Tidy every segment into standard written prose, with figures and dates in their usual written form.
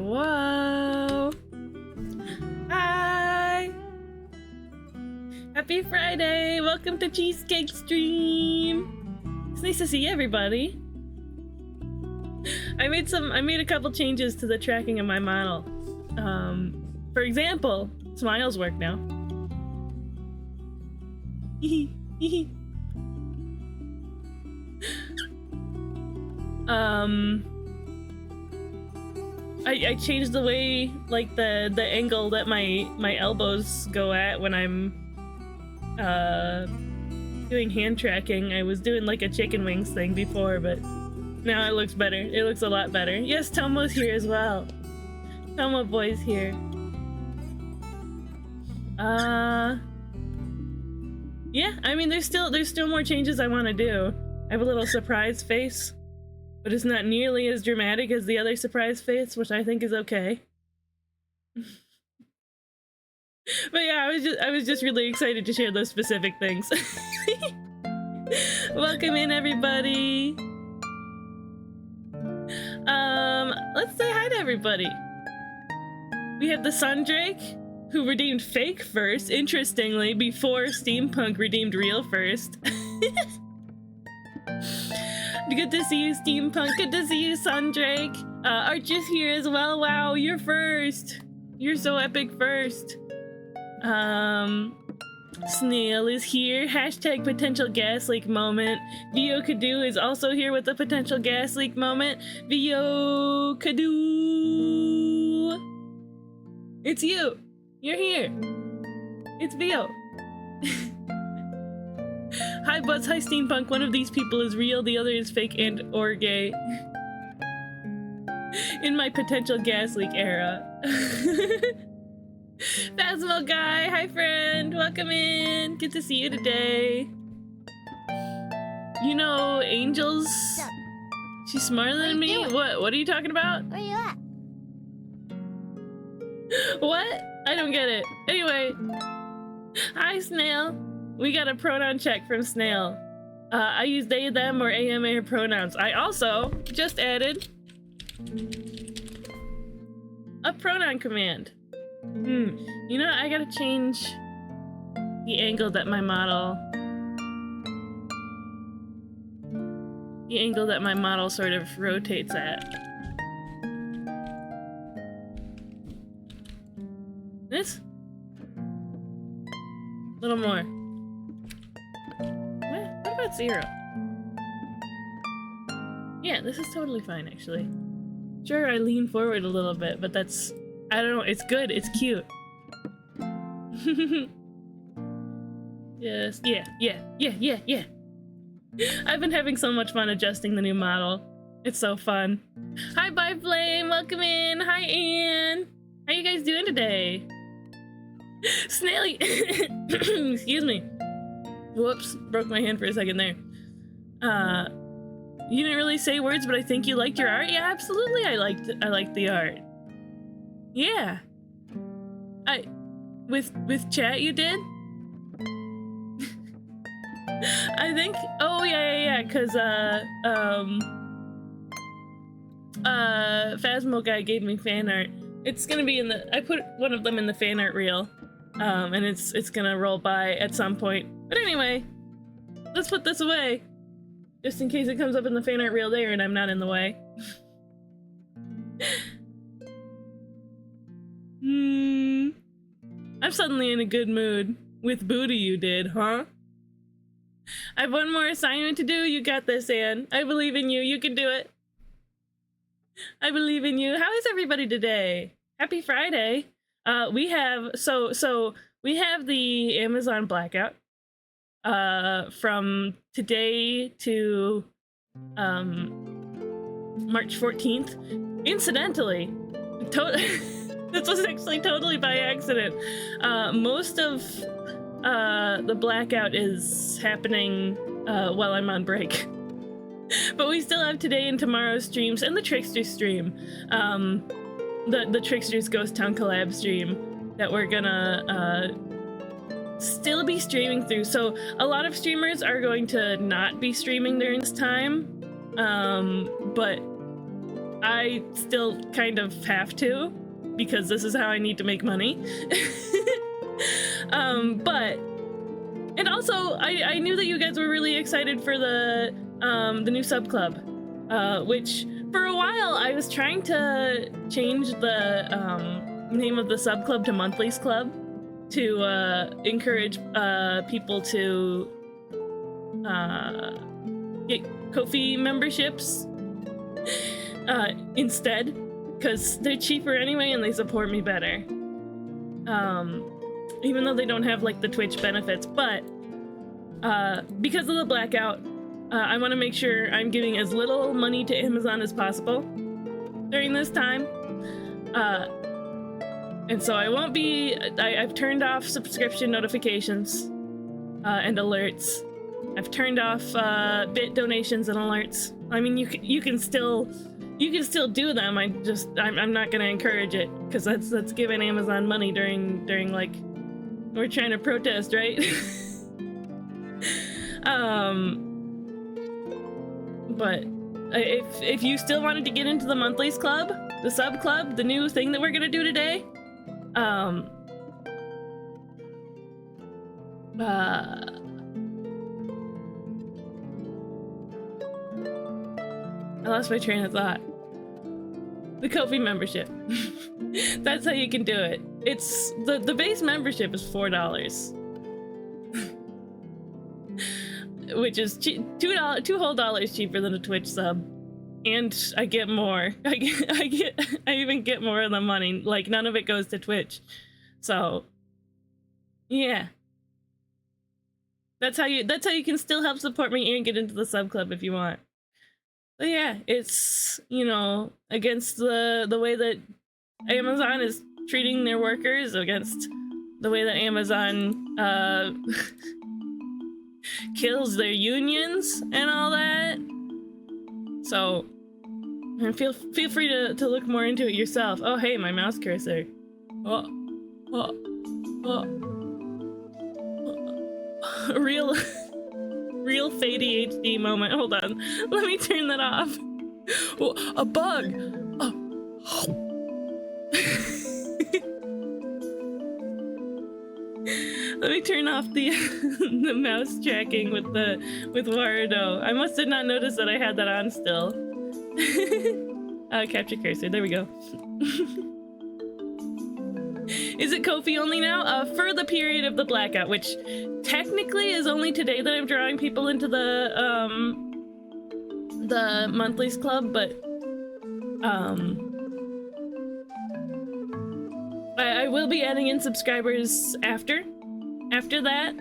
Whoa! Hi! Happy Friday! Welcome to Cheesecake Stream! It's nice to see everybody. I made a couple changes to the tracking of my model. For example, smiles work now. I changed the way, like, the angle that my elbows go at when I'm doing hand tracking. I was doing like a chicken wings thing before, but now it looks better. It looks a lot better. Yes, Tomo's here as well. Tomo boy's here. Yeah, I mean, there's still more changes I want to do. I have a little surprise face, but it's not nearly as dramatic as the other surprise face, which I think is okay. But yeah, I was just really excited to share those specific things. Welcome in, everybody. Let's say hi to everybody. We have the Sundrake, who redeemed fake first, interestingly, before Steampunk redeemed real first. Good to see you, Steampunk. Good to see you, Sundrake. Archer's here as well. Wow, you're first. You're so epic first. Snail is here. Hashtag potential gas leak moment. Vio Kadu is also here with the potential gas leak moment. Vio Kadu. It's you. You're here. It's Vio. Hi Buzz, hi Steampunk. One of these people is real, the other is fake and or gay. In my potential gas leak era. Phasmo guy, hi friend, welcome in. Good to see you today. You know, Angel's... She's smarter than me? What are you talking about? Where you at? What? I don't get it. Anyway. Hi Snail. We got a pronoun check from Snail. I use they, them, or AMA pronouns. I also just added a pronoun command. You know, I gotta change the angle that my model... The angle that my model sort of rotates at. This? A little more. What about 0? Yeah, this is totally fine, actually. Sure, I lean forward a little bit, but that's... I don't know, it's good, it's cute. Yes, yeah. I've been having so much fun adjusting the new model. It's so fun. Hi, Bye Flame, welcome in. Hi, Anne. How you guys doing today? Snaily! Excuse me. Whoops, broke my hand for a second there. You didn't really say words, but I think you liked your art. Yeah, absolutely, I liked the art. Yeah. With chat you did? I think, oh yeah, cause Phasmo guy gave me fan art. It's gonna be in the, I put one of them in the fan art reel. And it's gonna roll by at some point. But anyway, let's put this away. Just in case it comes up in the fan art reel there and I'm not in the way. I'm suddenly in a good mood. With booty you did, huh? I have one more assignment to do. You got this, Anne. I believe in you. You can do it. I believe in you. How is everybody today? Happy Friday. We have we have the Amazon blackout from today to March 14th. Incidentally, this was actually totally by accident. Most of the blackout is happening while I'm on break. But we still have today and tomorrow's streams and the Trickster stream. The Trickster's Ghost Town collab stream that we're gonna still be streaming through. So a lot of streamers are going to not be streaming during this time, but I still kind of have to, because this is how I need to make money. But, and also I knew that you guys were really excited for the new sub club, which for a while I was trying to change the name of the sub club to Monthly's Club to encourage people to get Ko-fi memberships instead, because they're cheaper anyway and they support me better. Even though they don't have like the Twitch benefits, but because of the blackout, I want to make sure I'm giving as little money to Amazon as possible during this time. And so I won't be, I've turned off subscription notifications and alerts. I've turned off bit donations and alerts. I mean, you can still do them. I'm not gonna encourage it, because that's giving Amazon money during like, we're trying to protest, right? But if you still wanted to get into the Monthly's Club, the sub club, the new thing that we're gonna do today, I lost my train of thought. The Ko-fi membership. That's how you can do it. It's the base membership is $4, which is $2 whole dollars cheaper than a Twitch sub, and I get more. I even get more of the money. Like, none of it goes to Twitch. So yeah, that's how you can still help support me and get into the sub club if you want. But yeah, it's, you know, against the way that Amazon is treating their workers, against the way that Amazon kills their unions and all that. So, and feel free to look more into it yourself. Oh, hey, my mouse cursor. Real fadey HD moment. Hold on. Let me turn that off. Oh, a bug. Oh. Let me turn off the the mouse tracking with Warudo. I must have not noticed that I had that on still. Capture cursor. There we go. Is it Ko-fi only now? For the period of the blackout, which technically is only today that I'm drawing people into the Monthly's Club, but I will be adding in subscribers after that.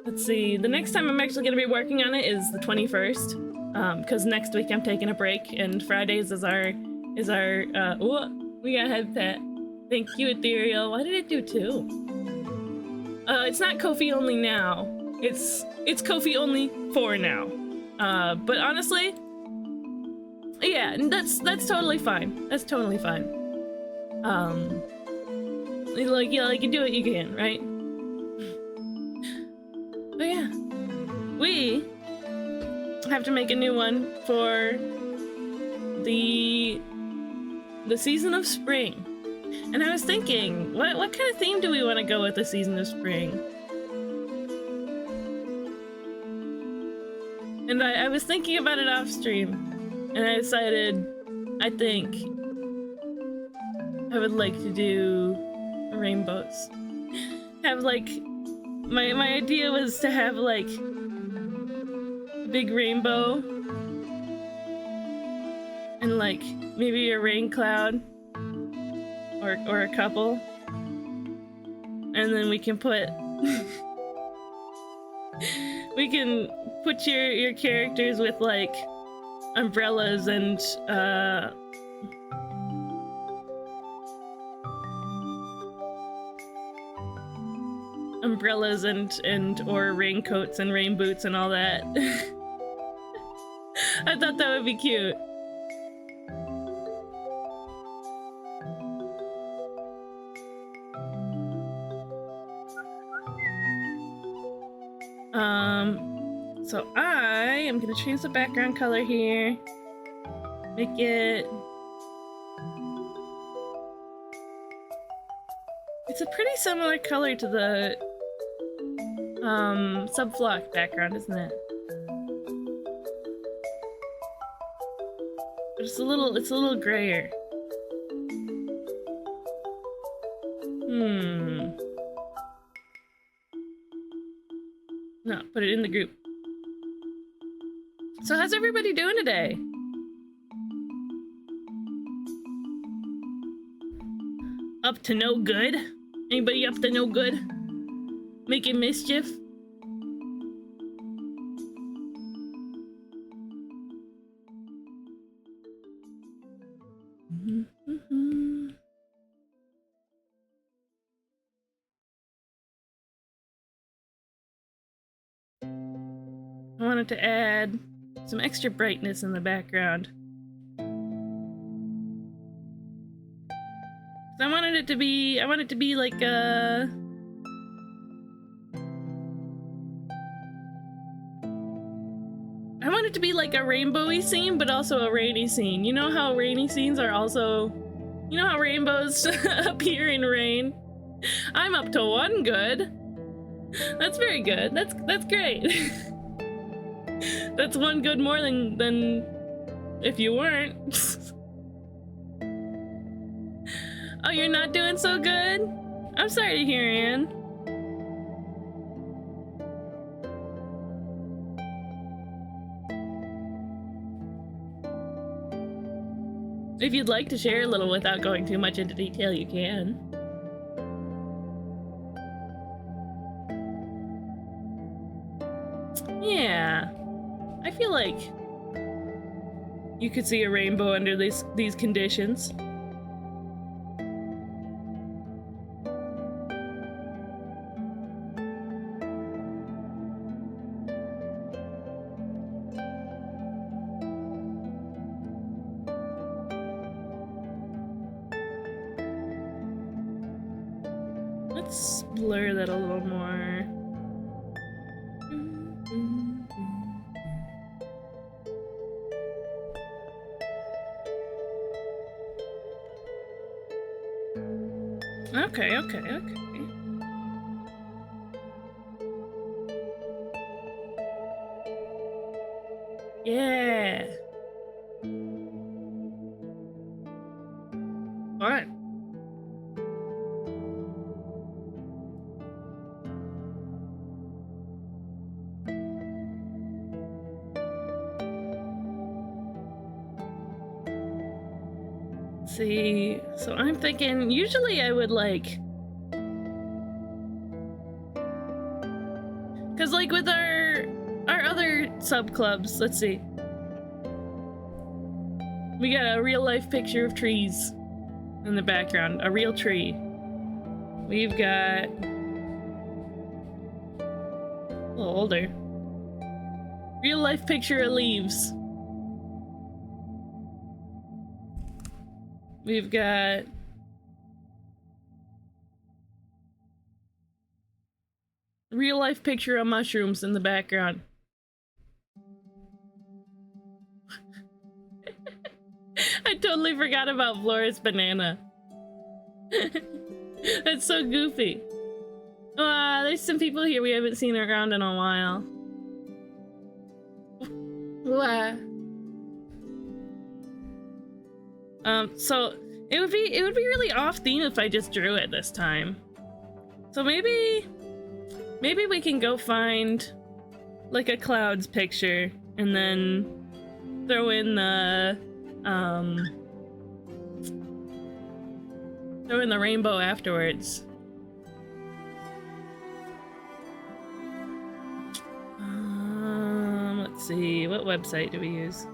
Let's see, the next time I'm actually going to be working on it is the 21st, because next week I'm taking a break, and Fridays is our oh, we got head pet. Thank you, Ethereal. Why did it do 2? It's not Ko-fi only now. It's Ko-fi only for now. But honestly, yeah, that's totally fine. That's totally fine. Like, yeah, like, you do what you can, right? But yeah, we have to make a new one for the season of spring. And I was thinking, what kind of theme do we want to go with the season of spring? And I was thinking about it off stream, and I decided, I think I would like to do rainbows. Have like, my idea was to have like a big rainbow and like maybe a rain cloud. Or a couple, and then we can put your characters with like umbrellas and or raincoats and rain boots and all that. I thought that would be cute. So I am gonna change the background color here. Make it... It's a pretty similar color to the subflock background, isn't it? But it's a little grayer. No, put it in the group. So how's everybody doing today? Up to no good? Anybody up to no good? Making mischief? I wanted to add some extra brightness in the background. I wanted it to be like a... I want it to be like a rainbowy scene, but also a rainy scene. You know how rainy scenes are also... You know how rainbows appear in rain? I'm up to one good. That's very good. That's great. That's one good more than if you weren't. Oh, you're not doing so good? I'm sorry to hear, Anne. If you'd like to share a little without going too much into detail, you can. Yeah. I feel like you could see a rainbow under these conditions. Let's blur that a little more. Okay. Yeah. All right. See, so I'm thinking usually I would like, because like with our other sub clubs, let's see, we got a real life picture of trees in the background, a real tree. We've got a little older, real life picture of leaves. We've got real life picture of mushrooms in the background. I totally forgot about Flora's banana. That's so goofy. There's some people here we haven't seen around in a while. So it would be really off theme if I just drew it this time. So maybe we can go find like a clouds picture and then throw in the rainbow afterwards. Let's see, what website do we use?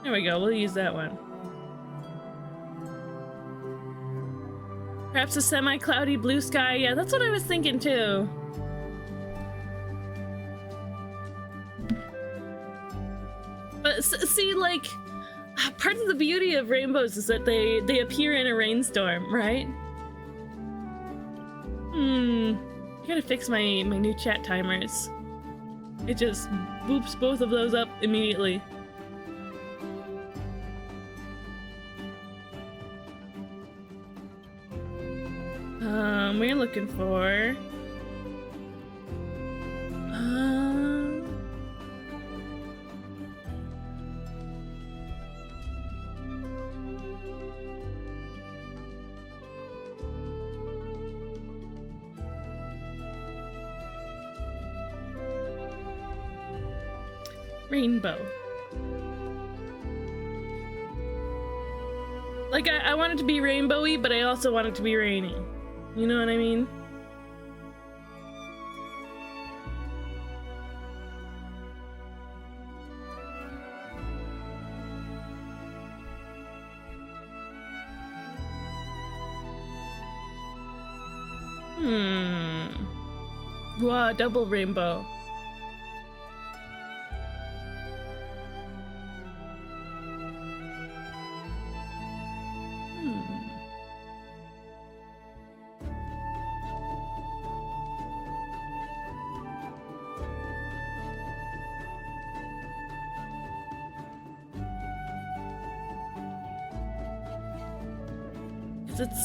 There we go, we'll use that one. Perhaps a semi-cloudy blue sky. Yeah, that's what I was thinking too. But see, like, part of the beauty of rainbows is that they appear in a rainstorm, right? I gotta fix my new chat timers. It just boops both of those up immediately. We're looking for... Rainbow. Like, I want it to be rainbowy, but I also want it to be rainy. You know what I mean? Wow, double rainbow.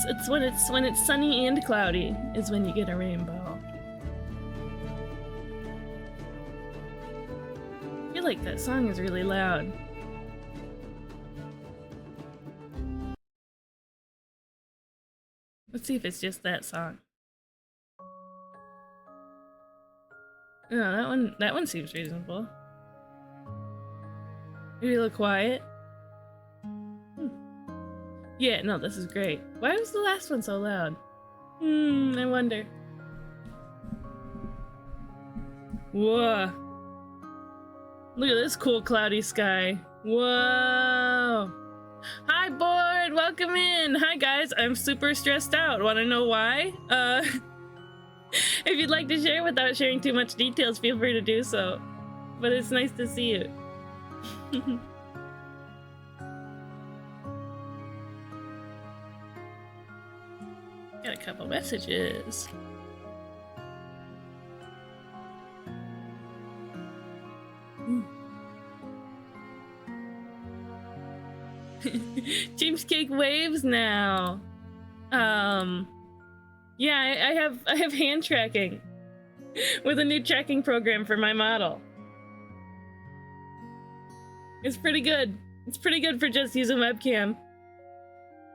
It's when it's sunny and cloudy is when you get a rainbow. I feel like that song is really loud. Let's see if it's just that song. No, that one seems reasonable. Maybe a little quiet. Yeah, no, this is great. Why was the last one so loud? I wonder. Whoa. Look at this cool cloudy sky. Whoa. Hi, board. Welcome in. Hi, guys. I'm super stressed out. Want to know why? If you'd like to share without sharing too much details, feel free to do so. But it's nice to see you. Got a couple messages. James Cake waves now. Yeah, I have hand tracking with a new tracking program for my model. It's pretty good. It's pretty good for just using webcam.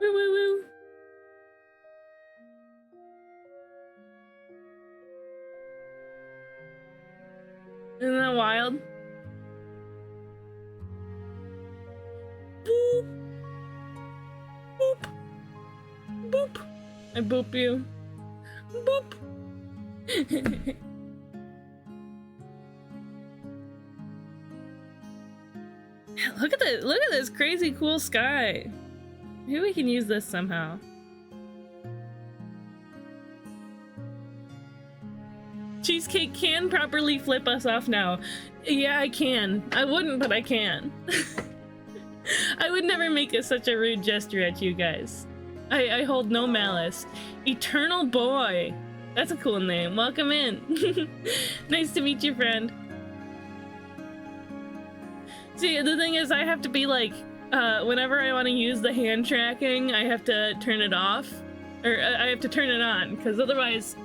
Woo woo woo. Isn't that wild? Boop. Boop. Boop. I boop you. Boop. Look at this crazy cool sky. Maybe we can use this somehow. Cheesecake can properly flip us off now. Yeah, I can. I wouldn't, but I can. I would never make such a rude gesture at you guys. I hold no malice. Eternal Boy. That's a cool name. Welcome in. Nice to meet you, friend. See, the thing is, I have to be like, whenever I want to use the hand tracking, I have to turn it off. Or I have to turn it on, because otherwise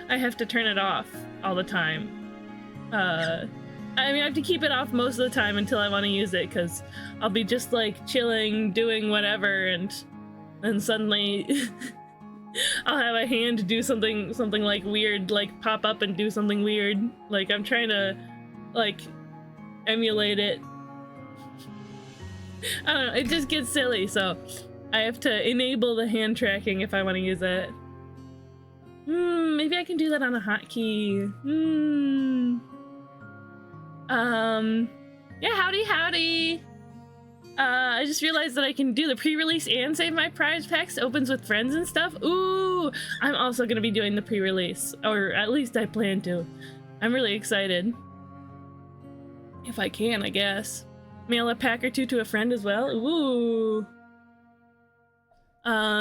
I have to turn it off all the time. I mean, I have to keep it off most of the time until I want to use it, because I'll be just like chilling, doing whatever, and then suddenly I'll have a hand do something like weird, like pop up and do something weird. Like I'm trying to like emulate it. I don't know, it just gets silly, so I have to enable the hand tracking if I want to use it. Maybe I can do that on a hotkey. Yeah, howdy. I just realized that I can do the pre-release and save my prize packs opens with friends and stuff. Ooh, I'm also gonna be doing the pre-release, or at least I plan to. I'm really excited. If I can, I guess. Mail a pack or two to a friend as well. Ooh.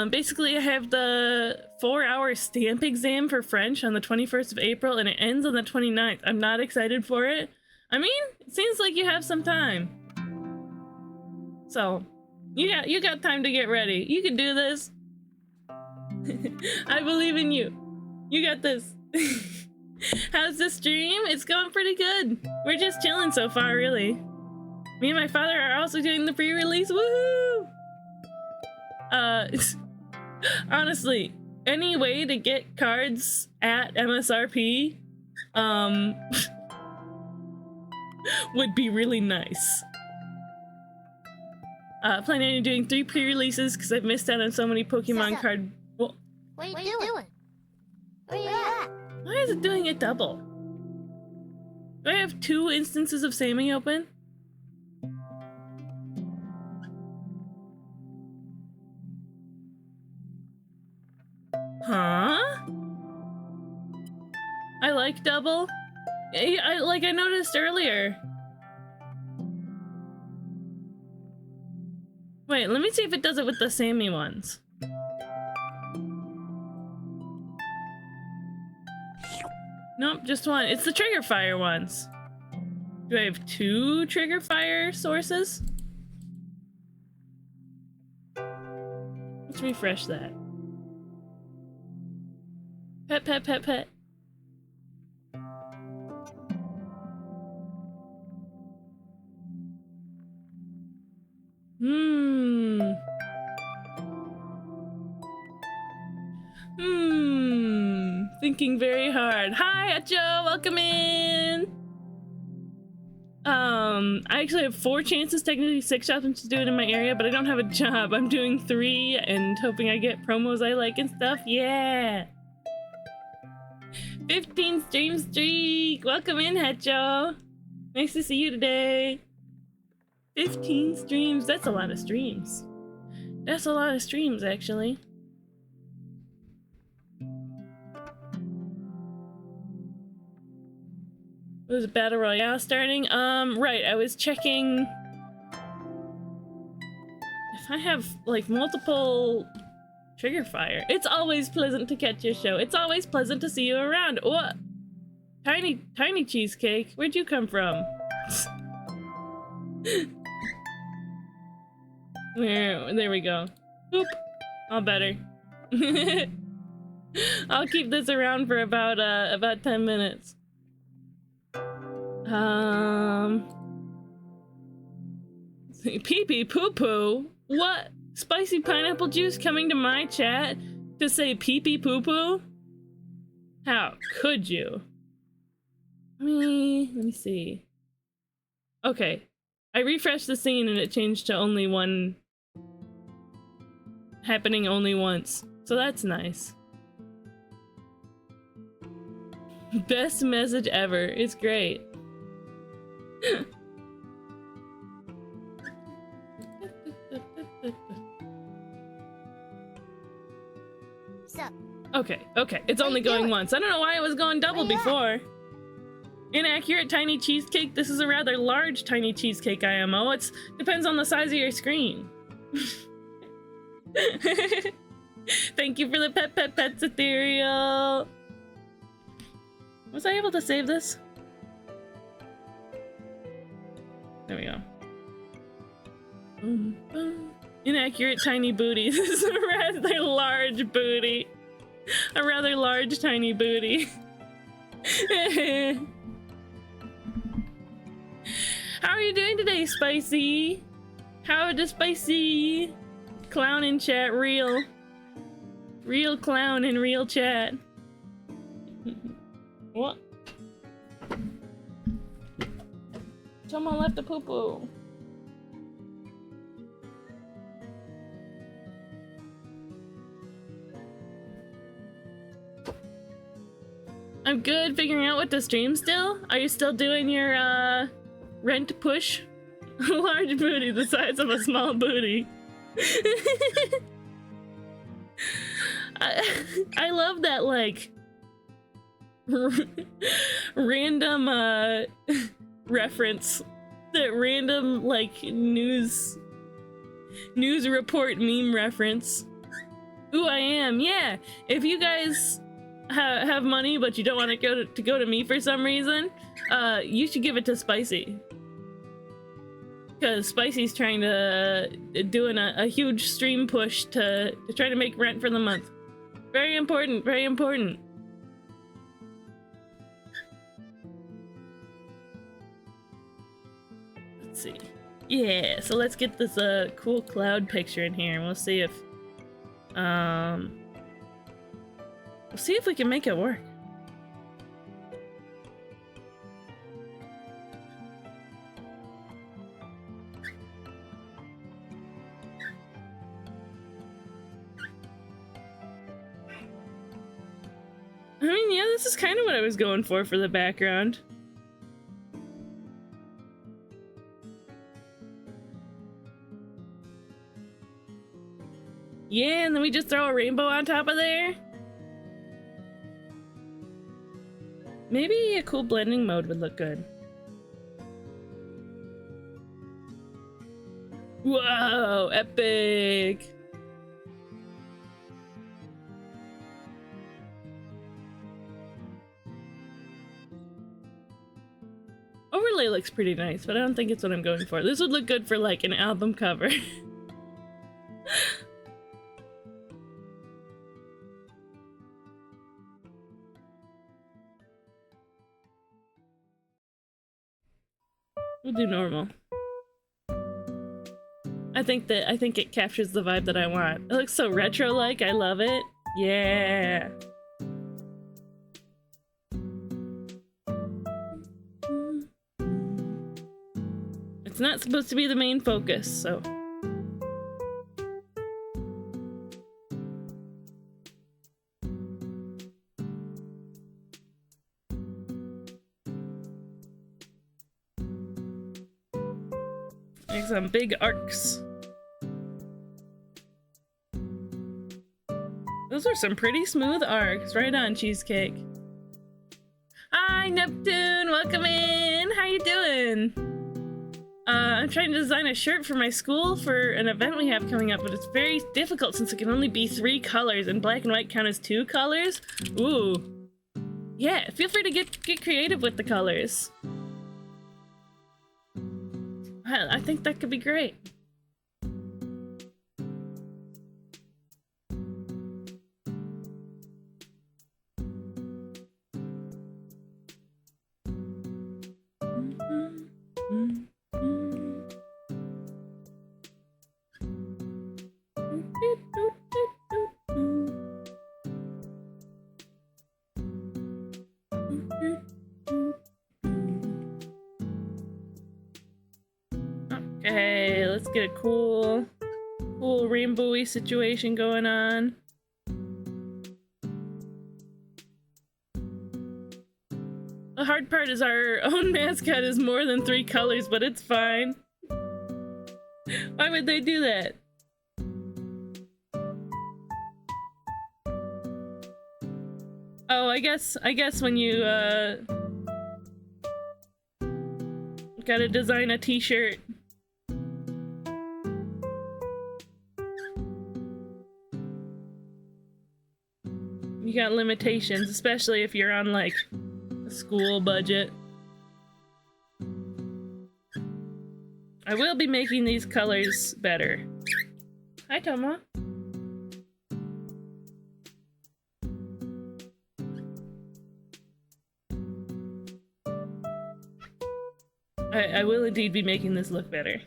Basically I have the 4-hour stamp exam for French on the 21st of April and it ends on the 29th. I'm not excited for it. I mean, it seems like you have some time. So, you got time to get ready. You can do this. I believe in you. You got this. How's the stream? It's going pretty good. We're just chilling so far, really. Me and my father are also doing the pre-release. Woohoo! Honestly, any way to get cards at MSRP, would be really nice. Planning on doing 3 pre-releases because I've missed out on so many Pokemon card. Well, what are you doing? Where you at? Why is it doing it double? Do I have 2 instances of Sammy open? Huh? I like double. I noticed earlier. Wait, let me see if it does it with the Sammy ones. Nope, just one. It's the trigger fire ones. Do I have 2 trigger fire sources? Let's refresh that. Pet, pet, pet, pet. Thinking very hard. Hi, Acho, welcome in. I actually have 4 chances, technically 6 options to do it in my area, but I don't have a job. I'm doing 3 and hoping I get promos I like and stuff. Yeah. 15 stream streak. Welcome in, Hacho. Nice to see you today. 15 streams. That's a lot of streams. That's a lot of streams, actually. Was Battle Royale starting? Right, I was checking if I have, like, multiple trigger fire. It's always pleasant to catch your show. It's always pleasant to see you around. What? Tiny cheesecake? Where'd you come from? There we go. Boop. All better. I'll keep this around for about 10 minutes. Pee pee poo poo? What? Spicy pineapple juice coming to my chat to say pee pee poo poo? How could you? Let me see. Okay. I refreshed the scene and it changed to only one. Happening only once. So that's nice. Best message ever. It's great. Okay. It's only going once. I don't know why it was going double before. Inaccurate tiny cheesecake. This is a rather large tiny cheesecake IMO. It depends on the size of your screen. Thank you for the pets ethereal. Was I able to save this? There we go. Inaccurate tiny booty. This is a rather large booty. A rather large tiny booty. How are you doing today, Spicy? How does Spicy? Clown in chat, real clown in real chat. What? Someone left a poo-poo. I'm good figuring out what to stream still. Are you still doing your rent push? Large booty the size of a small booty. I love that, like, random reference, that random, like, news report meme reference. Ooh, I am. Yeah, if you guys have money but you don't want to go to me for some reason, you should give it to Spicy, because Spicy's trying to doing a huge stream push to try to make rent for the month. Very important, very important. Let's see. Yeah, so let's get this cool cloud picture in here and we'll see if we can make it work. I mean, yeah, this is kind of what I was going for the background. Yeah, and then we just throw a rainbow on top of there. Maybe a cool blending mode would look good. Whoa, epic! Overlay looks pretty nice, but I don't think it's what I'm going for. This would look good for like an album cover. We'll do normal. I think it captures the vibe that I want. It looks so retro-like, I love it. Yeah. It's not supposed to be the main focus, so. Make some big arcs. Those are some pretty smooth arcs. Right on, Cheesecake. Hi, Neptune! Welcome in! How you doing? I'm trying to design a shirt for my school for an event we have coming up, but it's very difficult since it can only be 3 colors and black and white count as 2 colors. Ooh. Yeah, feel free to get creative with the colors. I think that could be great. Okay, let's get a cool rainbowy situation going on. The hard part is our own mascot is more than 3 colors, but it's fine. Why would they do that? Oh, I guess when you gotta design a t-shirt. You got limitations, especially if you're on like a school budget. I will be making these colors better. Hi, Toma. I will indeed be making this look better.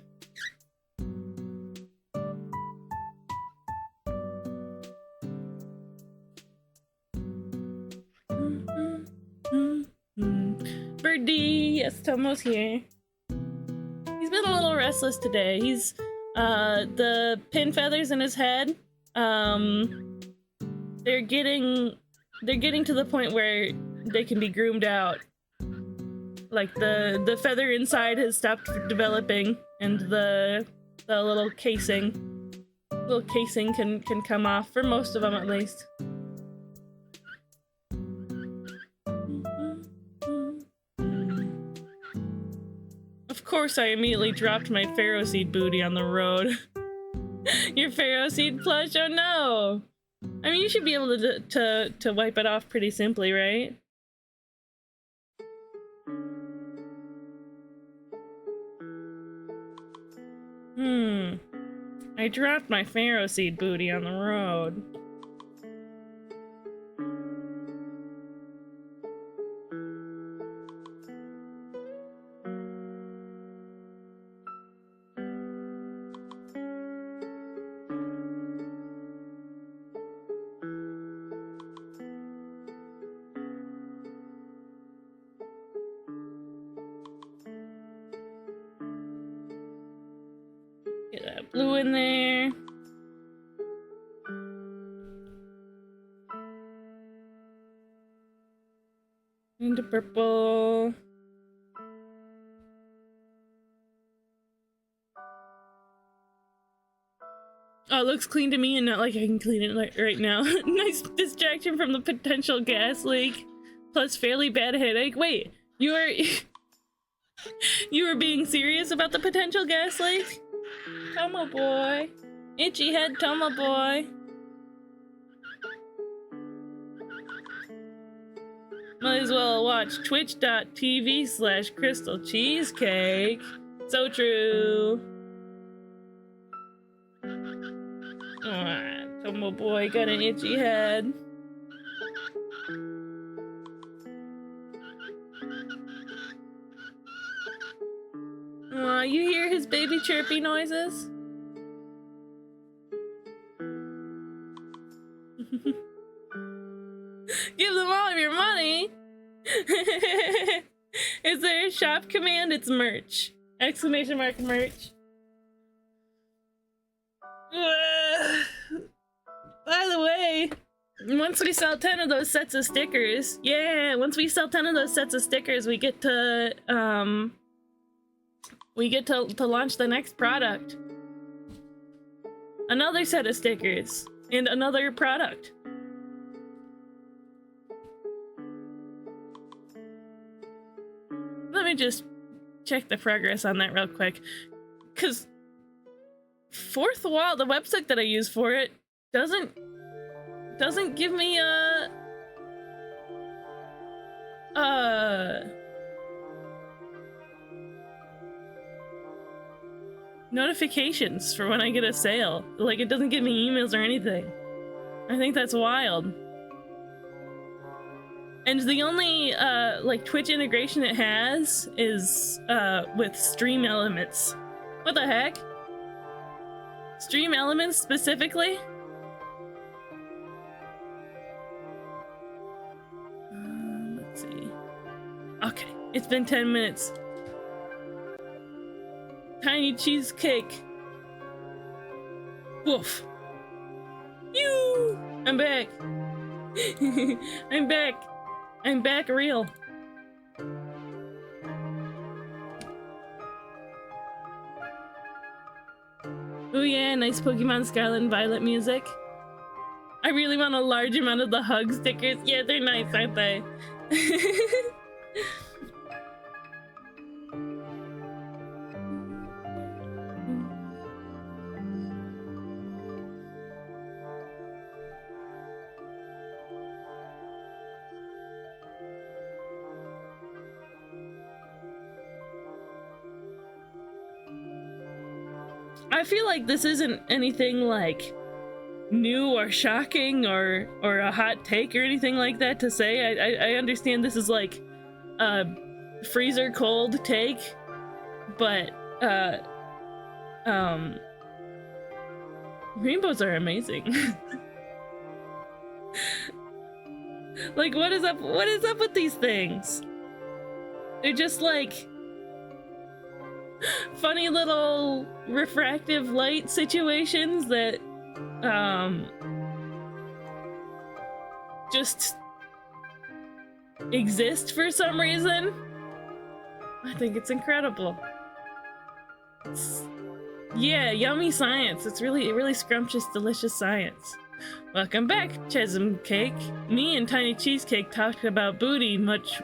Birdie! Yes, Tomo's here. He's been a little restless today. He's, the pin feathers in his head, they're getting to the point where they can be groomed out. Like the feather inside has stopped developing, and the little casing can come off for most of them at least. Of course, I immediately dropped my Pharaoh Seed booty on the road. Your Pharaoh Seed plush? Oh no! I mean, you should be able to wipe it off pretty simply, right? I dropped my Pharaoh Seed booty on the road. that blue in there. Into purple. Oh, it looks clean to me and not like I can clean it like right now. Nice distraction from the potential gas leak. Plus fairly bad headache. Wait, you were... you were being serious about the potential gas leak? Tomo boy. Itchy head Tomo boy. Might as well watch twitch.tv/Crystal Cheesecake. So true. Aw, Tomo boy got an itchy head. Aw, you hear his baby chirpy noises? Give them all of your money! Is there a shop command? It's merch. Exclamation mark merch. By the way, once we sell 10 of those sets of stickers, yeah, once we sell 10 of those sets of stickers, we get to launch the next product. Another set of stickers and another product. Let me just check the progress on that real quick, because Fourth Wall, the website that I use for it, doesn't give me notifications for when I get a sale. Like, it doesn't give me emails or anything. I think that's wild. And the only like Twitch integration it has is with Stream Elements. What the heck? Stream Elements specifically? Let's see. Okay, it's been 10 minutes. Tiny cheesecake. Woof. You. I'm back. I'm back. I'm back real. Oh yeah, nice Pokemon Scarlet and Violet music. I really want a large amount of the hug stickers. Yeah, they're nice, aren't they? I feel like this isn't anything like new or shocking or a hot take or anything like that to say. I understand this is like a freezer cold take, but rainbows are amazing. Like, what is up with these things? They're just like funny little refractive light situations that just exist for some reason. I think it's incredible. Yeah, yummy science. It's really scrumptious, delicious science. Welcome back, Chesm Cake. Me and Tiny Cheesecake talked about booty much.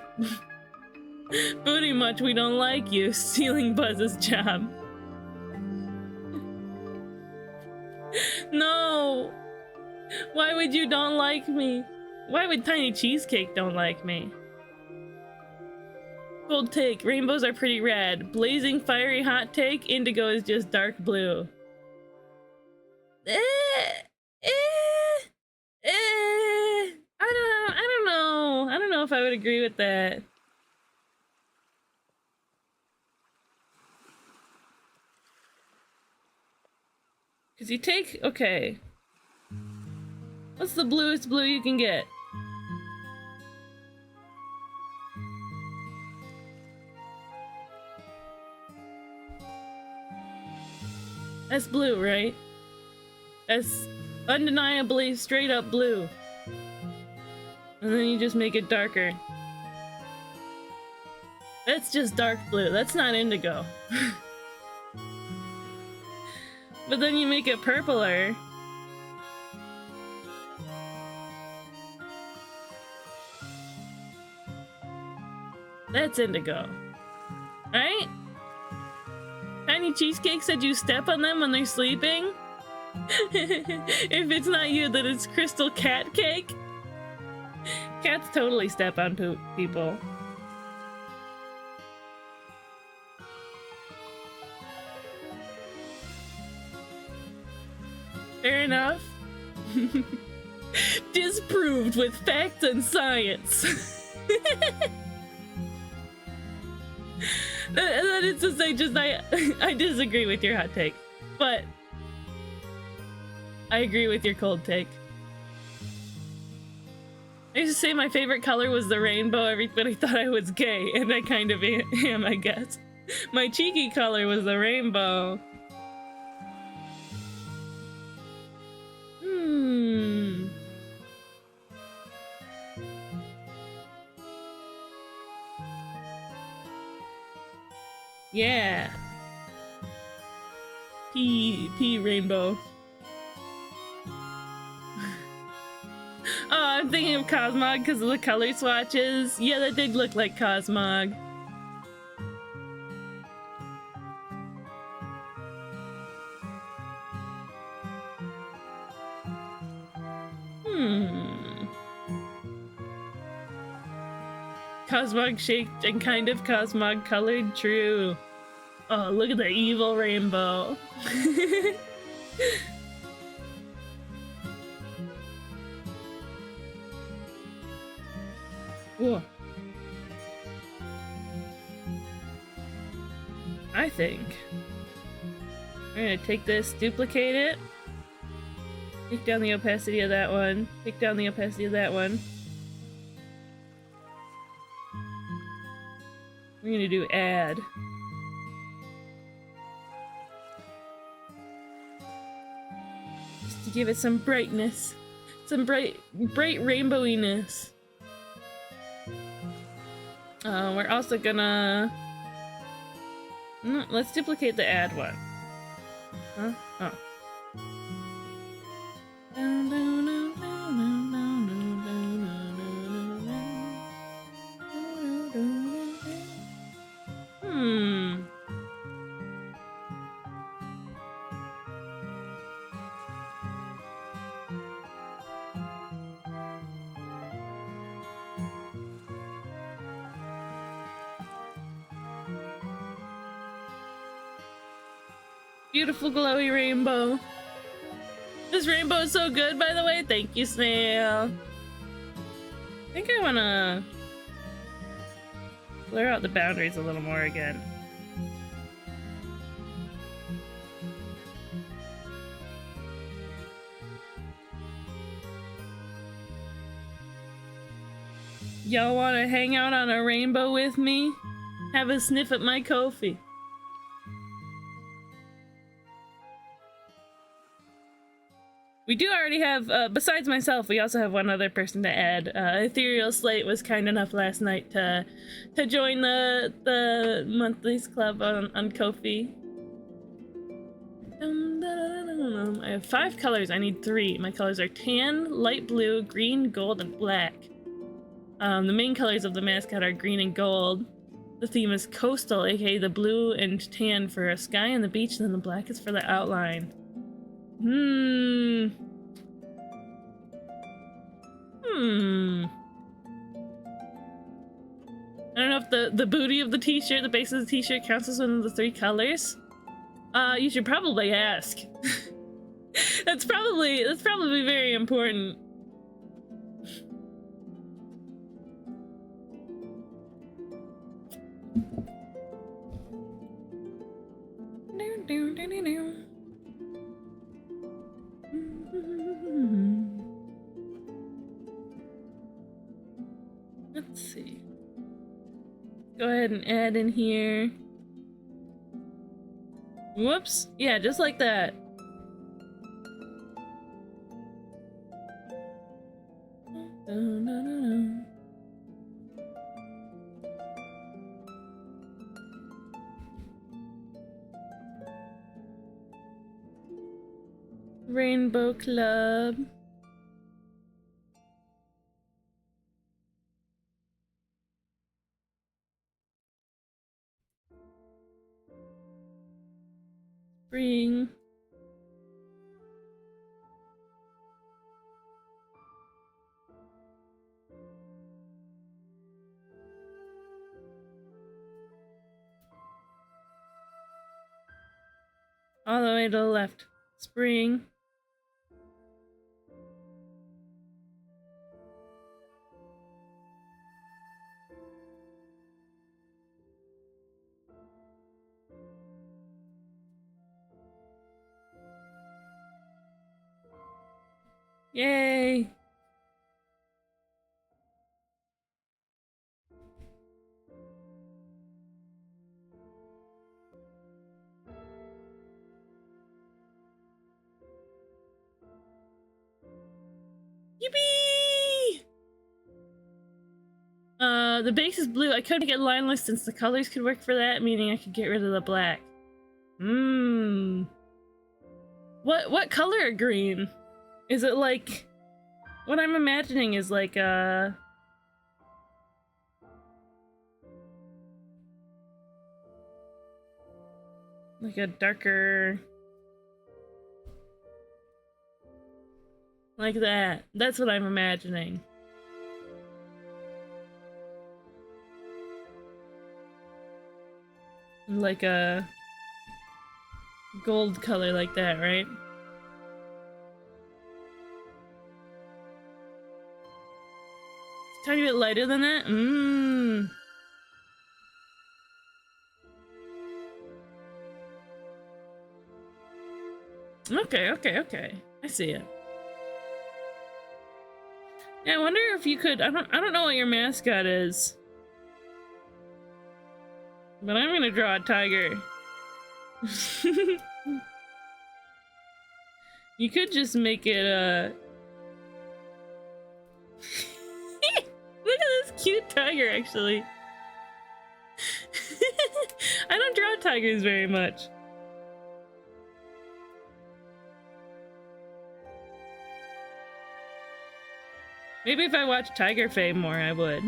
Booty much we don't like you, stealing Buzz's job. No! Why would you don't like me? Why would Tiny Cheesecake don't like me? Cold take, rainbows are pretty rad. Blazing fiery hot take, indigo is just dark blue. I don't know if I would agree with that. Cause you take, okay. What's the bluest blue you can get? That's blue, right? That's undeniably straight up blue. And then you just make it darker. That's just dark blue. That's not indigo. But then you make it purpler. That's indigo. Right? Tiny Cheesecake said you step on them when they're sleeping? If it's not you, then it's Crystal Cat Cake? Cats totally step on people. Fair enough. Disproved with facts and science. That is to say, just I disagree with your hot take, but I agree with your cold take. I used to say my favorite color was the rainbow. Everybody thought I was gay, and I kind of am, I guess. My cheeky color was the rainbow. Yeah. P rainbow. Oh, I'm thinking of Cosmog because of the color swatches. Yeah, that did look like Cosmog. Cosmog shaped and kind of Cosmog colored, true. Oh, look at the evil rainbow. Whoa. I think we're gonna take this, duplicate it, take down the opacity of that one, take down the opacity of that one. We're gonna do add. Just to give it some brightness. Some bright rainbowiness. We're also gonna... No, let's duplicate the add one. Huh? Oh. Beautiful glowy rainbow. This rainbow is so good, by the way. Thank you, Snail. I think I wanna blur out the boundaries a little more again. Y'all wanna hang out on a rainbow with me? Have a sniff at my Ko-fi. We do already have, besides myself, we also have one other person to add. Ethereal Slate was kind enough last night to join the monthlies club on Ko-fi. I have 5 colors, I need 3. My colors are tan, light blue, green, gold, and black. The main colors of the mascot are green and gold. The theme is coastal, aka the blue and tan for a sky and the beach, and then the black is for the outline. I don't know if the booty of the t-shirt, the base of the t-shirt counts as one of the 3 colors. You should probably ask. That's probably very important. Let's see. Go ahead and add in here. Whoops. Yeah, just like that. Rainbow Club. Spring. All the way to the left. Spring. Yay! Yippee! The base is blue. I couldn't get lineless since the colors could work for that, meaning I could get rid of the black. Mmm. What color are green? Is it like... What I'm imagining is like a... Like a darker... Like that. That's what I'm imagining. Like a... gold color like that, right? It's a tiny bit lighter than that? Mmm. Okay. I see it. Yeah, I wonder if you could... I don't know what your mascot is. But I'm gonna draw a tiger. You could just make it Look at this cute tiger, actually. I don't draw tigers very much. Maybe if I watched Tiger Fae more, I would.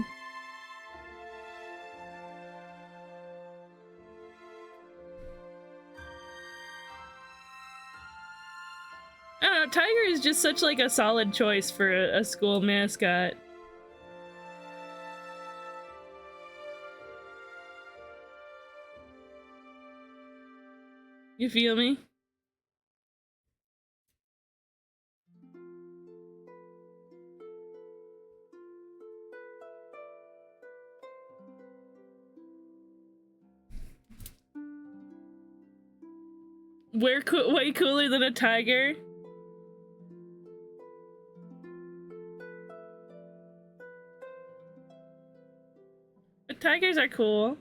I don't know, Tiger is just such like a solid choice for a school mascot. You feel me? Way cooler than a tiger? But tigers are cool.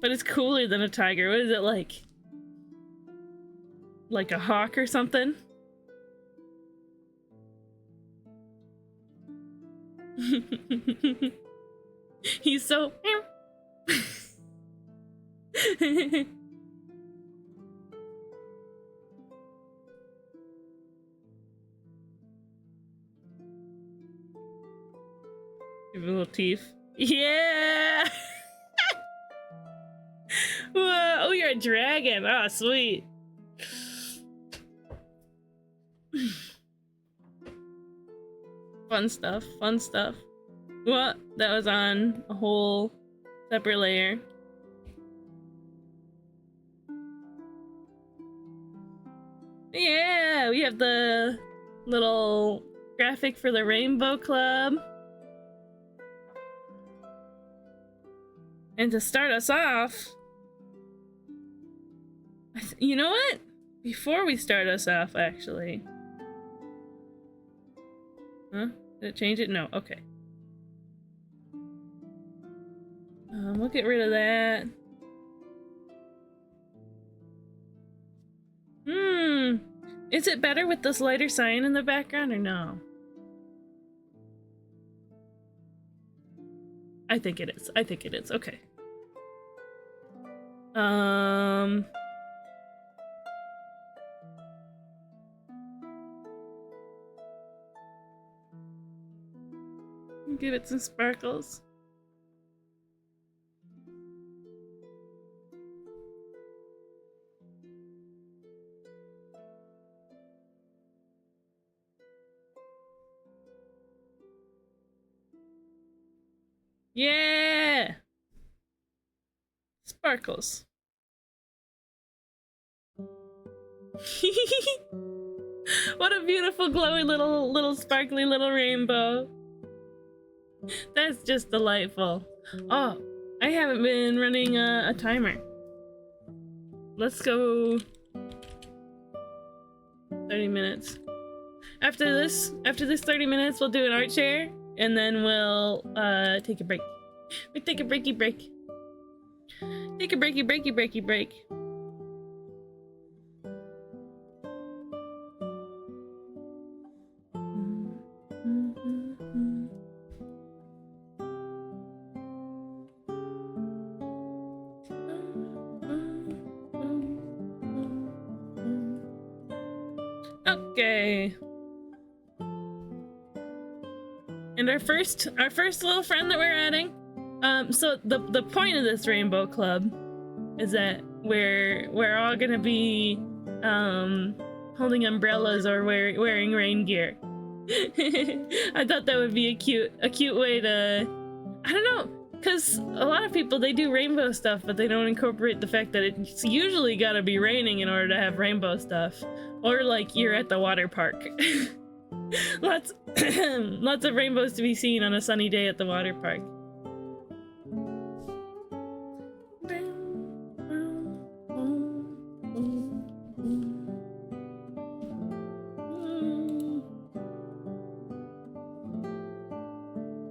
But it's cooler than a tiger. What is it like? Like a hawk or something? He's so... Give a little teeth. Yeah! Whoa, oh, you're a dragon. Oh, sweet. Fun stuff, fun stuff. Well, that was on a whole separate layer. Yeah, we have the little graphic for the Rainbow Club. And to start us off, you know what? Before we start us off, actually. Huh? Did it change it? No, okay. We'll get rid of that. Hmm. Is it better with this lighter cyan in the background or no? I think it is. I think it is. Okay. Give it some sparkles. Yeah! Sparkles. What a beautiful glowy little sparkly little rainbow. That's just delightful. Oh, I haven't been running a timer. Let's go 30 minutes. After this 30 minutes, we'll do an art share, and then we'll take a break. We take a breaky break. Take a breaky break. Okay. And our first little friend that we're adding. So the point of this rainbow club is that we're all gonna be holding umbrellas or wearing rain gear. I thought that would be a cute way to, I don't know, because a lot of people, they do rainbow stuff, but they don't incorporate the fact that it's usually gotta be raining in order to have rainbow stuff, or like you're at the water park. lots of rainbows to be seen on a sunny day at the water park.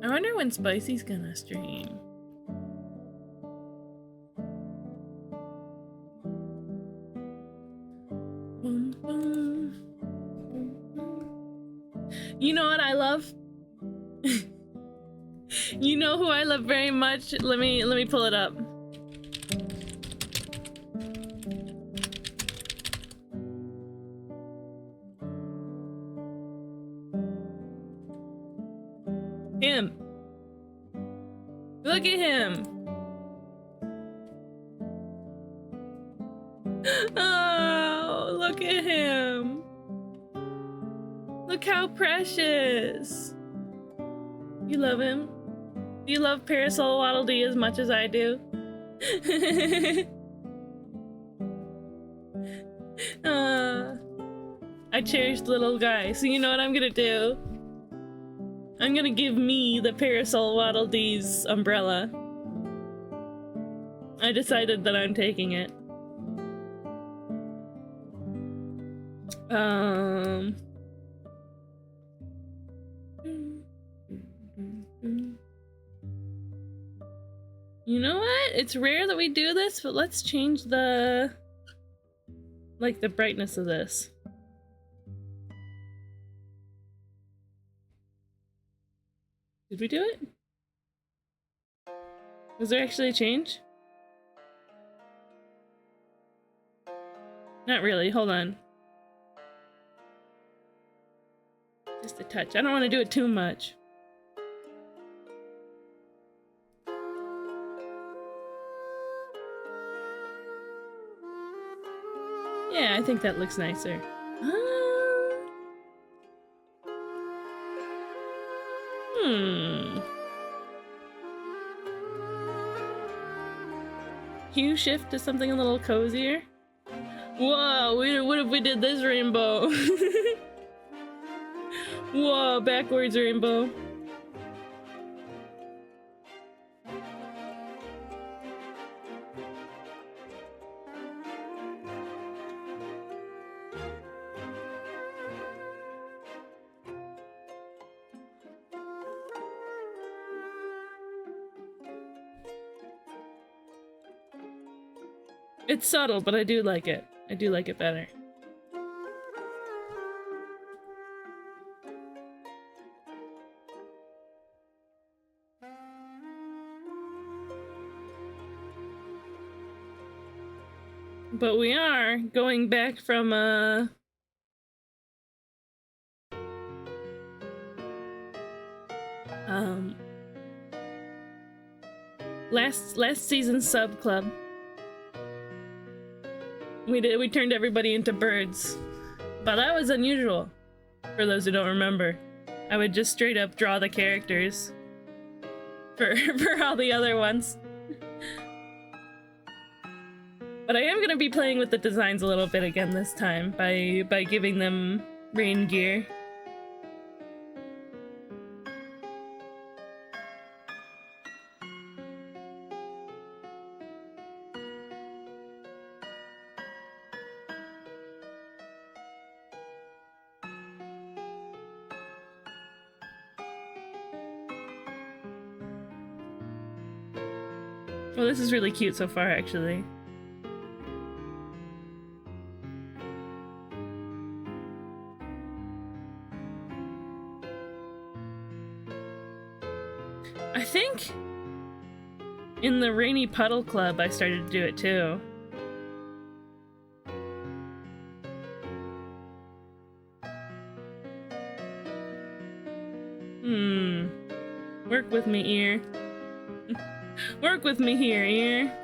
I wonder when Spicy's gonna stream. You know what I love? You know who I love very much? Let me pull it up. Him. Look at him. Oh, look at him. Look how precious. You love him? Do you love Parasol Waddle Dee as much as I do? I cherish the little guy. So you know what I'm gonna do? I'm gonna give me the Parasol Waddle Dee's umbrella. I decided that I'm taking it. You know what? It's rare that we do this, but let's change the brightness of this. Did we do it? Was there actually a change? Not really. Hold on. Just a touch. I don't want to do it too much. Yeah, I think that looks nicer. Hue shift to something a little cozier. Whoa, what if we did this rainbow? Whoa, backwards rainbow. It's subtle, but I do like it. I do like it better. But we are going back from last season's sub club. We turned everybody into birds. But that was unusual, for those who don't remember. I would just straight up draw the characters for all the other ones. But I am gonna be playing with the designs a little bit again this time by giving them rain gear. Well, this is really cute so far, actually. I think in the Rainy Puddle Club I started to do it too. Work with me, ear. Work with me here, ear.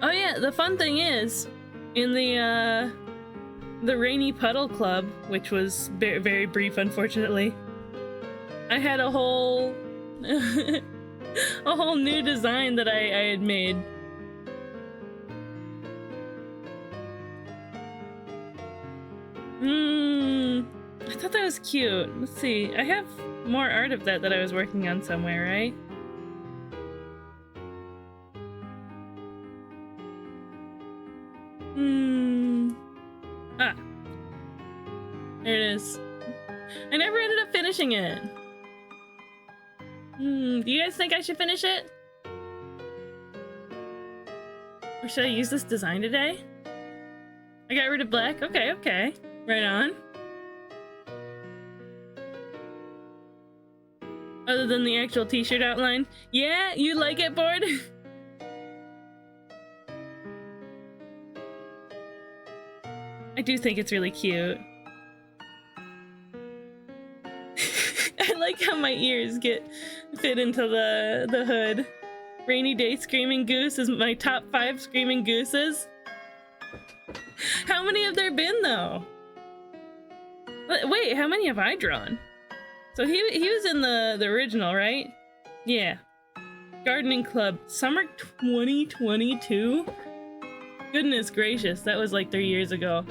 Oh yeah, the fun thing is, in the Rainy Puddle Club, which was very, very brief, unfortunately, I had a whole a whole new design that I had made. I thought that was cute. Let's see, I have more art of that I was working on somewhere, right? Ah. There it is. I never ended up finishing it. Do you guys think I should finish it? Or should I use this design today? I got rid of black? Okay, okay. Right on. Other than the actual t-shirt outline. Yeah, you like it, Board? I do think it's really cute. I like how my ears fit into the hood. Rainy Day Screaming Goose is my top 5 Screaming Gooses. How many have there been, though? Wait, how many have I drawn? So he was in the original, right? Yeah. Gardening Club, summer 2022? Goodness gracious, that was like 3 years ago.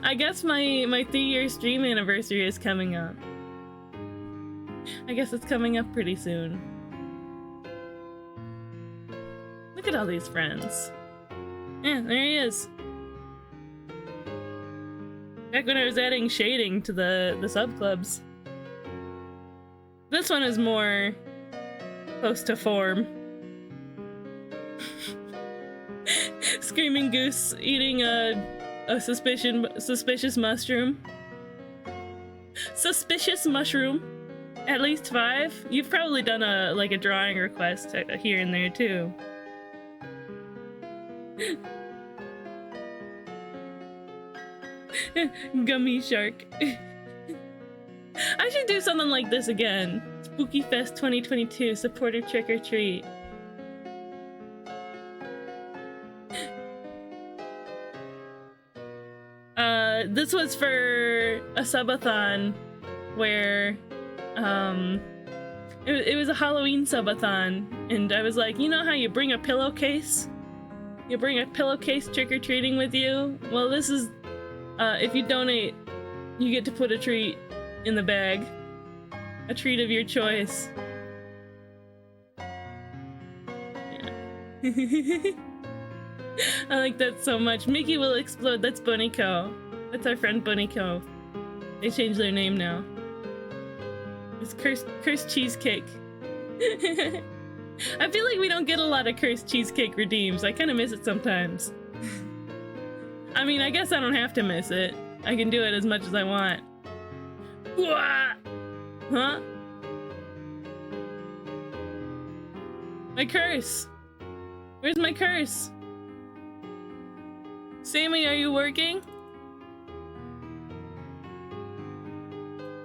I guess my 3-year stream anniversary is coming up. I guess it's coming up pretty soon. Look at all these friends. Yeah, there he is. Back when I was adding shading to the subclubs. This one is more close to form. Screaming Goose eating a suspicious mushroom. Suspicious mushroom. At least 5. You've probably done a drawing request here and there too. Gummy shark. I should do something like this again. Spooky Fest 2022, supporter trick or treat. this was for a subathon where it was a Halloween subathon, and I was like, you know how you bring a pillowcase? You bring a pillowcase trick-or-treating with you? Well, this is, if you donate, you get to put a treat in the bag. A treat of your choice. Yeah. I like that so much. Mickey will explode. That's Bunnyco. That's our friend Bunnyco. They changed their name now. It's cursed cheesecake. I feel like we don't get a lot of cursed cheesecake redeems. I kind of miss it sometimes. I mean, I guess I don't have to miss it. I can do it as much as I want. Wah! Huh? My curse! Where's my curse? Sammy, are you working?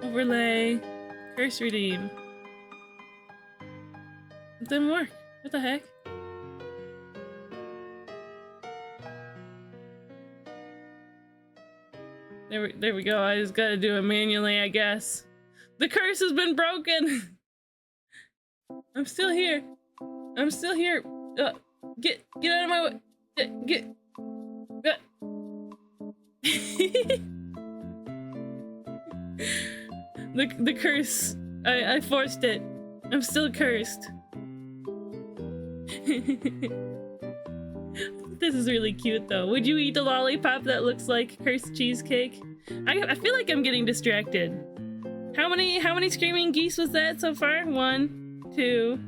Overlay. Curse redeem. It didn't work. What the heck? There we go. I just gotta do it manually, I guess. The curse has been broken! I'm still here. I'm still here. Get out of my way. Get. The curse. I forced it. I'm still cursed. This is really cute though. Would you eat a lollipop that looks like cursed cheesecake? I feel like I'm getting distracted. How many screaming geese was that so far? 1, 2.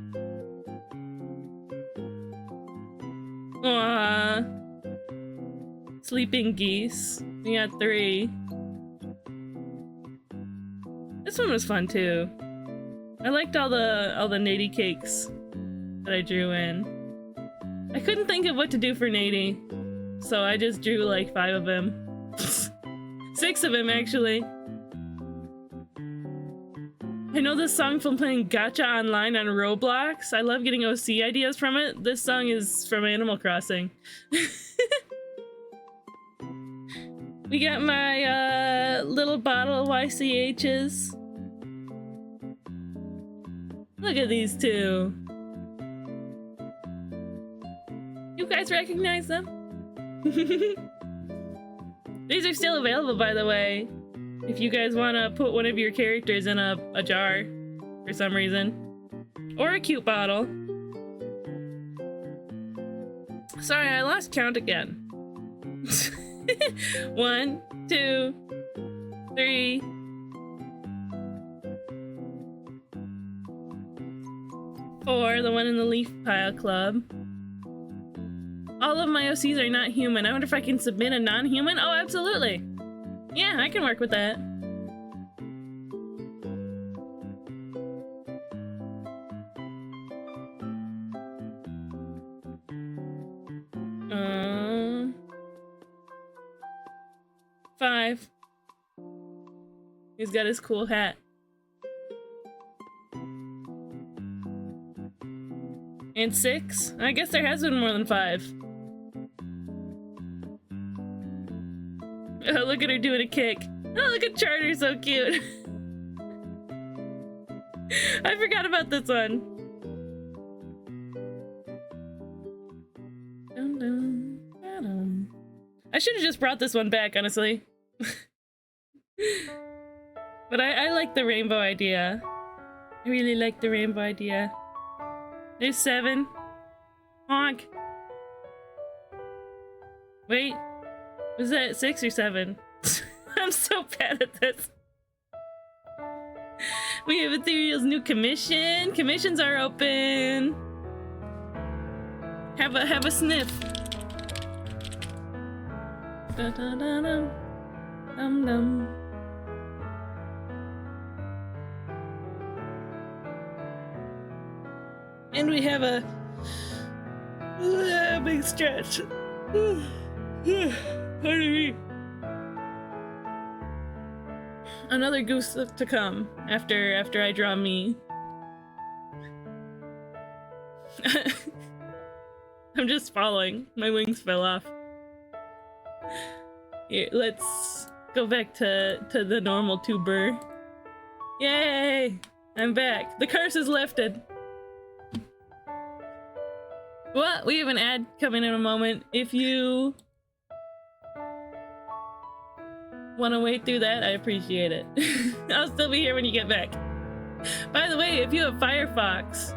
Aww. Sleeping geese. We got 3. This one was fun too. I liked all the Nady cakes that I drew in. I couldn't think of what to do for Nady, so I just drew like 5 of him. 6 of him actually. I know this song from playing Gacha Online on Roblox. I love getting OC ideas from it. This song is from Animal Crossing. We got my little bottle YCHs. Look at these two. You guys recognize them? These are still available, by the way. If you guys want to put one of your characters in a jar for some reason. Or a cute bottle. Sorry, I lost count again. 1, 2, 3. 4, the one in the leaf pile club. All of my OCs are not human. I wonder if I can submit a non-human? Oh, absolutely. Yeah, I can work with that. Uh, 5. He's got his cool hat. And 6? I guess there has been more than 5. Oh, look at her doing a kick. Oh, look at Charter, so cute. I forgot about this one. Dun, dun, dun. I should have just brought this one back, honestly. But I like the rainbow idea. I really like the rainbow idea. There's 7. Honk. Wait. Was that 6 or 7? I'm so bad at this. We have Ethereal's new commission. Commissions are open. Have a sniff. Da da da dum. Dum dum. And we have a big stretch. Pardon me. Another goose to come after I draw me. I'm just falling. My wings fell off. Here, let's go back to the normal tuber. Yay! I'm back. The curse is lifted. Well, we have an ad coming in a moment. If you want to wait through that, I appreciate it. I'll still be here when you get back. By the way, if you have Firefox,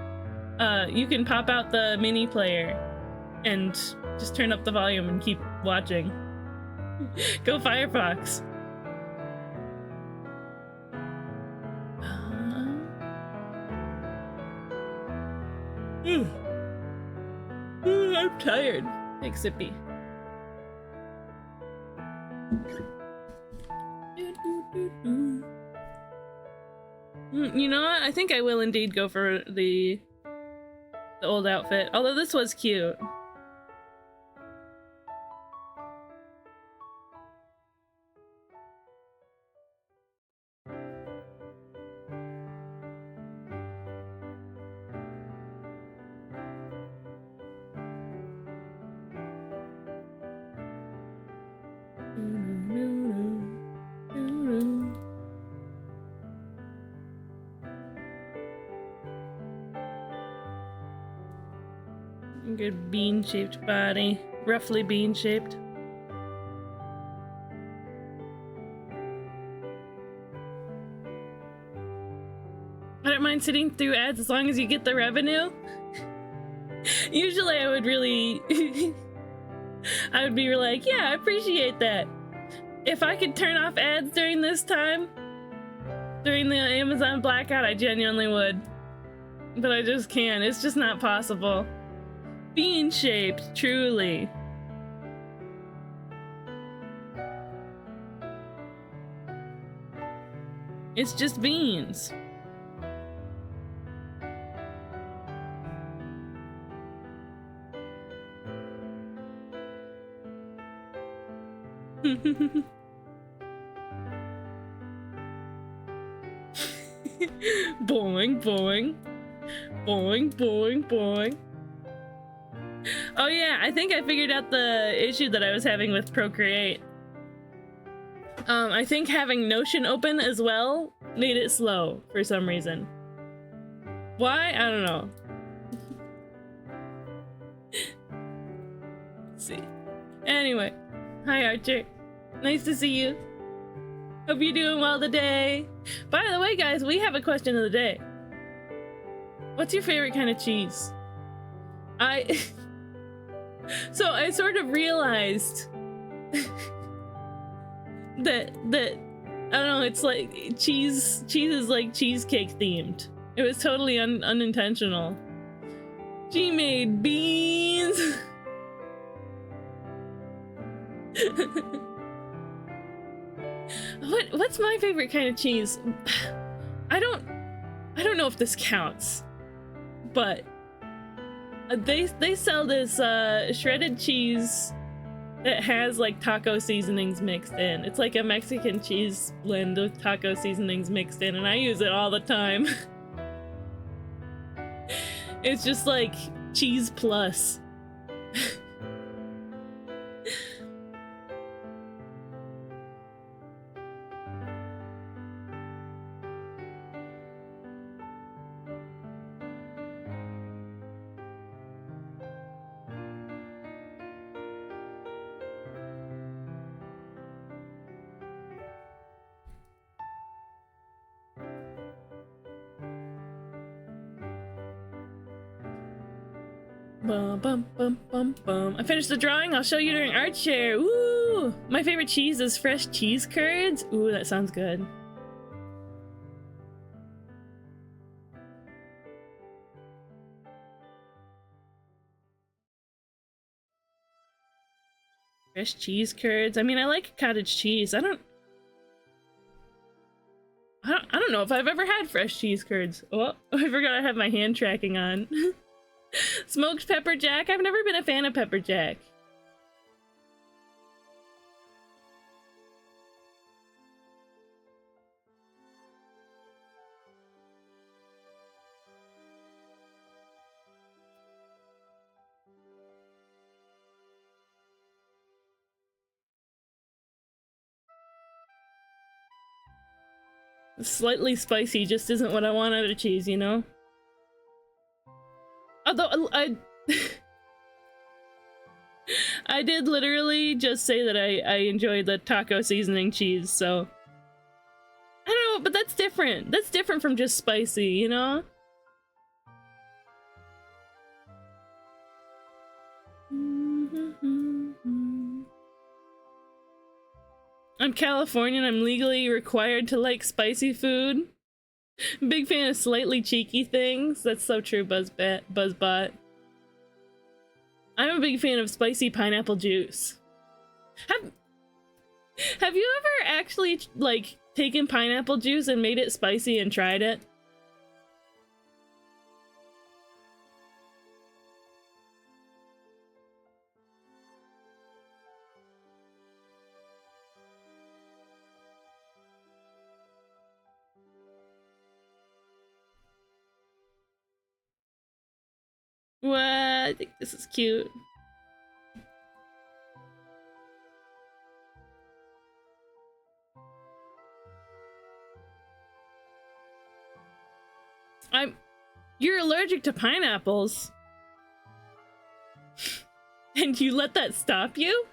you can pop out the mini player and just turn up the volume and keep watching. Go Firefox. I'm tired. Thanks, Zippy. You know what? I think I will indeed go for the old outfit. Although this was cute. Good bean-shaped body. Roughly bean-shaped. I don't mind sitting through ads as long as you get the revenue. Usually I would really... I would be like, yeah, I appreciate that. If I could turn off ads during this time, during the Amazon blackout, I genuinely would. But I just can't. It's just not possible. Bean-shaped, truly. It's just beans. Boing, boing. Boing, boing, boing. Oh yeah, I think I figured out the issue that I was having with Procreate. I think having Notion open as well made it slow for some reason. Why? I don't know. Let's see. Anyway, hi Archer. Nice to see you. Hope you're doing well today. By the way, guys, we have a question of the day. What's your favorite kind of cheese? So I sort of realized that I don't know, it's like cheese is like cheesecake themed. It was totally unintentional. She made beans. What's my favorite kind of cheese? I don't know if this counts, but they sell this shredded cheese that has like taco seasonings mixed in. It's like a Mexican cheese blend with taco seasonings mixed in, and I use it all the time. It's just like cheese plus. Bum, bum, bum, bum, bum. I finished the drawing. I'll show you during art share. Ooh, my favorite cheese is fresh cheese curds. Ooh, that sounds good. Fresh cheese curds. I mean, I like cottage cheese. I don't know if I've ever had fresh cheese curds. Oh, I forgot I have my hand tracking on. Smoked pepper jack. I've never been a fan of pepper jack. Slightly spicy just isn't what I want out of cheese, you know? Although I I did literally just say that I enjoy the taco seasoning cheese, so I don't know, but that's different. That's different from just spicy, you know? I'm Californian, I'm legally required to like spicy food. Big fan of slightly cheeky things. That's so true, Buzzbot. I'm a big fan of spicy pineapple juice. Have you ever actually, like, taken pineapple juice and made it spicy and tried it? What? I think this is cute. You're allergic to pineapples? And you let that stop you?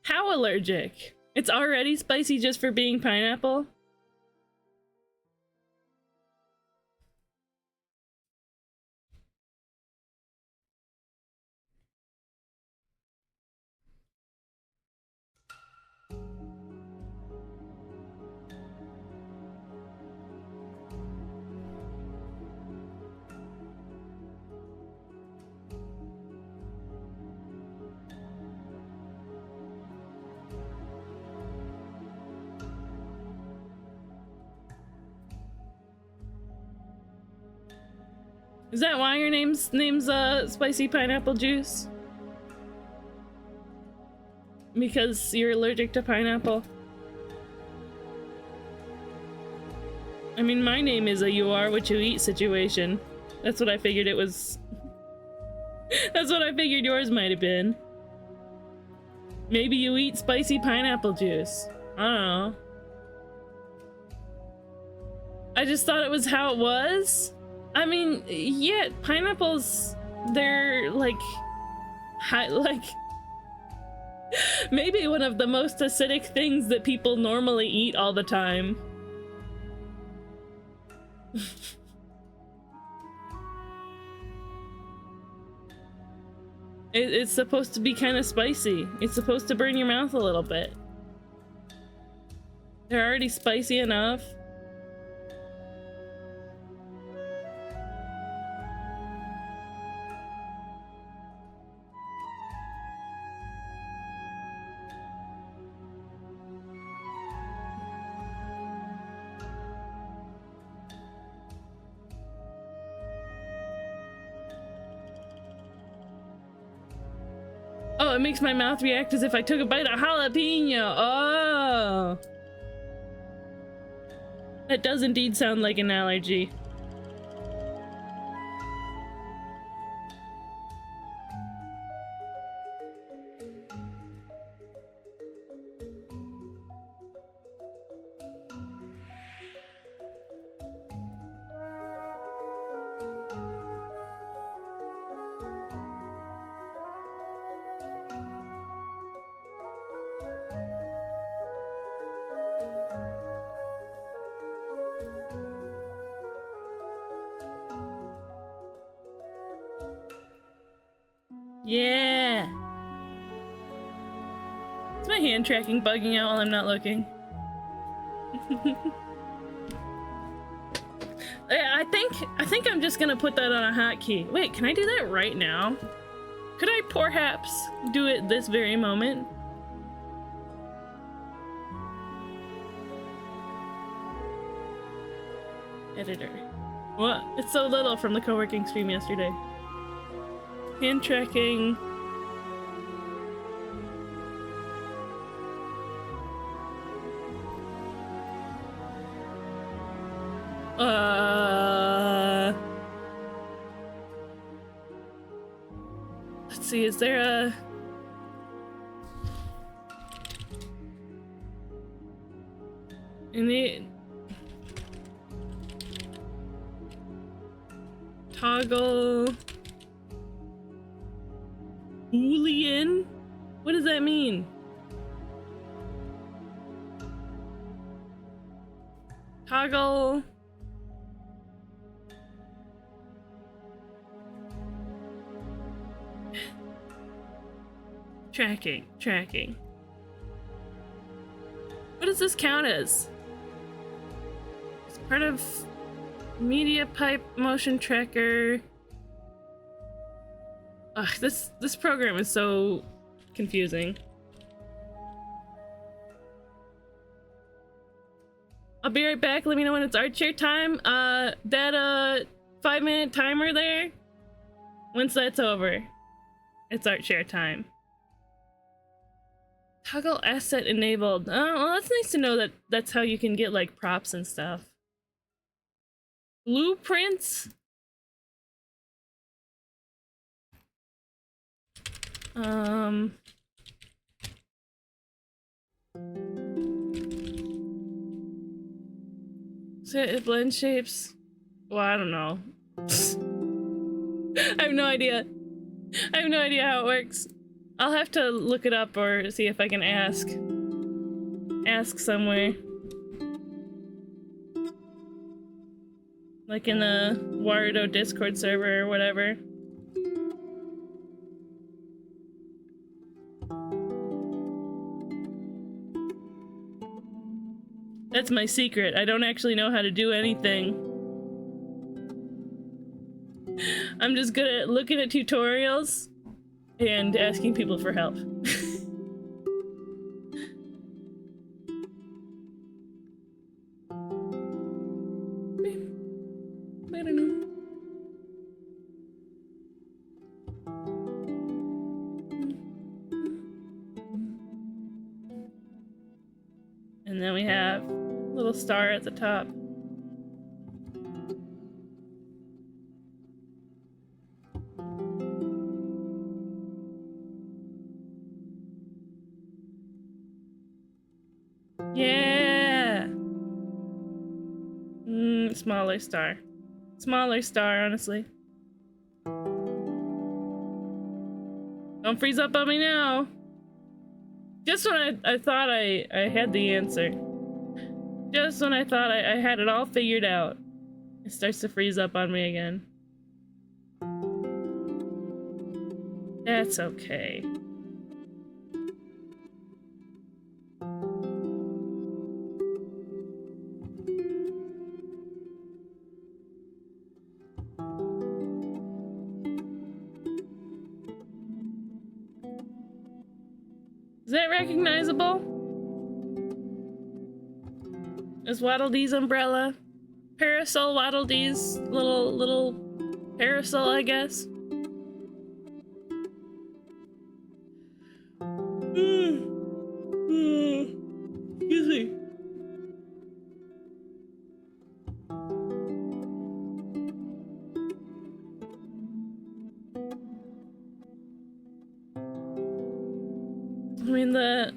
How allergic? It's already spicy just for being pineapple? Is that why your name's spicy pineapple juice? Because you're allergic to pineapple? I mean, my name is a you are what you eat situation. That's what I figured it was. That's what I figured yours might have been. Maybe you eat spicy pineapple juice. I don't know. I just thought it was how it was. I mean, yeah, pineapples, they're like maybe one of the most acidic things that people normally eat all the time. It's supposed to be kind of spicy. It's supposed to burn your mouth a little bit. They're already spicy enough. Oh, it makes my mouth react as if I took a bite of jalapeno. Oh. That does indeed sound like an allergy. Yeah. Is my hand tracking bugging out while I'm not looking? I think I'm just gonna put that on a hotkey. Wait, can I do that right now? Could I perhaps do it this very moment? Editor. What? It's so little from the co-working stream yesterday. Hand tracking. Let's see, is there a... Any... Toggle... Boolean? What does that mean? Toggle... Tracking. What does this count as? It's part of media pipe motion tracker. Ugh, this program is so confusing. I'll be right back. Let me know when it's art share time. That 5-minute timer there. Once that's over, it's art share time. Toggle asset enabled. Oh, well, that's nice to know that that's how you can get like props and stuff. Blueprints. So it blend shapes. Well, I don't know. I have no idea. I have no idea how it works. I'll have to look it up or see if I can ask somewhere. Like in the Warudo Discord server or whatever. That's my secret. I don't actually know how to do anything. I'm just good at looking at tutorials and asking people for help. I don't know. And then we have a little star at the top. Yeah! Smaller star. Smaller star, honestly. Don't freeze up on me now. Just when I thought I had the answer. Just when I thought I had it all figured out. It starts to freeze up on me again. That's okay. Is that recognizable? Is Waddle Dee's umbrella? Parasol Waddle Dee's little parasol, I guess. Excuse me. I mean, the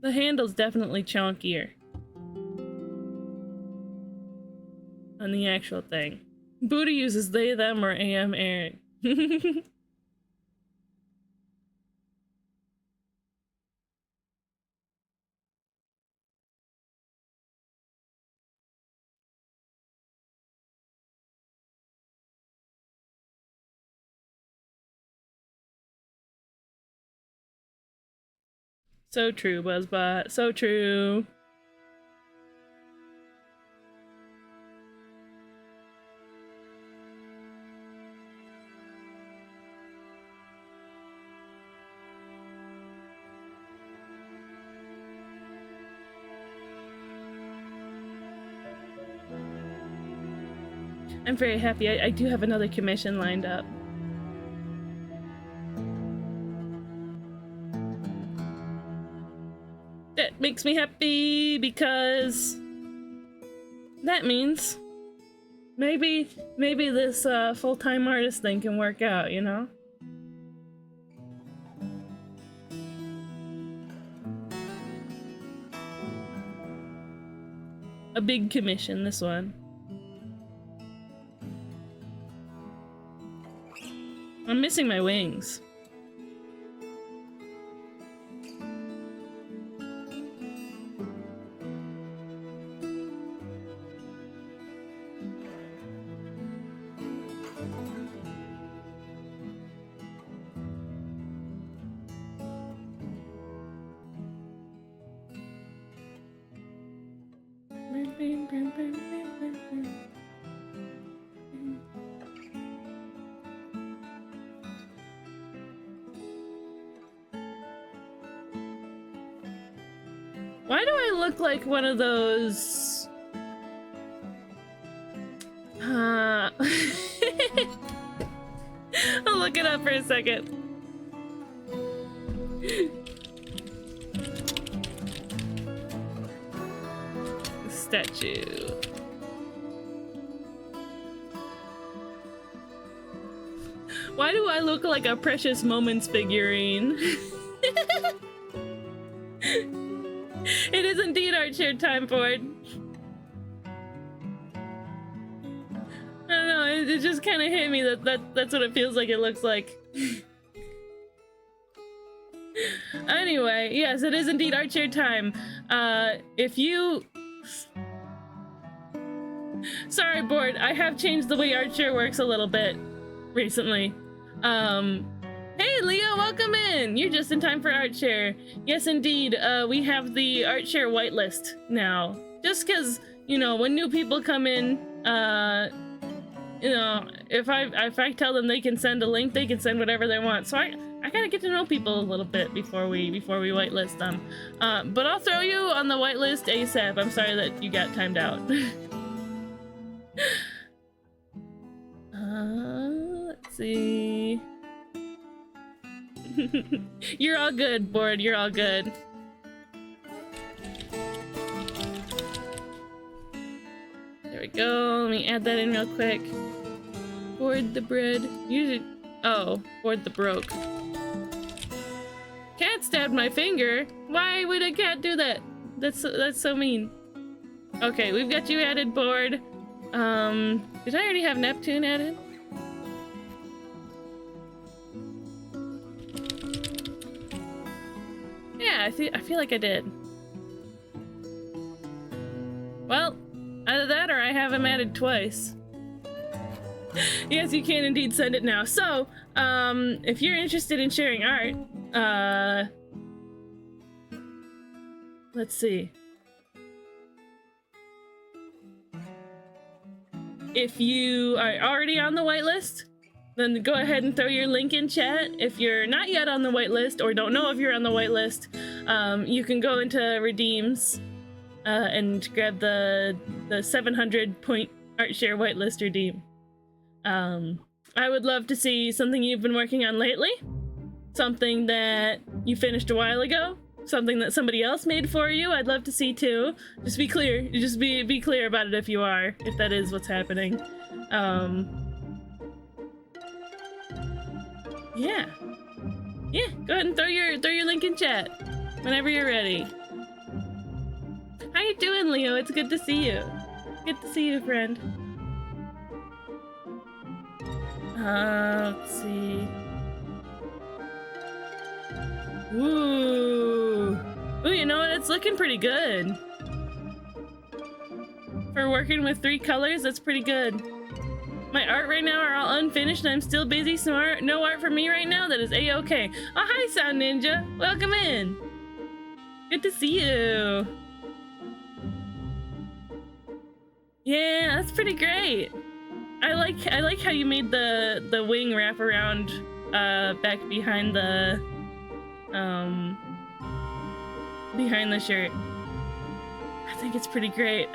handle's definitely chunkier on the actual thing. Buddha uses they, them, or am, Eric. So true, Buzzbot. So true. I'm very happy. I do have another commission lined up. That makes me happy because that means maybe this full-time artist thing can work out, you know? A big commission, this one. I'm missing my wings. Why do I look like one of those? I'll look it up for a second. Statue. Why do I look like a Precious Moments figurine? It is indeed art share time, Ford. I don't know, it just kind of hit me that's what it feels like it looks like. Anyway, yes, it is indeed art share time. If you... Sorry, Board, I have changed the way art share works a little bit recently. Hey, Leo, welcome in! You're just in time for art share. Yes, indeed, we have the art share whitelist now. Just because, you know, when new people come in, you know, if I tell them they can send a link, they can send whatever they want. So I gotta get to know people a little bit before we whitelist them. But I'll throw you on the whitelist ASAP. I'm sorry that you got timed out. Let's see. You're all good, Board. You're all good. There we go. Let me add that in real quick. Board the bread. Oh, board the broke. Cat stabbed my finger. Why would a cat do that? That's so mean. Okay, we've got you added, Board. Did I already have Neptune added? Yeah, I feel like I did. Well, either that or I have him added twice. Yes, you can indeed send it now. So, if you're interested in sharing art, let's see. If you are already on the whitelist, then go ahead and throw your link in chat. If you're not yet on the whitelist or don't know if you're on the whitelist, you can go into redeems and grab the 700 point art share whitelist redeem. I would love to see something you've been working on lately, something that you finished a while ago, something that somebody else made for you. I'd love to see too. Just be clear. Just be clear about it if you are, if that is what's happening. Yeah, go ahead and throw your link in chat whenever you're ready. How you doing, Leo? It's good to see you. Good to see you, friend. Let's see. Ooh, you know what? It's looking pretty good. For working with 3 colors, that's pretty good. My art right now are all unfinished and I'm still busy, so no art for me right now. That is A-okay. Oh, hi, Sound Ninja. Welcome in. Good to see you. Yeah, that's pretty great. I like how you made the wing wrap around back behind the shirt. I think it's pretty great.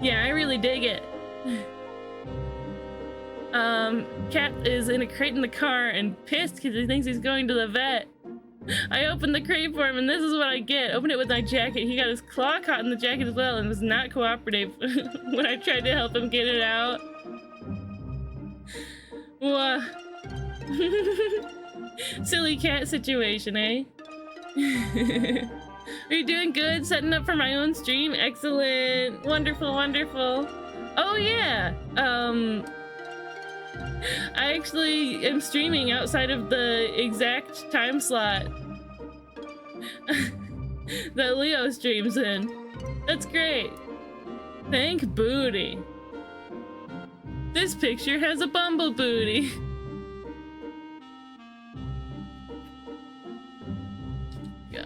Yeah, I really dig it. Cat is in a crate in the car and pissed because he thinks he's going to the vet. I opened the crate for him, and this is what I get. Open it with my jacket. He got his claw caught in the jacket as well and was not cooperative when I tried to help him get it out. Whoa. Silly cat situation, eh? Are you doing good? Setting up for my own stream? Excellent. Wonderful, wonderful. Oh yeah. I actually am streaming outside of the exact time slot that Leo streams in. That's great. Thank booty. This picture has a bumble booty. Yeah.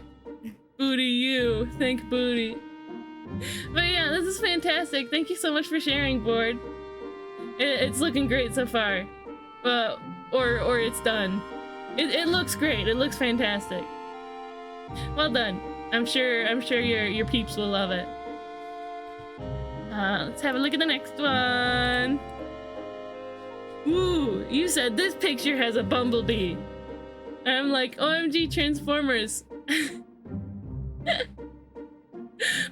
Booty you. Thank booty. But yeah, this is fantastic. Thank you so much for sharing, Board. It's looking great so far. Or it's done. It looks great. It looks fantastic. Well done. I'm sure your peeps will love it. Let's have a look at the next one. Ooh, you said this picture has a bumblebee. I'm like, OMG Transformers.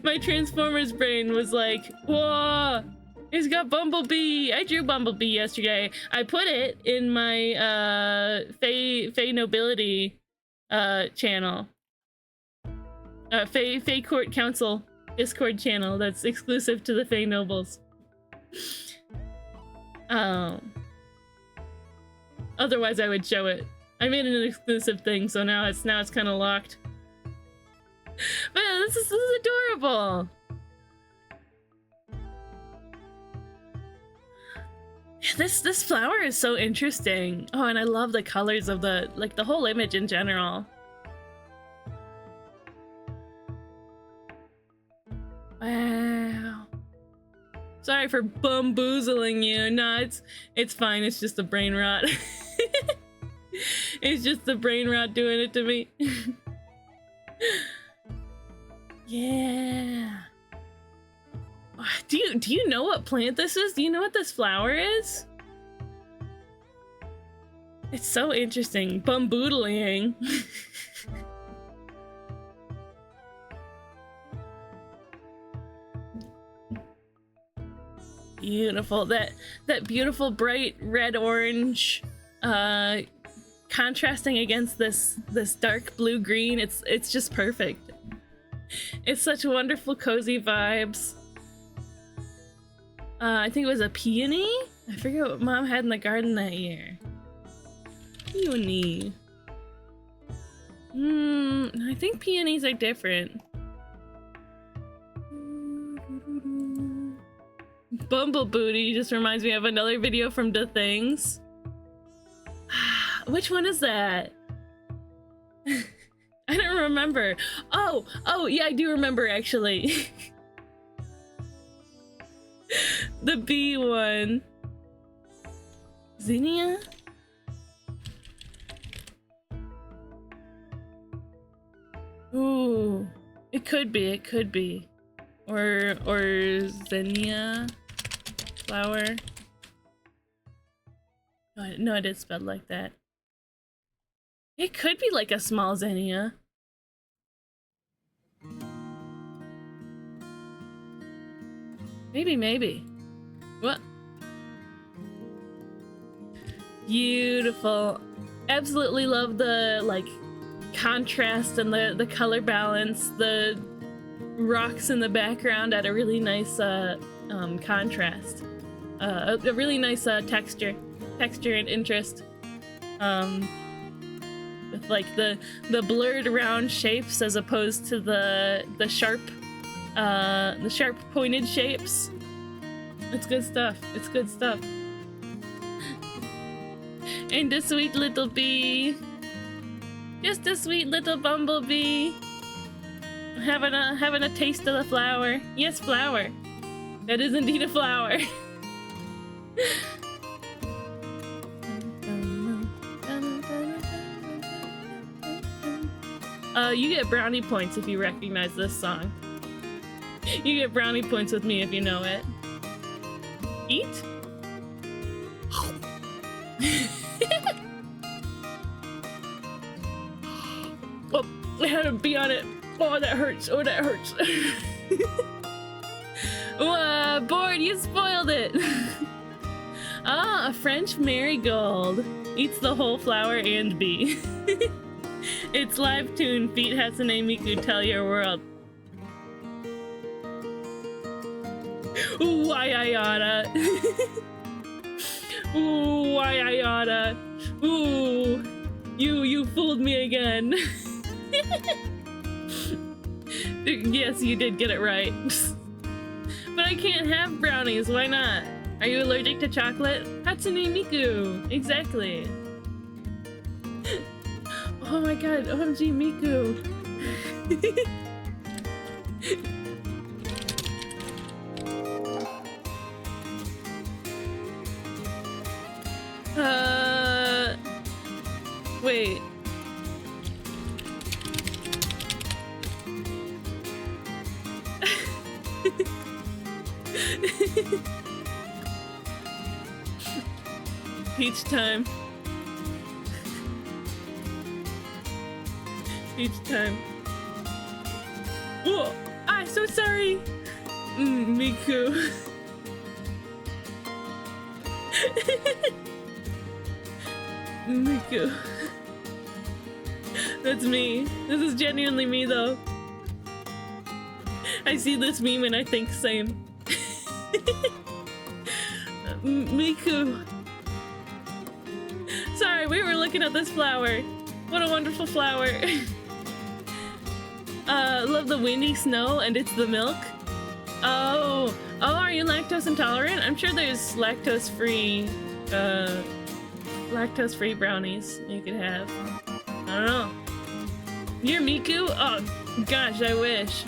My Transformers brain was like, whoa, it's got Bumblebee. I drew Bumblebee yesterday. I put it in my Fae Nobility channel. Fae Court Council Discord channel that's exclusive to the Fae Nobles. Otherwise I would show it. I made an exclusive thing, so now it's kind of locked. But yeah, this is adorable. This flower is so interesting. Oh, and I love the colors of the whole image in general. Wow. Sorry for bamboozling you. No, it's fine. It's just the brain rot. It's just the brain rot doing it to me. Yeah. Do you know what plant this is? Do you know what this flower is? It's so interesting. Bumboodling. Beautiful. That beautiful bright red orange contrasting against this dark blue green. It's just perfect. It's such wonderful cozy vibes. I think it was a peony? I forget what Mom had in the garden that year. Peony. I think peonies are different. Bumble Booty just reminds me of another video from The Things. Which one is that? I don't remember. Oh, yeah, I do remember actually. The bee one. Zinnia? Ooh, it could be. Or zinnia flower. No, it is spelled like that. It could be like a small zinnia. Maybe. What? Beautiful. Absolutely love the contrast and the color balance. The rocks in the background add a really nice contrast. A really nice texture and interest. With the blurred round shapes as opposed to the sharp pointed shapes. It's good stuff. And a sweet little bee. Just a sweet little bumblebee. Having a taste of the flower. Yes, flower. That is indeed a flower. You get brownie points if you recognize this song. You get brownie points with me if you know it. Eat? Oh, I had to be on it. Oh, that hurts. Oh, that hurts. Bored, you spoiled it. Ah, a French marigold. Eats the whole flower and bee. It's live tune. Feet Hatsune Miku tell your world. Ooh, why I oughta. Ooh, why I oughta. Ooh, you fooled me again. Yes, you did get it right. But I can't have brownies, why not? Are you allergic to chocolate? Hatsune Miku, exactly. Oh my god, OMG Miku. Wait. Peach time. Peach time. Whoa! I'm so sorry! Miku. Miku. That's me. This is genuinely me though. I see this meme and I think same. Miku. Sorry, we were looking at this flower. What a wonderful flower. Love the windy snow and it's the milk. Oh, are you lactose intolerant? I'm sure there's lactose-free brownies you could have. I don't know. You're Miku? Oh, gosh, I wish.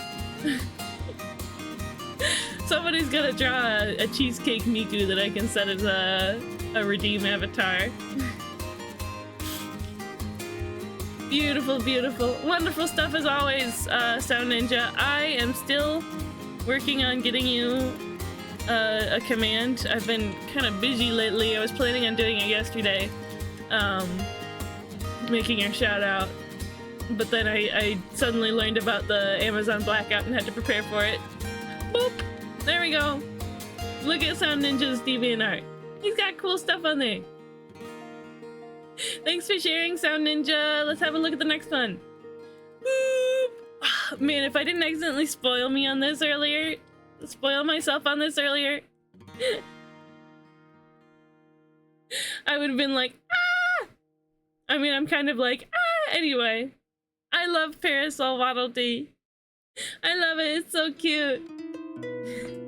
Somebody's gotta draw a cheesecake Miku that I can set as a redeem avatar. Beautiful, beautiful. Wonderful stuff as always, Sound Ninja. I am still working on getting you a command. I've been kind of busy lately. I was planning on doing it yesterday, making your shout out. But then I suddenly learned about the Amazon blackout and had to prepare for it. Boop! There we go. Look at Sound Ninja's DeviantArt. He's got cool stuff on there. Thanks for sharing, Sound Ninja. Let's have a look at the next one. Boop! Man, if I didn't accidentally spoil myself on this earlier, I would have been like, ah! I mean, I'm kind of like, ah! Anyway, I love Parasol Waddle Dee. I love it. It's so cute.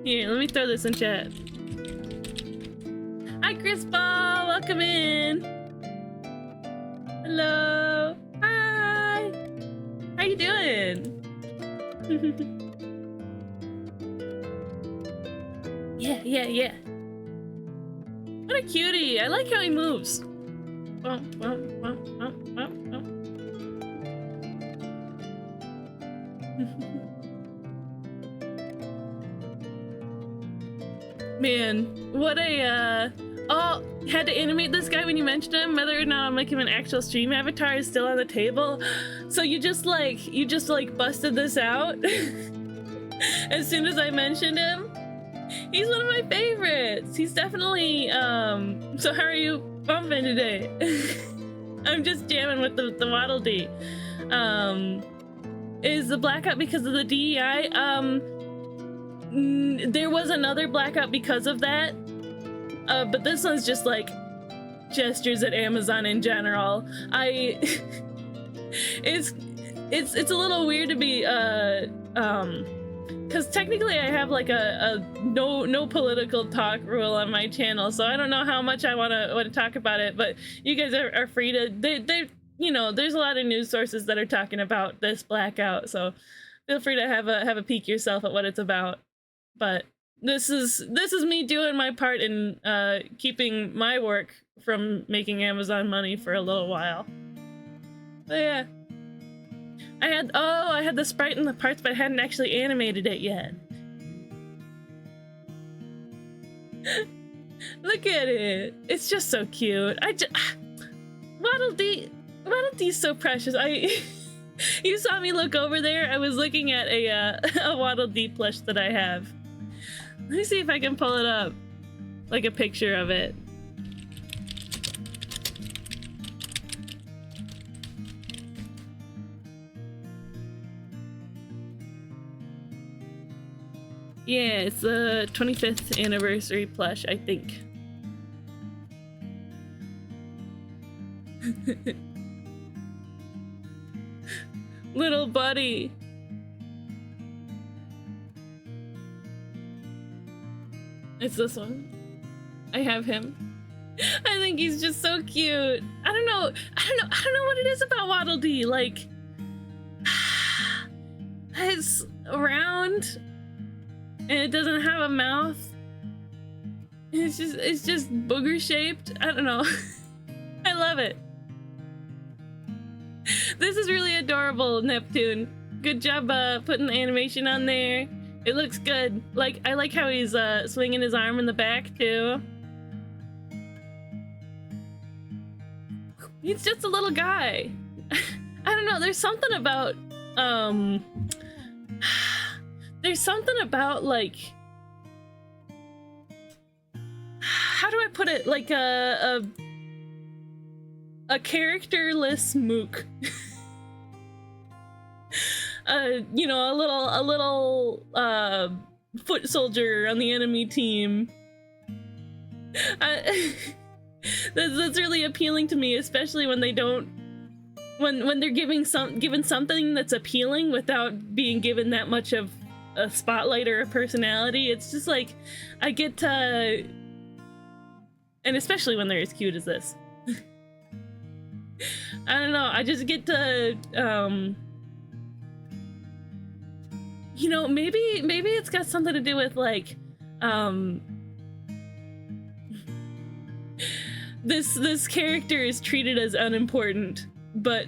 Here, let me throw this in chat. Hi, Chris Ball. Welcome in. Hello. Hi. How you doing? Yeah. What a cutie. I like how he moves. Man, what a, oh, had to animate this guy when you mentioned him. Whether or not I'll make him an actual stream avatar is still on the table. So you just like busted this out as soon as I mentioned him. He's one of my favorites. He's definitely, so how are you bumping today? I'm just jamming with the Waddle Dee. Is the blackout because of the DEI? There was another blackout because of that, but this one's just like gestures at Amazon in general. It's a little weird to be because technically I have like a no political talk rule on my channel, so I don't know how much I want to talk about it. But you guys are free to. They you know, there's a lot of news sources that are talking about this blackout, so feel free to have a peek yourself at what it's about. But this is me doing my part in keeping my work from making Amazon money for a little while. But yeah, I had the sprite in the parts, but I hadn't actually animated it yet. Look at it. It's just so cute. Waddle Dee's so precious. You saw me look over there. I was looking at a Waddle Dee plush that I have. Let me see if I can pull it up, like a picture of it. Yeah, it's the 25th anniversary plush, I think. Little buddy. It's this one. I have him. I think he's just so cute. I don't know what it is about Waddle Dee. Like, it's round and it doesn't have a mouth. It's just booger shaped. I don't know. I love it. This is really adorable, Neptune. Good job putting the animation on there. It looks good. Like, I like how he's swinging his arm in the back too. He's just a little guy. I don't know, there's something about like, how do I put it, like a characterless mook. You know, a little foot soldier on the enemy team. That's really appealing to me, especially when they don't, when they're given something that's appealing without being given that much of a spotlight or a personality. It's just like, I get to, and especially when they're as cute as this. I don't know, I just get to, you know, maybe it's got something to do with, like, this character is treated as unimportant, but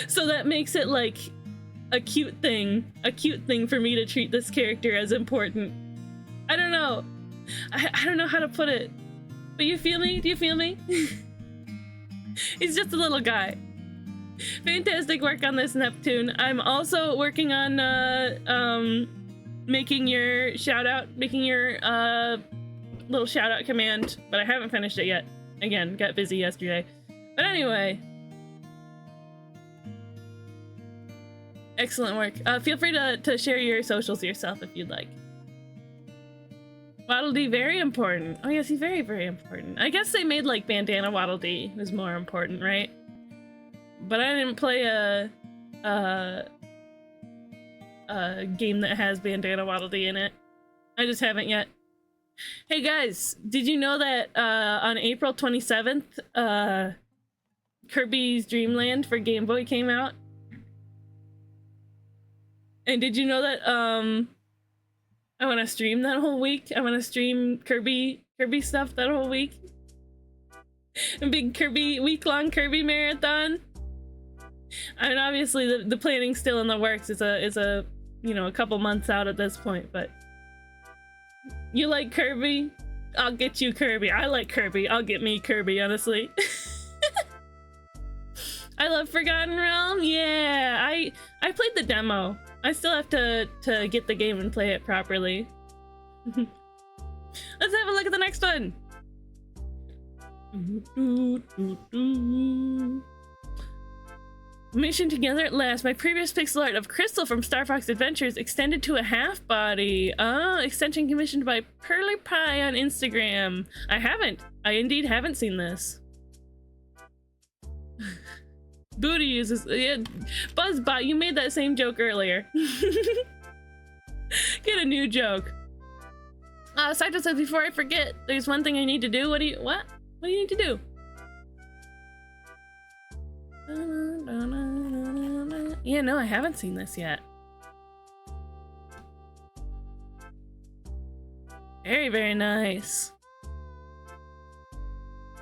so that makes it like a cute thing for me to treat this character as important. I don't know. I don't know how to put it, but you feel me? Do you feel me? He's just a little guy. Fantastic work on this, Neptune. I'm also working on making your little shout out command, but I haven't finished it yet. Again, got busy yesterday. But anyway, excellent work. Feel free to share your socials yourself if you'd like. Waddle Dee, very important. Oh yes, he's very, very important. I guess they made like Bandana Waddle Dee was more important, right? But I didn't play a game that has Bandana Waddle Dee in it. I just haven't yet. Hey guys, did you know that on April 27th, Kirby's Dream Land for Game Boy came out? And did you know that I want to stream that whole week? I want to stream Kirby stuff that whole week. A big Kirby, week-long Kirby marathon. I mean, obviously the planning's still in the works. It's a you know, a couple months out at this point, but you like Kirby? I'll get you Kirby. I like Kirby. I'll get me Kirby, honestly. I love Forgotten Realm. Yeah, I played the demo. I still have to get the game and play it properly. Let's have a look at the next one. Mission together at last. My previous pixel art of Crystal from Star Fox Adventures extended to a half body. Extension commissioned by Pearly Pie on Instagram. I indeed haven't seen this. Booty uses, yeah, Buzzbot, you made that same joke earlier. Get a new joke. Saito says, before I forget, there's one thing I need to do. What do you need to do? Yeah, no, I haven't seen this yet. Very, very nice.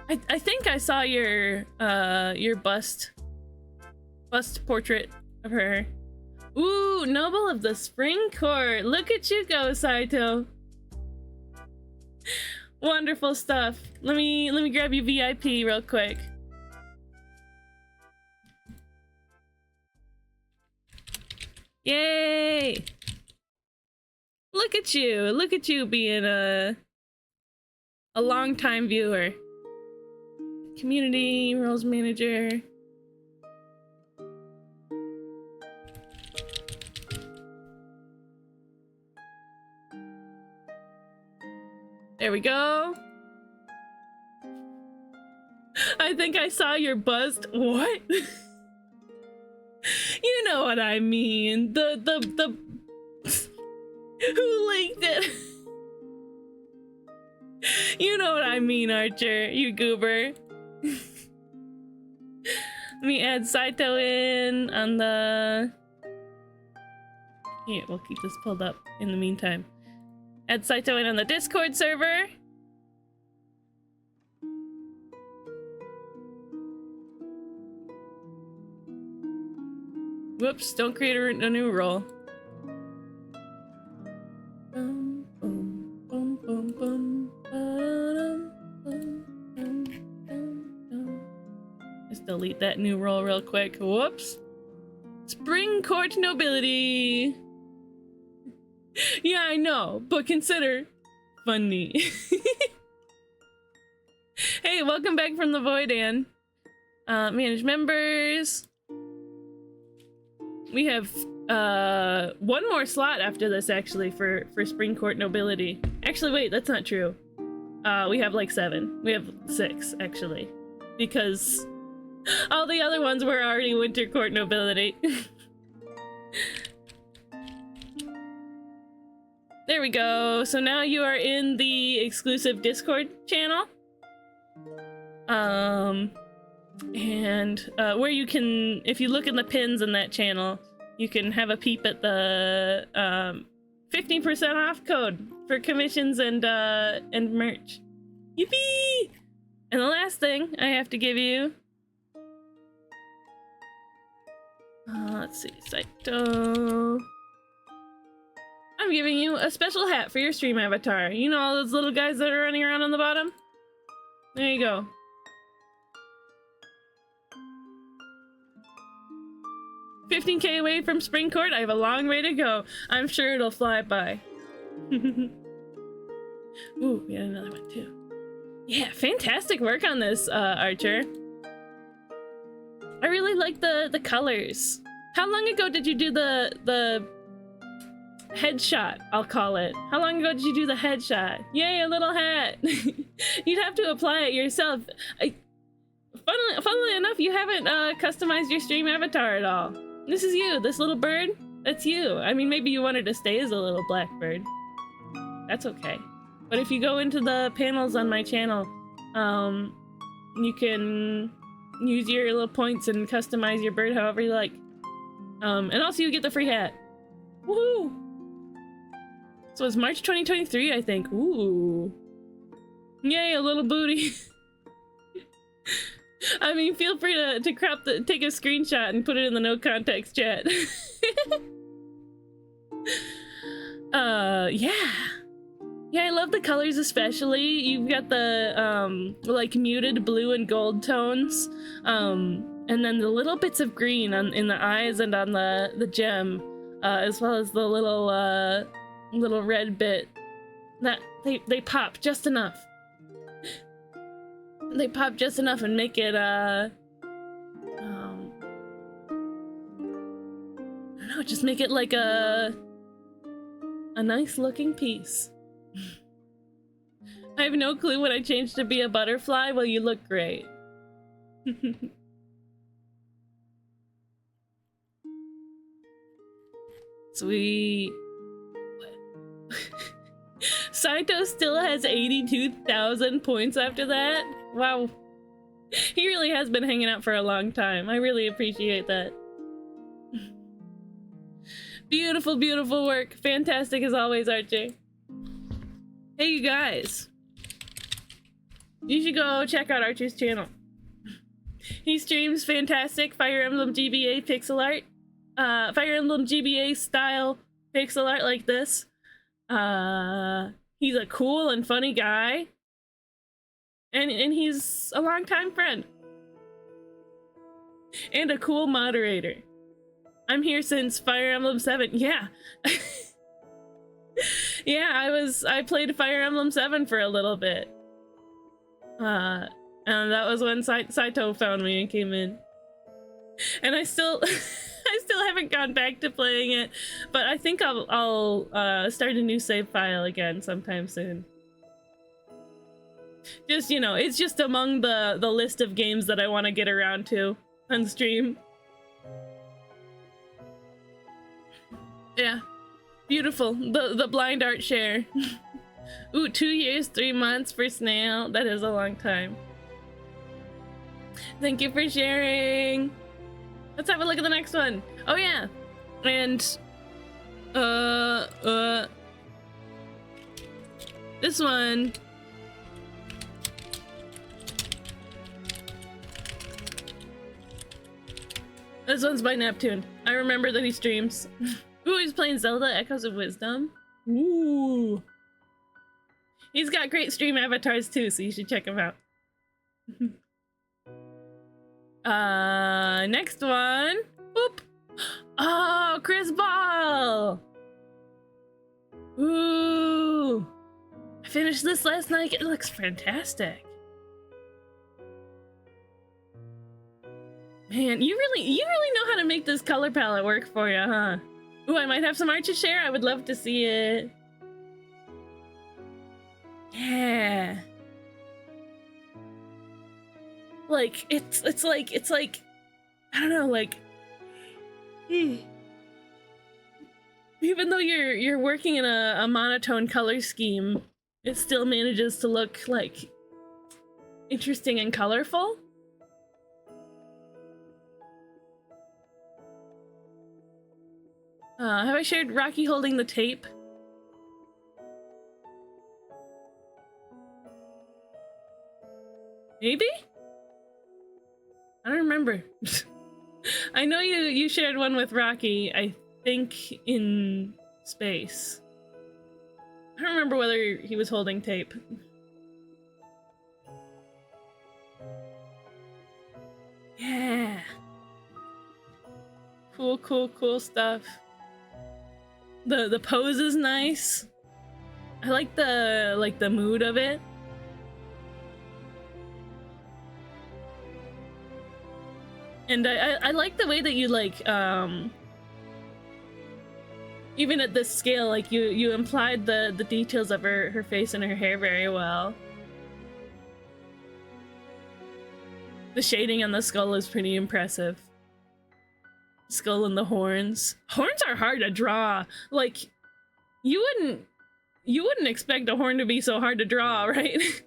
I think I saw your bust portrait of her. Ooh, Noble of the Spring Court. Look at you go, Saito. Wonderful stuff. Let me grab you VIP real quick. Yay! Look at you! Look at you being a long-time viewer. Community roles manager. There we go. I think I saw your buzzed. What? You know what I mean. The who leaked it? You know what I mean, Archer. You goober. Let me add Saito in on the... Yeah, we'll keep this pulled up in the meantime. Add Saito in on the Discord server. Whoops, don't create a new role. Just delete that new role real quick. Whoops. Spring Court Nobility. Yeah, I know, but consider funny. Hey, welcome back from the void, Ann. Manage members. We have one more slot after this, actually, for Spring Court Nobility. Actually, wait, that's not true. We have like 7. We have 6, actually, because all the other ones were already Winter Court Nobility. There we go. So now you are in the exclusive Discord channel. And where you can, if you look in the pins in that channel, you can have a peep at the 15% off code for commissions and merch. Yippee! And the last thing I have to give you, let's see, Saito. I'm giving you a special hat for your stream avatar. You know all those little guys that are running around on the bottom? There you go. $15K away from Spring Court. I have a long way to go. I'm sure it'll fly by. Ooh, we had another one too. Yeah, fantastic work on this, Archer. I really like the colors. How long ago did you do the headshot, I'll call it? How long ago did you do the headshot? Yay, a little hat. You'd have to apply it yourself. Funnily enough, you haven't customized your stream avatar at all. This is you, this little bird, that's you. I mean, maybe you wanted to stay as a little black bird. That's okay. But if you go into the panels on my channel, you can use your little points and customize your bird however you like. And also you get the free hat. Woohoo! So it's March 2023, I think. Ooh. Yay, a little booty. I mean, feel free to take a screenshot and put it in the no context chat. Yeah. Yeah, I love the colors especially. You've got the, like, muted blue and gold tones. And then the little bits of green in the eyes and on the gem. As well as the little red bit. That, they pop just enough. They pop just enough and make it, I don't know, just make it like a nice looking piece. I have no clue what I changed to be a butterfly. Well, you look great. Sweet. Saito still has 82,000 points after that? Wow. He really has been hanging out for a long time. I really appreciate that. Beautiful, beautiful work. Fantastic as always, Archer. Hey, you guys. You should go check out Archer's channel. He streams fantastic Fire Emblem GBA pixel art. Fire Emblem GBA style pixel art like this. He's a cool and funny guy. And he's a longtime friend. And a cool moderator. I'm here since Fire Emblem 7. Yeah. Yeah, I played Fire Emblem 7 for a little bit. And that was when Saito found me and came in. And I still I still haven't gone back to playing it, but I think I'll start a new save file again sometime soon. Just, you know, it's just among the list of games that I want to get around to on stream. Yeah. Beautiful. The blind art share. Ooh, 2 years, 3 months for Snail. That is a long time. Thank you for sharing. Let's have a look at the next one. Oh yeah. And this one. This one's by Neptune. I remember that he streams. Ooh, he's playing Zelda Echoes of Wisdom. Ooh. He's got great stream avatars too, so you should check him out. Next one. Boop. Oh, Chris Ball. Ooh. I finished this last night. It looks fantastic. Man, you really know how to make this color palette work for you, huh? Ooh, I might have some art to share. I would love to see it. Yeah. Like it's like I don't know, like even though you're working in a monotone color scheme, it still manages to look like interesting and colorful. Have I shared Rocky holding the tape? Maybe? I don't remember. I know you shared one with Rocky, I think in space. I don't remember whether he was holding tape. Yeah. Cool stuff. The pose is nice. I like the mood of it. And I like the way that you like even at this scale, like you implied the details of her face and her hair very well. The shading on the skull is pretty impressive. Skull and the horns. Horns are hard to draw. Like you wouldn't expect a horn to be so hard to draw, right?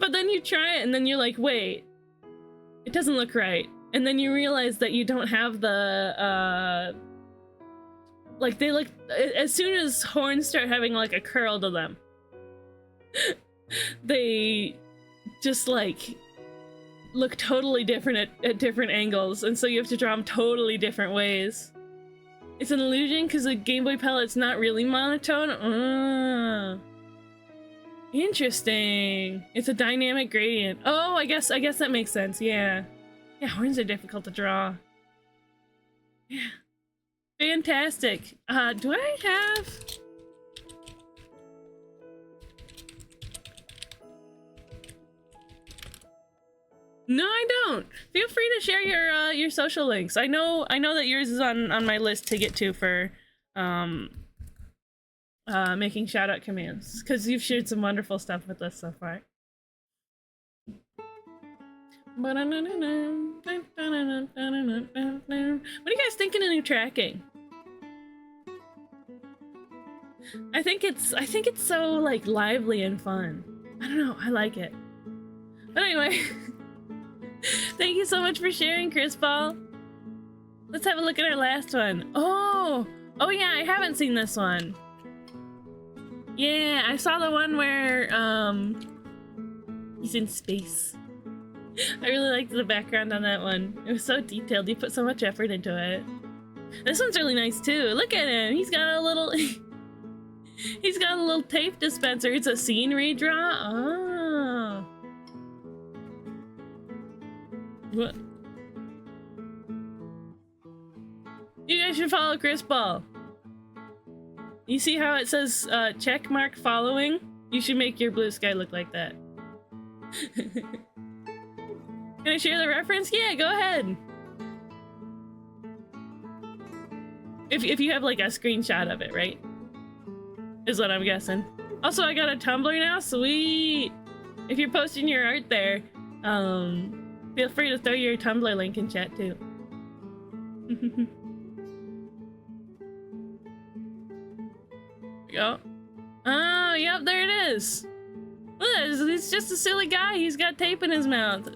But then you try it and then you're like, wait, it doesn't look right. And then you realize that you don't have the like they look, as soon as horns start having like a curl to them, they just like look totally different at different angles, and so you have to draw them totally different ways. It's an illusion because the Game Boy palette's not really monotone. Interesting. It's a dynamic gradient. Oh, I guess that makes sense. Yeah, horns are difficult to draw. Yeah, fantastic. Do I have? No, I don't. Feel free to share your social links. I know that yours is on my list to get to for making shout out commands, because you've shared some wonderful stuff with us so far. What are you guys thinking of new tracking? I think it's so like lively and fun. I don't know, I like it. But anyway, thank you so much for sharing, Chris Ball. Let's have a look at our last one. Oh yeah, I haven't seen this one. Yeah, I saw the one where he's in space. I really liked the background on that one. It was so detailed. You put so much effort into it. This one's really nice too. Look at him. He's got a little he's got a little tape dispenser. It's a scene redraw. Oh. What? You guys should follow Chris Ball. You see how it says check mark following? You should make your blue sky look like that. Can I share the reference? Yeah, go ahead. If you have like a screenshot of it, right? Is what I'm guessing. Also, I got a Tumblr now, sweet! If you're posting your art there, feel free to throw your Tumblr link in chat too. Go. Oh, yep, there it is. Look, he's just a silly guy. He's got tape in his mouth.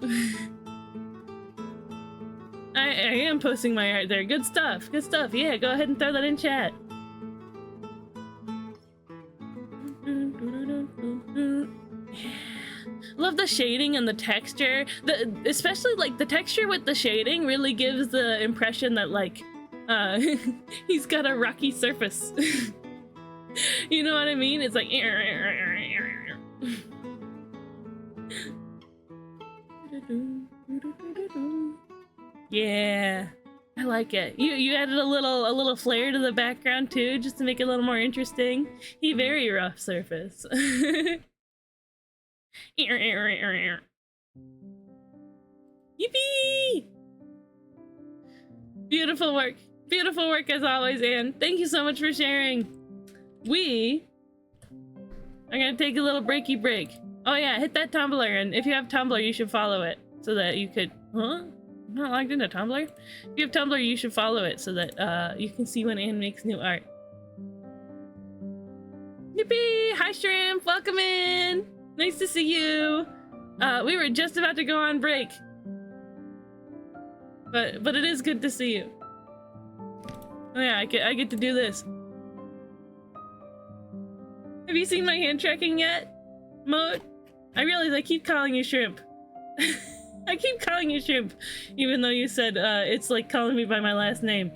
I am posting my art there. Good stuff. Good stuff. Yeah, go ahead and throw that in chat. Love the shading and the texture. Especially like the texture with the shading really gives the impression that like he's got a rocky surface. You know what I mean? It's like yeah, I like it. You added a little flair to the background too, just to make it a little more interesting. He very rough surface. Yippee! Beautiful work. Beautiful work as always, Anne. Thank you so much for sharing. I'm gonna take a little breaky break. Oh yeah, hit that Tumblr, and if you have Tumblr, you should follow it so that you could. Huh? I'm not logged into Tumblr. If you have Tumblr, you should follow it so that you can see when Anne makes new art. Yippee! Hi Shrimp, welcome in. Nice to see you. We were just about to go on break, but it is good to see you. Oh yeah, I get to do this. Have you seen my hand tracking yet, Mode? I realize I keep calling you Shrimp. I keep calling you Shrimp, even though you said it's like calling me by my last name.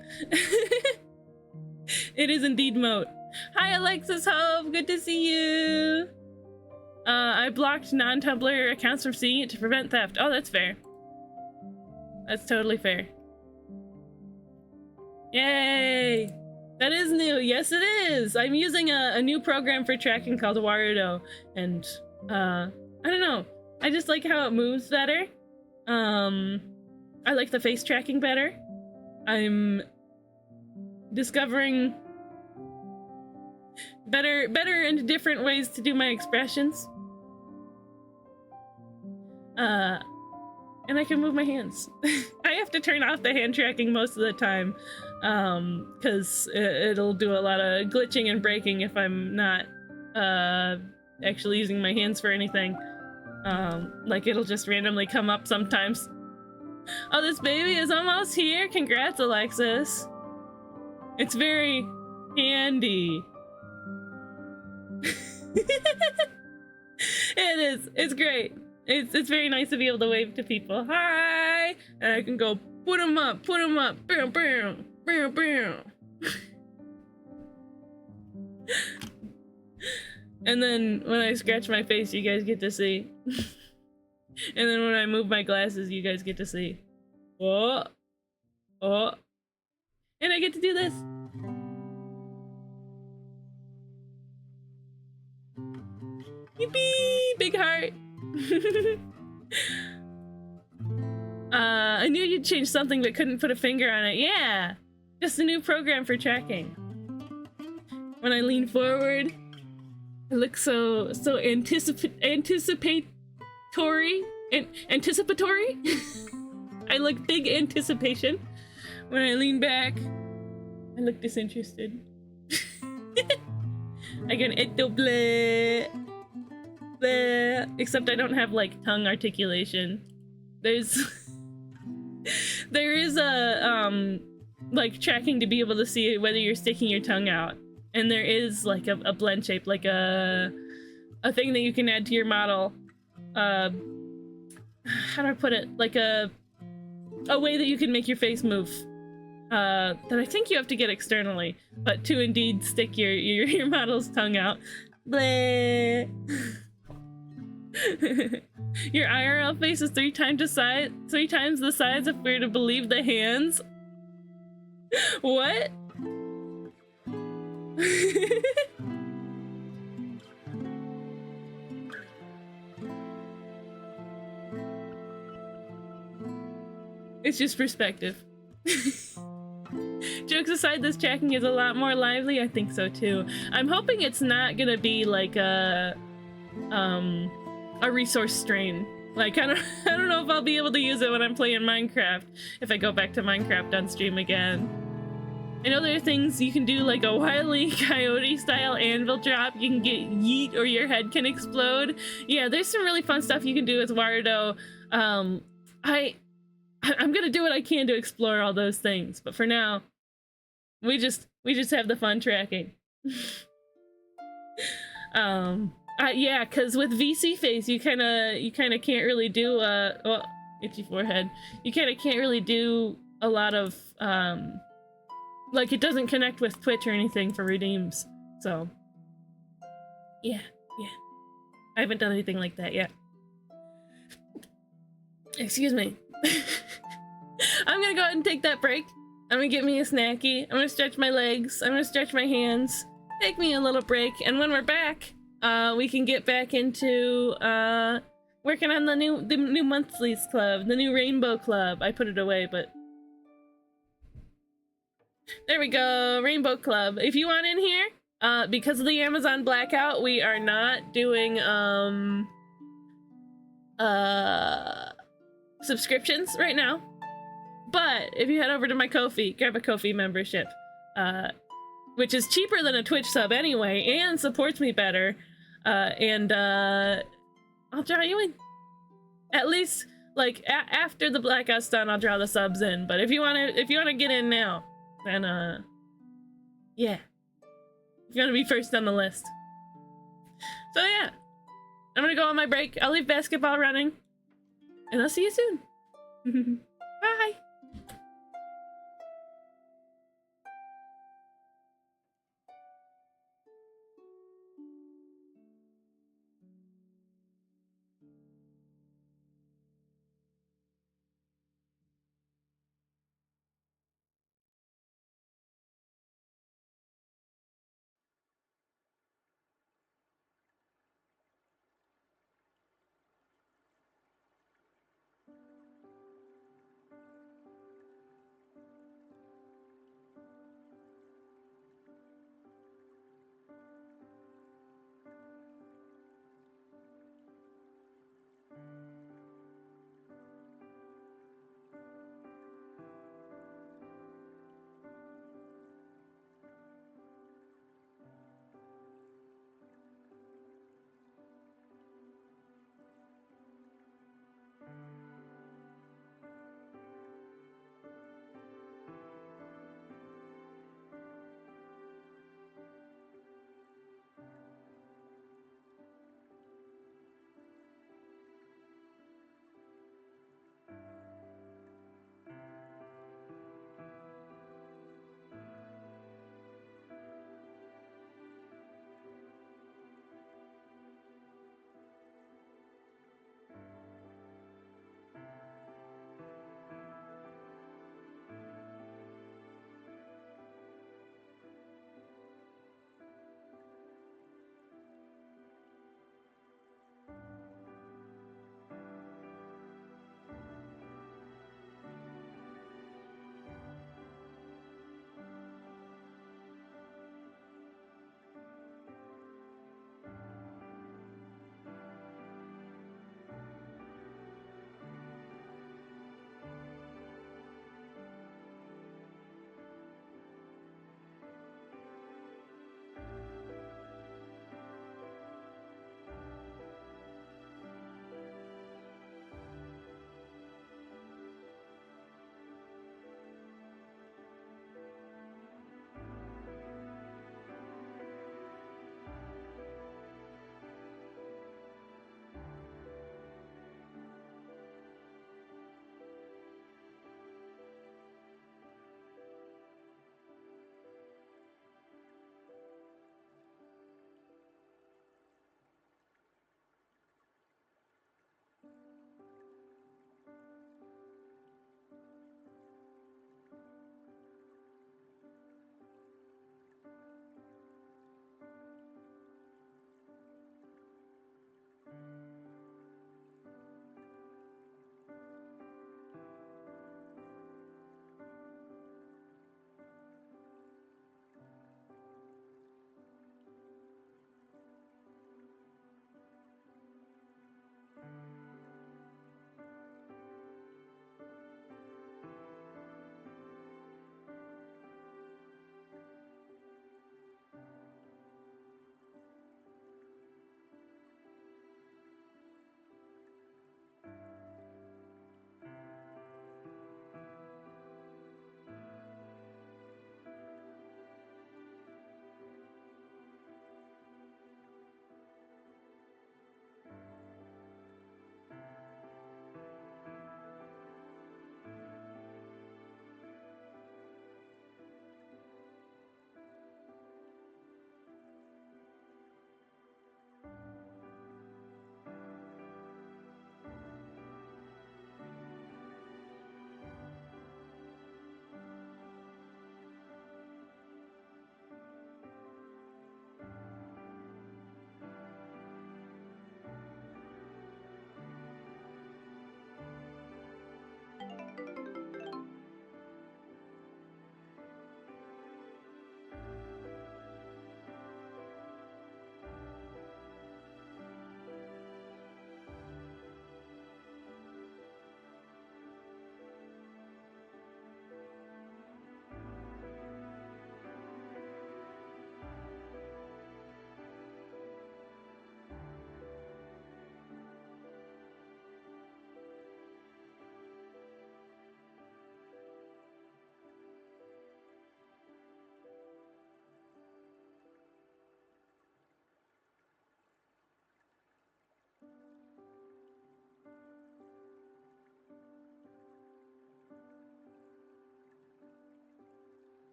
It is indeed Mode. Hi Alexis Hope, good to see you. I blocked non-Tumblr accounts from seeing it to prevent theft. Oh, that's fair. That's totally fair. Yay! That is new. Yes, it is. I'm using a new program for tracking called Warudo, and I don't know. I just like how it moves better. I like the face tracking better. I'm discovering better and different ways to do my expressions. And I can move my hands. I have to turn off the hand tracking most of the time, because it'll do a lot of glitching and breaking if I'm not actually using my hands for anything. Like it'll just randomly come up sometimes. Oh, this baby is almost here. Congrats, Alexis. It's very handy. It is. It's great. It's very nice to be able to wave to people. Hi! And I can go, put them up, bam, bam, bam, bam. And then when I scratch my face, you guys get to see. And then when I move my glasses, you guys get to see. Oh. Oh. And I get to do this. Yippee! Big heart. I knew you'd change something but couldn't put a finger on it. Yeah! Just a new program for tracking. When I lean forward, I look so anticipatory. Anticipatory? I look big anticipation. When I lean back, I look disinterested. I can eto bleh. Except I don't have like tongue articulation. There is a like tracking to be able to see whether you're sticking your tongue out, and there is like a blend shape, like a thing that you can add to your model. How do I put it? Like a way that you can make your face move. That I think you have to get externally, but to indeed stick your model's tongue out. Bleh. Your IRL face is 3 times the size if we're to believe the hands. What? It's just perspective. Jokes aside, this tracking is a lot more lively. I think so too. I'm hoping it's not gonna be like a resource strain. Like I don't know if I'll be able to use it when I'm playing Minecraft if I go back to Minecraft on stream again. I know there are things you can do like a Wile E. Coyote style anvil drop. You can get yeet or your head can explode. Yeah, there's some really fun stuff you can do with Warudo. I'm gonna do what I can to explore all those things, but for now, we just have the fun tracking. Yeah, because with VC face, you kind of can't really do well, itchy forehead. You kind of can't really do a lot of like it doesn't connect with Twitch or anything for redeems. So yeah. I haven't done anything like that yet. Excuse me. I'm gonna go ahead and take that break. I'm gonna get me a snacky. I'm gonna stretch my legs. I'm gonna stretch my hands. Take me a little break, and when we're back, we can get back into working on the new monthlies club, the new Rainbow Club. I put it away, but there we go, Rainbow Club. If you want in here, because of the Amazon blackout, we are not doing subscriptions right now. But if you head over to my Ko-fi, grab a Ko-fi membership, which is cheaper than a Twitch sub anyway, and supports me better, and I'll draw you in. At least, like, after the blackout's done, I'll draw the subs in. But if you wanna get in now, then yeah, you're gonna be first on the list. So yeah, I'm gonna go on my break. I'll leave basketball running, and I'll see you soon. Bye.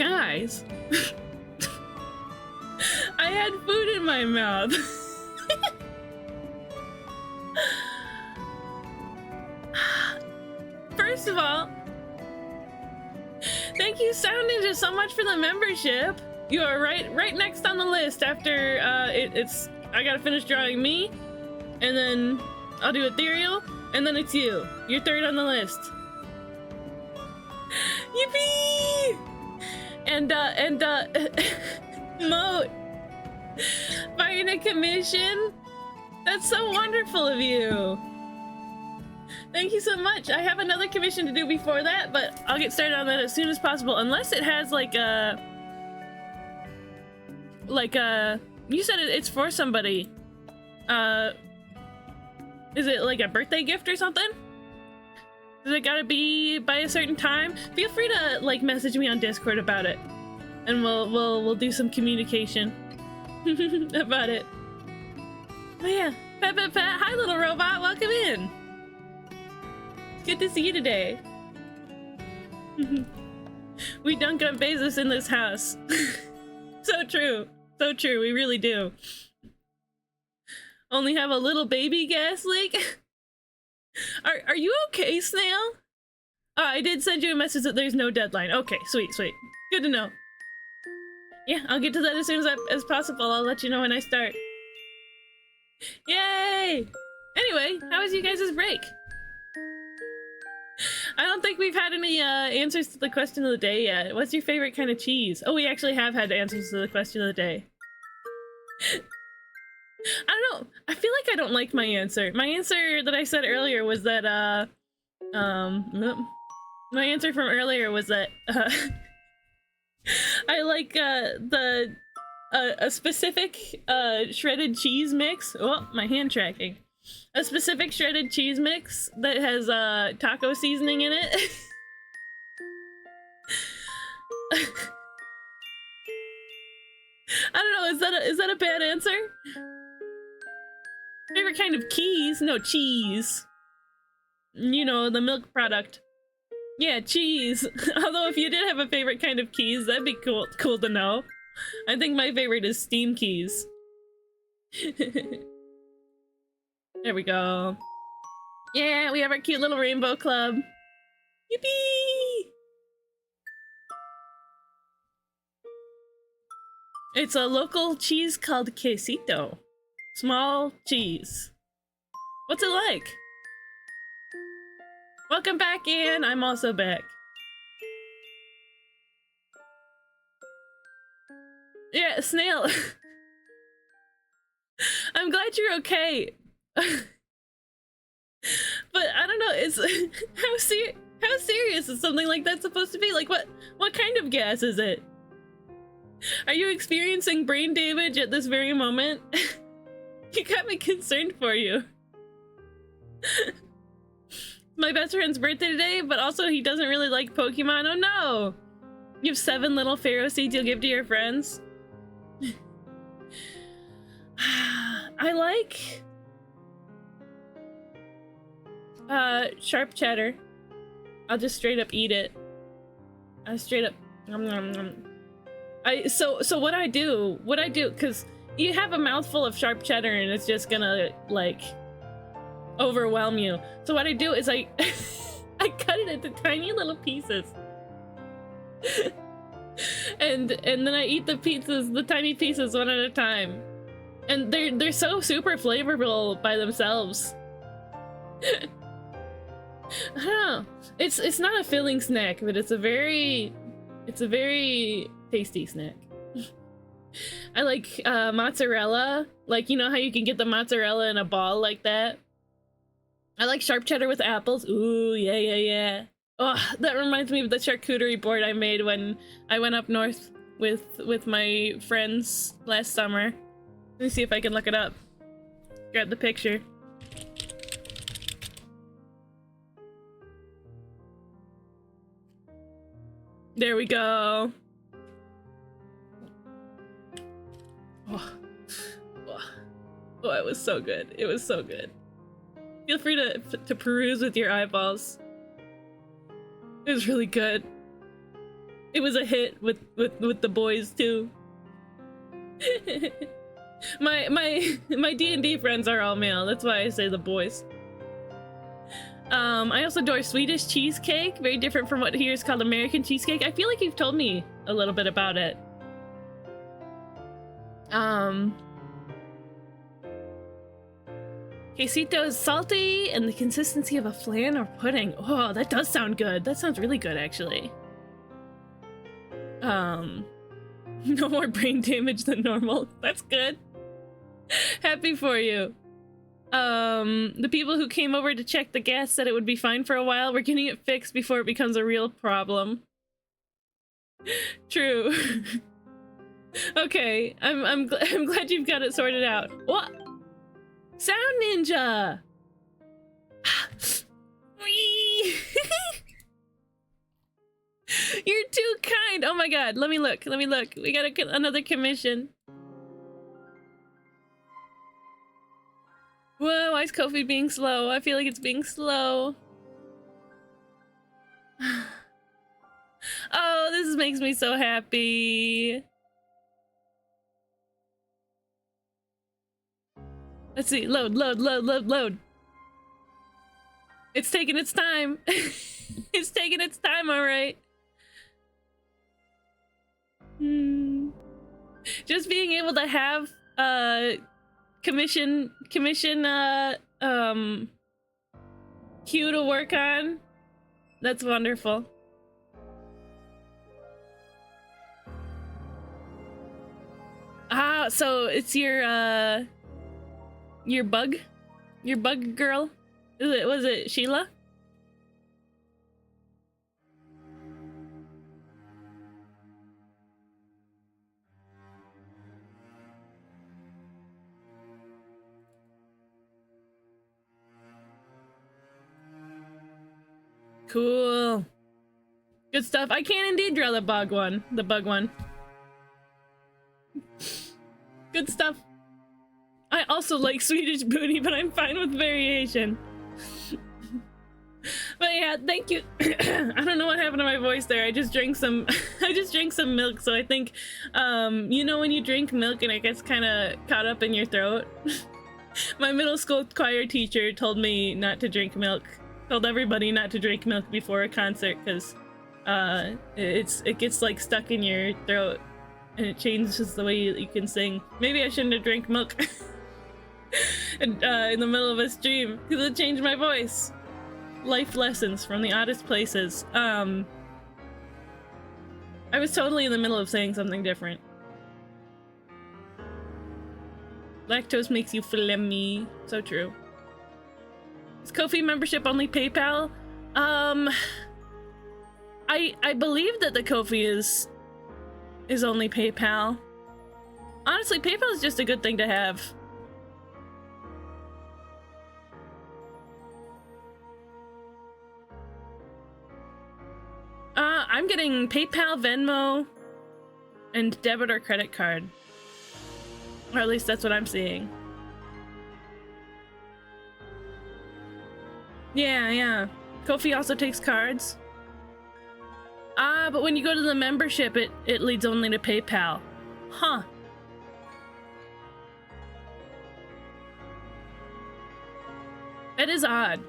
Guys, I had food in my mouth. First of all, thank you, Sound Ninja, so much for the membership. You are right next on the list after it's I gotta finish drawing me, and then I'll do Ethereal, and then it's you. You're third on the list. Yippee! And Moat, buying a commission? That's so wonderful of you. Thank you so much. I have another commission to do before that, but I'll get started on that as soon as possible, unless it has like a you said it's for somebody. Is it like a birthday gift or something? Does it gotta be by a certain time? Feel free to like message me on Discord about it, and we'll do some communication about it. Oh yeah, pat. Hi, little robot. Welcome in. Good to see you today. We dunk on Bezos in this house. So true. So true. We really do. Only have a little baby gas leak. Are you okay, Snail? I did send you a message that there's no deadline. Okay, sweet. Good to know. Yeah, I'll get to that as soon as possible. I'll let you know when I start. Yay! Anyway, how was you guys' break? I don't think we've had any answers to the question of the day yet. What's your favorite kind of cheese? Oh, we actually have had answers to the question of the day. I don't know. I feel like I don't like my answer. My answer that I said earlier was that, my answer from earlier was that, I like, a specific, shredded cheese mix. Oh, my hand tracking. A specific shredded cheese mix that has taco seasoning in it. I don't know, is that a bad answer? Favorite kind of keys? No, cheese. You know, the milk product. Yeah, cheese. Although if you did have a favorite kind of keys, that'd be cool to know. I think my favorite is steam keys. There we go. Yeah, we have our cute little rainbow club. Yippee! It's a local cheese called quesito. Small cheese. What's it like? Welcome back, Ian. I'm also back. Yeah, Snail. I'm glad you're okay. But I don't know, it's how serious is something like that supposed to be? Like what kind of gas is it? Are you experiencing brain damage at this very moment? You got me concerned for you. My best friend's birthday today, but also he doesn't really like Pokemon. Oh no! You have 7 little Pharaoh seeds you'll give to your friends? I like sharp cheddar. I'll just straight up eat it. I straight up so what I do, because you have a mouthful of sharp cheddar and it's just gonna like overwhelm you. So what I do is I cut it into tiny little pieces. and then I eat the tiny pieces one at a time. And they're so super flavorful by themselves. I don't know. It's not a filling snack, but it's a very tasty snack. I like mozzarella. Like, you know how you can get the mozzarella in a ball like that? I like sharp cheddar with apples. Ooh, yeah. Oh, that reminds me of the charcuterie board I made when I went up north with my friends last summer. Let me see if I can look it up. Grab the picture. There we go. Oh, it was so good. It was so good. Feel free to peruse with your eyeballs. It was really good. It was a hit with the boys too. my D&D friends are all male. That's why I say the boys. I also adore Swedish cheesecake. Very different from what here is called American cheesecake. I feel like you've told me a little bit about it. Quesito is salty and the consistency of a flan or pudding. Oh, that does sound good. That sounds really good, actually. No more brain damage than normal. That's good. Happy for you. The people who came over to check the gas said it would be fine for a while. We're getting it fixed before it becomes a real problem. True. Okay, I'm glad you've got it sorted out. What? Sound Ninja! Whee! You're too kind! Oh my god, let me look, let me look. We got another commission. Whoa, why is Ko-fi being slow? I feel like it's being slow. Oh, this makes me so happy. Let's see, load. It's taking its time. It's taking its time, alright. Just being able to have commission queue to work on. That's wonderful. Ah, so it's your bug girl? Was it Sheila? Cool. Good stuff. I can indeed draw the bug one. Good stuff. I also like Swedish booty, but I'm fine with variation. But yeah, thank you. I don't know what happened to my voice there. I just drank some milk, so I think you know when you drink milk and it gets kind of caught up in your throat? My middle school choir teacher told me not to drink milk. Told everybody not to drink milk before a concert because it gets like stuck in your throat and it changes the way you can sing. Maybe I shouldn't have drank milk in the middle of a stream because it changed my voice. Life lessons from the oddest places. I was totally in the middle of saying something different. Lactose makes you phlegmy. So true. Is Ko-fi membership only PayPal? I believe that the Ko-fi is only PayPal. Honestly, PayPal is just a good thing to have. I'm getting PayPal, Venmo, and debit or credit card. Or at least that's what I'm seeing. Yeah. Ko-fi also takes cards. But when you go to the membership, it leads only to PayPal. Huh. That is odd.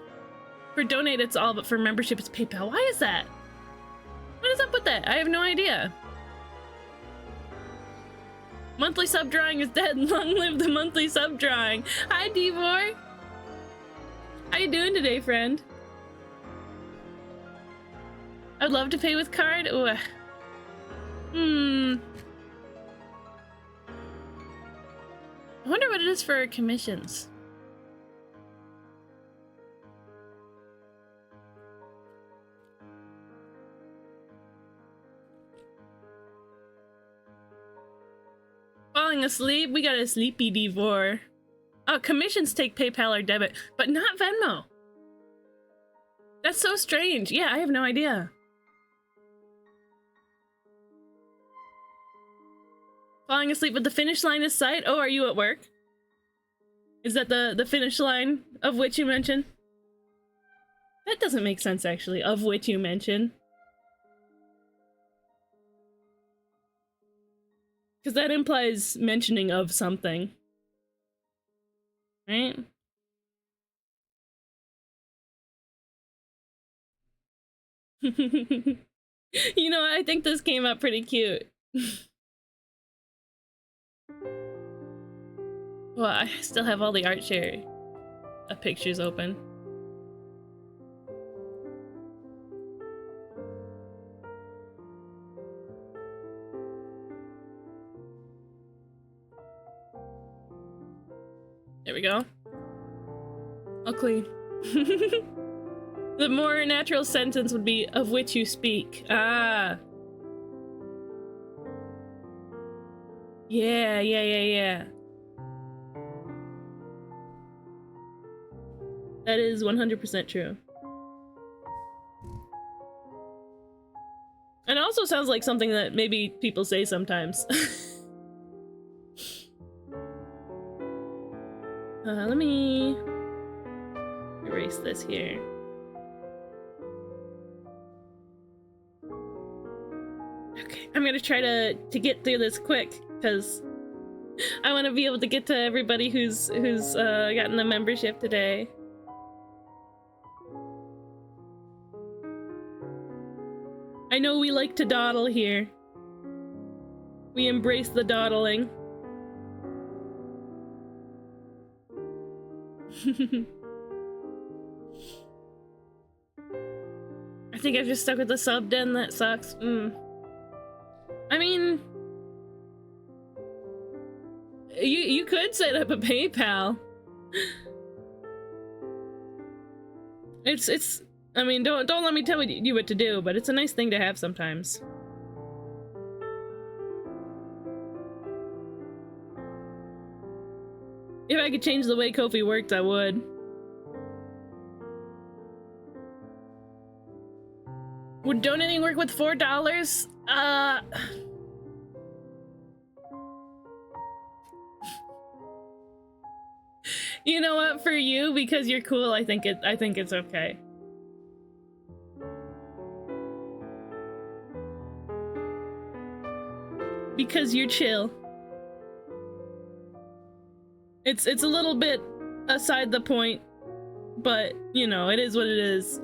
For donate, it's all, but for membership, it's PayPal. Why is that? What is up with that? I have no idea. Monthly sub drawing is dead. Long live the monthly sub drawing. Hi, Devor. How you doing today, friend? I'd love to pay with card. Ooh. I wonder what it is for commissions. Falling asleep? We got a sleepy Devor. Oh, commissions take PayPal or debit, but not Venmo. That's so strange. Yeah, I have no idea. Falling asleep with the finish line in sight? Oh, are you at work? Is that the finish line of which you mentioned? That doesn't make sense, actually. Of which you mentioned. Because that implies mentioning of something. Right? You know, I think this came out pretty cute. Well, I still have all the art share pictures open. There we go. All clean. The more natural sentence would be, of which you speak. Ah. Yeah. That is 100% true. And it also sounds like something that maybe people say sometimes. Let me erase this here. Okay, I'm gonna try to get through this quick because I want to be able to get to everybody who's gotten the membership today. I know we like to dawdle here. We embrace the dawdling. I think I've just stuck with the sub den. That sucks. I mean, you could set up a PayPal. It's. I mean, don't let me tell you what to do, but it's a nice thing to have sometimes. If I could change the way Ko-fi worked, I would. Would donating work with $4? You know what? For you, because you're cool, I think it's okay. Because you're chill. It's a little bit aside the point, but you know, it is what it is.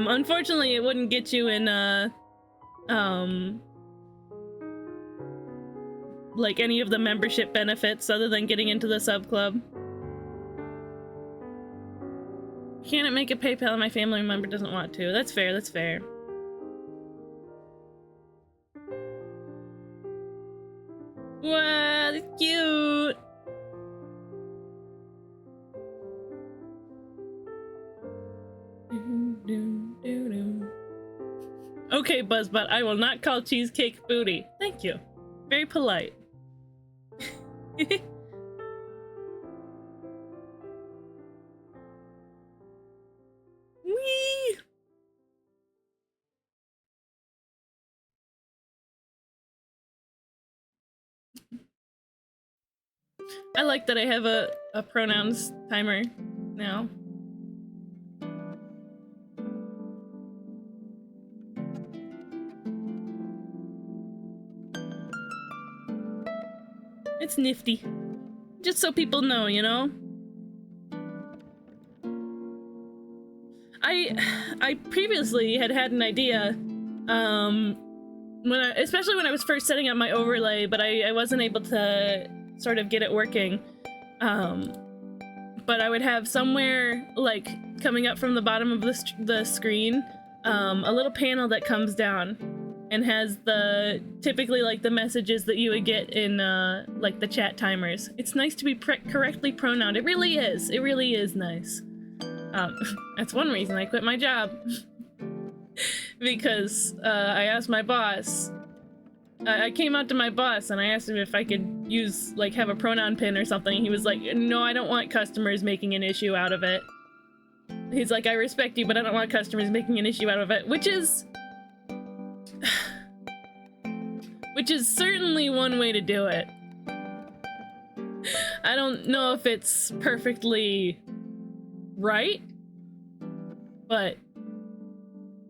Unfortunately it wouldn't get you in like any of the membership benefits other than getting into the sub club. Can't make a PayPal and my family member doesn't want to. That's fair, that's fair. Wow, that's cute! Okay, Buzzbot, I will not call cheesecake booty. Thank you. Very polite. Whee! I like that I have a pronouns timer now. It's nifty. Just so people know, you know? I previously had an idea, especially when I was first setting up my overlay, but I wasn't able to sort of get it working. But I would have somewhere, like, coming up from the bottom of the screen, a little panel that comes down and has typically like the messages that you would get in like the chat timers. It's nice to be correctly pronouned. It really is nice. That's one reason I quit my job. Because I asked my boss, I came out to my boss and I asked him if I could use, like, have a pronoun pin or something. He was like, no, I don't want customers making an issue out of it. He's like, I respect you, but I don't want customers making an issue out of it, which is certainly one way to do it. I don't know if it's perfectly right, but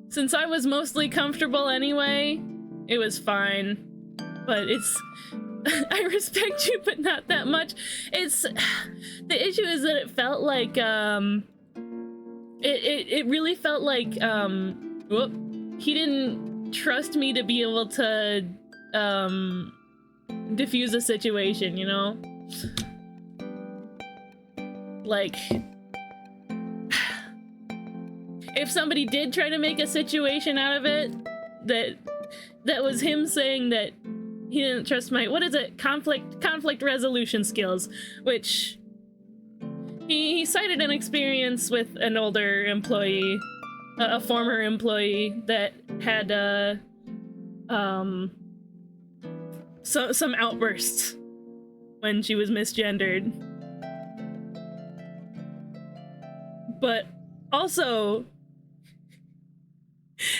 since I was mostly comfortable anyway, It was fine. But it's... I respect you, but not that much. It's... The issue is that it felt like, It really felt like, whoop, he didn't trust me to be able to, diffuse a situation, you know? Like... If somebody did try to make a situation out of it, that was him saying that he didn't trust my, what is it, conflict resolution skills, which he cited an experience with an older employee, a former employee that had some outbursts when she was misgendered. But also,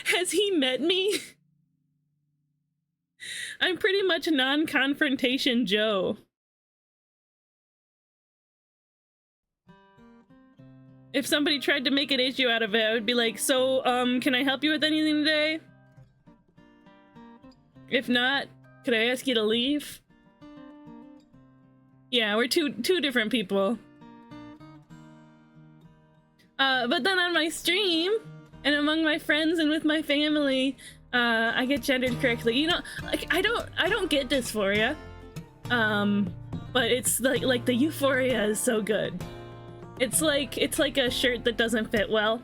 has he met me? I'm pretty much non-confrontation Joe. If somebody tried to make an issue out of it, I would be like, so, can I help you with anything today? If not, could I ask you to leave? Yeah, we're two different people. But then on my stream, and among my friends and with my family, I get gendered correctly. You know, like, I don't get dysphoria. But it's like the euphoria is so good. It's like a shirt that doesn't fit well.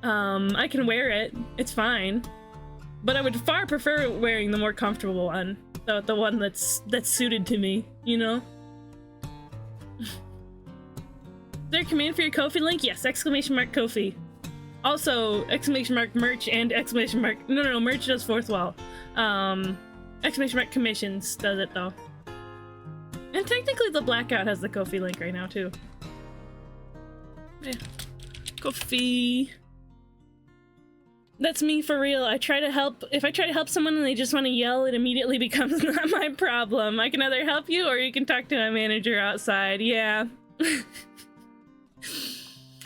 I can wear it, it's fine. But I would far prefer wearing the more comfortable one. The one that's suited to me, you know? Is there a command for your Ko-fi link? Yes, ! Ko-fi. Also, ! merch and ! No, merch does fourth wall. ! Commissions does it though. And technically the Blackout has the Ko-fi link right now too. Yeah. Ko-fi. That's me for real. I try to help. If I try to help someone and they just want to yell, it immediately becomes not my problem. I can either help you or you can talk to my manager outside. Yeah.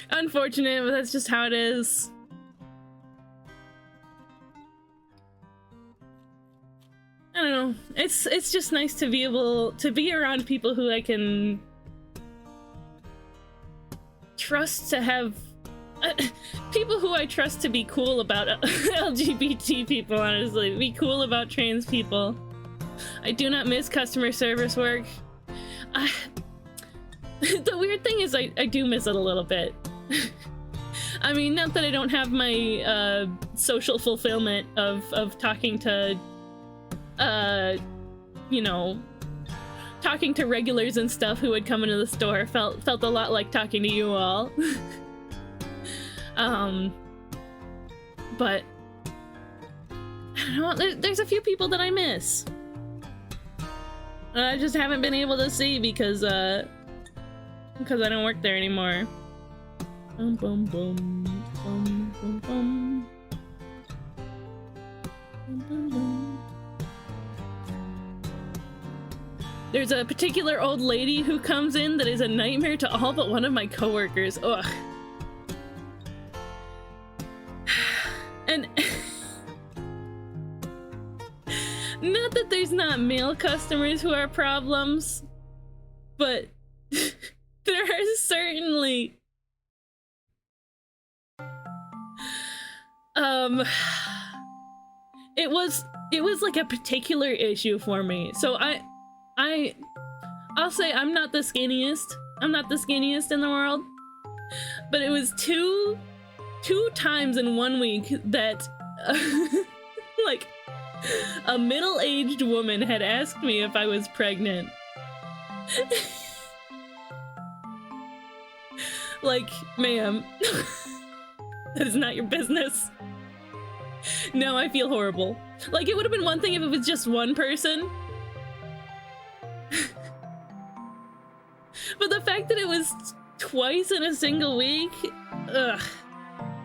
Unfortunate, but that's just how it is. I don't know. It's just nice to be able to be around people who I can trust to have people who I trust to be cool about LGBT people, honestly. Be cool about trans people. I do not miss customer service work. The weird thing is I do miss it a little bit. I mean, not that I don't have my social fulfillment of talking to, you know, talking to regulars and stuff who would come into the store. Felt a lot like talking to you all. But I don't know, there's a few people that I miss. I just haven't been able to see because I don't work there anymore. Bum, bum, bum, bum, bum, bum. Bum, bum, bum. There's a particular old lady who comes in that is a nightmare to all but one of my coworkers. Ugh. And not that there's not male customers who are problems, but there are certainly it was like a particular issue for me. So I'll say I'm not the skinniest. I'm not the skinniest in the world. But it was two times in 1 week that like a middle-aged woman had asked me if I was pregnant. Like, ma'am, that is not your business. No, I feel horrible. Like, it would have been one thing if it was just one person. But the fact that it was twice in a single week, ugh.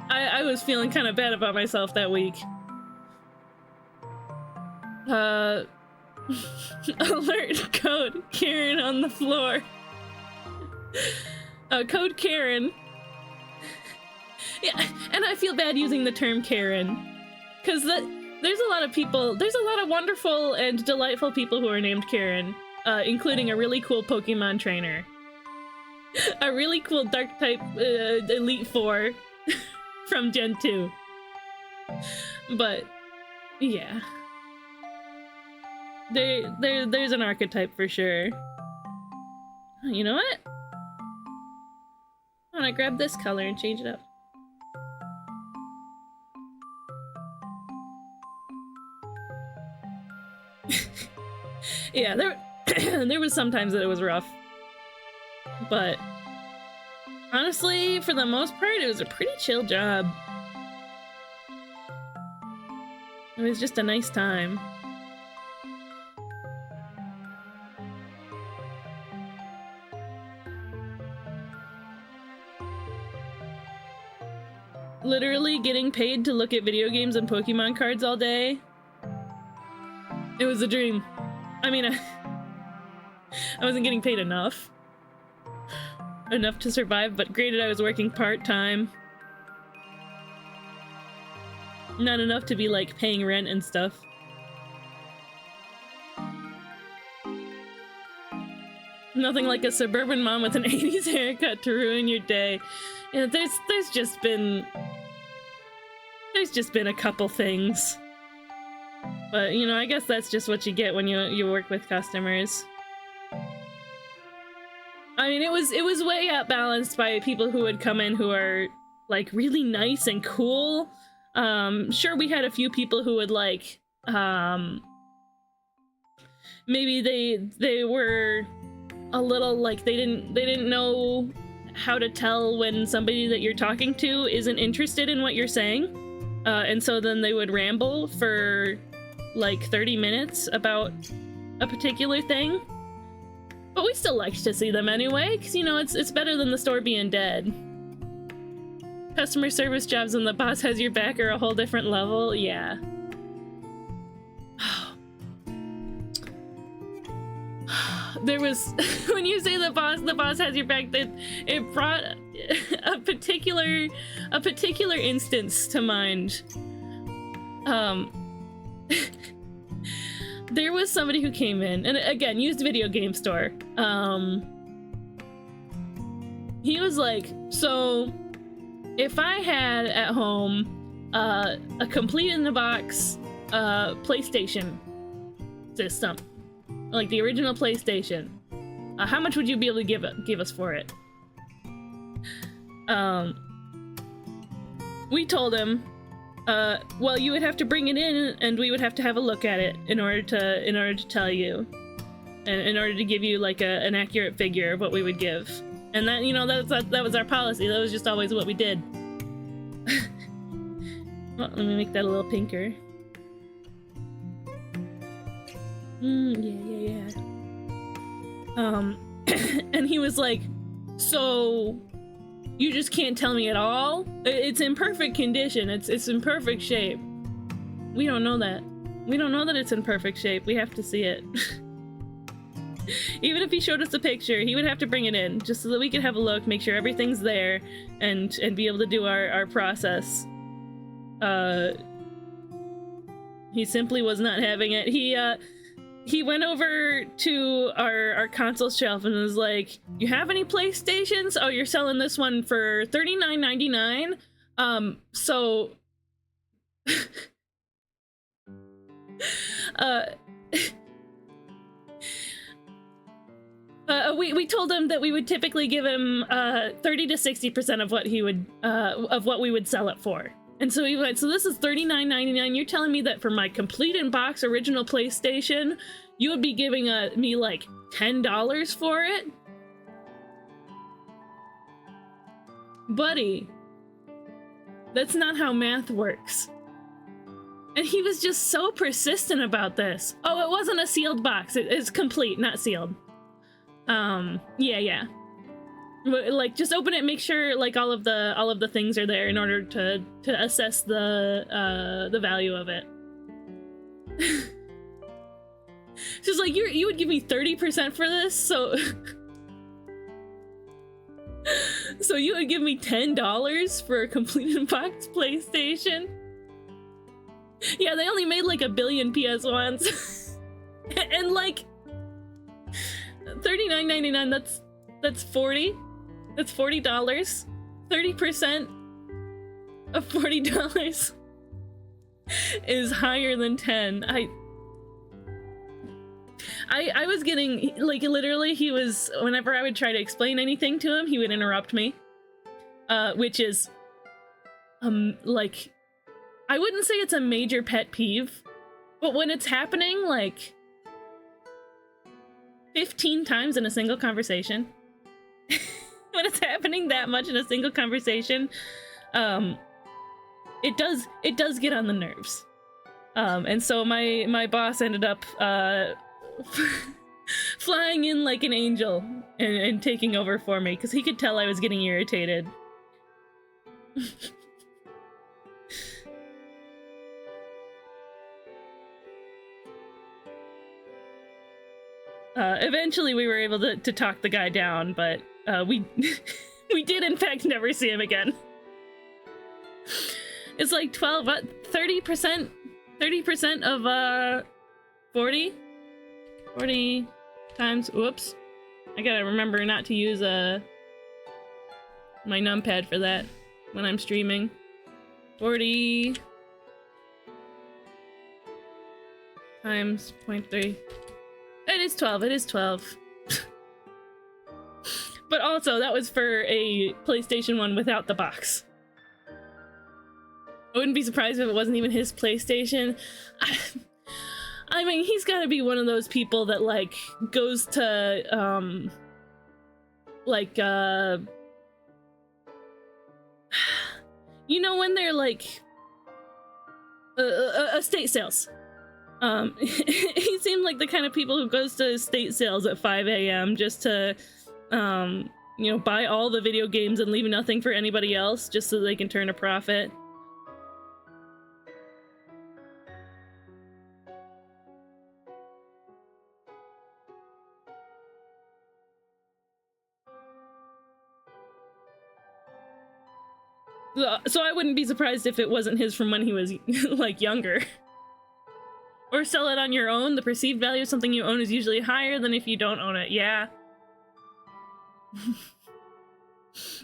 I was feeling kind of bad about myself that week. Alert code Karen on the floor. Code Karen. Yeah, and I feel bad using the term Karen. Because that there's a lot of people, there's a lot of wonderful and delightful people who are named Karen, including a really cool Pokemon trainer. A really cool dark type Elite Four from Gen 2. But yeah. There's an archetype for sure. Oh, you know what? I'm gonna grab this color and change it up. Yeah, there was sometimes that it was rough. But honestly, for the most part, it was a pretty chill job. It was just a nice time. Literally getting paid to look at video games and Pokemon cards all day. It was a dream. I mean, I wasn't getting paid enough. Enough to survive, but granted I was working part-time. Not enough to be like paying rent and stuff. Nothing like a suburban mom with an 80s haircut to ruin your day. Yeah, there's just been a couple things. But you know, I guess that's just what you get when you work with customers. I mean, it was way outbalanced by people who would come in who are like really nice and cool. Sure, we had a few people who would like maybe they were a little like they didn't know how to tell when somebody that you're talking to isn't interested in what you're saying. And so then they would ramble for like 30 minutes about a particular thing. But we still liked to see them anyway, because, you know, it's better than the store being dead. Customer service jobs when the boss has your back are a whole different level, yeah. There was, when you say the boss has your back, it brought a particular instance to mind. There was somebody who came in, and again, used video game store. He was like, so if I had at home a complete in the box PlayStation system, like the original PlayStation, how much would you be able to give us for it? We told him, well, you would have to bring it in, and we would have to have a look at it in order to tell you, and in order to give you like an accurate figure of what we would give. And that, you know, that was our policy. That was just always what we did. Well, let me make that a little pinker. Yeah. And he was like, so you just can't tell me at all? It's in perfect condition. It's in perfect shape. We don't know that. We don't know that it's in perfect shape. We have to see it. Even if he showed us a picture, he would have to bring it in just so that we could have a look, make sure everything's there, and be able to do our process. He simply was not having it. He went over to our console shelf and was like, you have any PlayStations? Oh, you're selling this one for $39.99? So... we told him that we would typically give him 30 to 60% of what he would of what we would sell it for. And so he went, so this is $39.99. You're telling me that for my complete in box original PlayStation, you would be giving me like $10 for it? Buddy, that's not how math works. And he was just so persistent about this. Oh, it wasn't a sealed box. It's complete, not sealed. Yeah. Like, just open it, make sure like all of the things are there in order to assess the value of it. She's like, you would give me 30% for this, so so you would give me $10 for a complete in box PlayStation? Yeah, they only made like 1 billion PS1s. And like $39.99, that's 40. That's $40. 30% of $40 is higher than 10. I was getting, like, literally, he was, whenever I would try to explain anything to him, he would interrupt me. Which is, like, I wouldn't say it's a major pet peeve, but when it's happening, like, 15 times in a single conversation, when it's happening that much in a single conversation, it does get on the nerves. And so my boss ended up, flying in like an angel and taking over for me, because he could tell I was getting irritated. Eventually we were able to talk the guy down, but we we did in fact never see him again. It's like 30% of 40 times, whoops, I gotta remember not to use my numpad for that when I'm streaming. 40 times 0.3. It is 12, it is 12. But also, that was for a PlayStation 1 without the box. I wouldn't be surprised if it wasn't even his PlayStation. I mean, he's gotta be one of those people that, like, goes to, like, you know, when they're, like, estate sales. He seemed like the kind of people who goes to estate sales at 5 a.m. just to, you know, buy all the video games and leave nothing for anybody else just so they can turn a profit. So I wouldn't be surprised if it wasn't his from when he was, like, younger. Or sell it on your own. The perceived value of something you own is usually higher than if you don't own it. Yeah.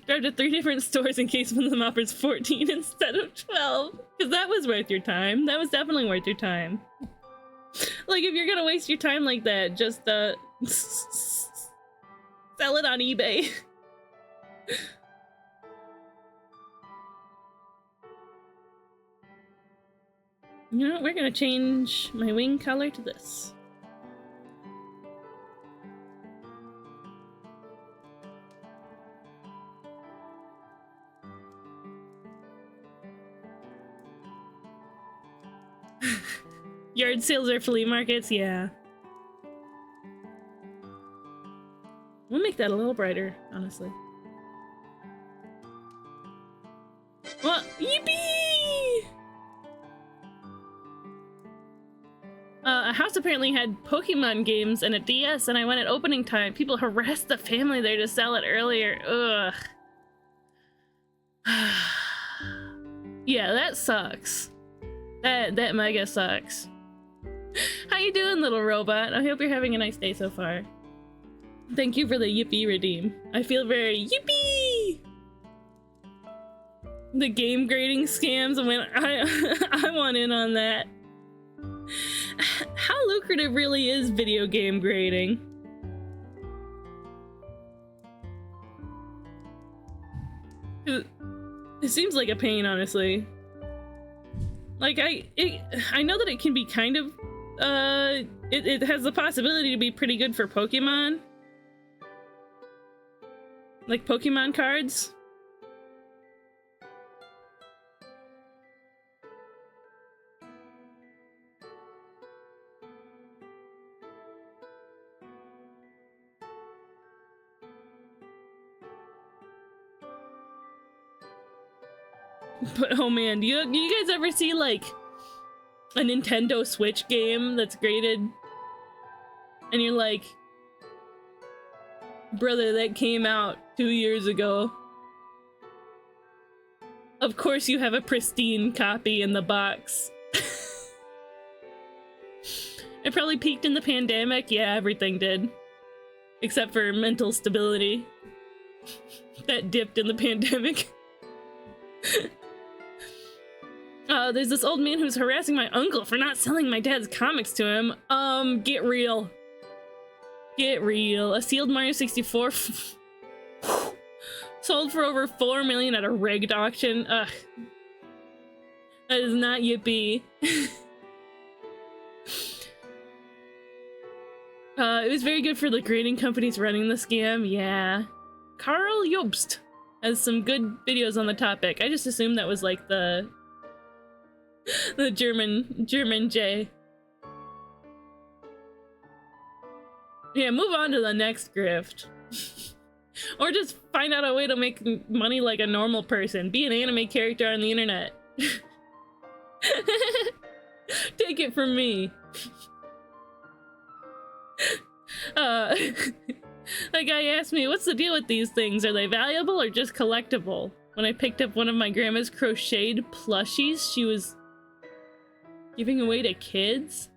Drive to 3 different stores in case one of them offers 14 instead of 12. Because that was worth your time. That was definitely worth your time. Like, if you're gonna waste your time like that, just, sell it on eBay. You know what? We're gonna change my wing color to this. Yard sales or flea markets? Yeah. We'll make that a little brighter, honestly. Well, yippee! A house apparently had Pokemon games and a DS, and I went at opening time. People harassed the family there to sell it earlier. Ugh. Yeah, that sucks. That mega sucks. How you doing, little robot? I hope you're having a nice day so far. Thank you for the yippee redeem. I feel very yippee! The game grading scams, I want in on that. How lucrative really is video game grading? It seems like a pain, honestly. Like, I know that it can be kind of, it has the possibility to be pretty good for Pokemon. Like Pokemon cards. But oh man, do you guys ever see like a Nintendo Switch game that's graded and you're like, brother, that came out 2 years ago. Of course you have a pristine copy in the box. It probably peaked in the pandemic. Yeah, everything did. Except for mental stability. That dipped in the pandemic. There's this old man who's harassing my uncle for not selling my dad's comics to him. Get real. Get real. A sealed Mario 64 sold for over 4 million at a rigged auction. Ugh. That is not yippee. It was very good for the grading companies running the scam. Yeah. Karl Jobst has some good videos on the topic. I just assumed that was like the German J. Yeah, move on to the next grift. Or just find out a way to make money like a normal person. Be an anime character on the internet. Take it from me. That guy asked me, what's the deal with these things? Are they valuable or just collectible? When I picked up one of my grandma's crocheted plushies she was giving away to kids?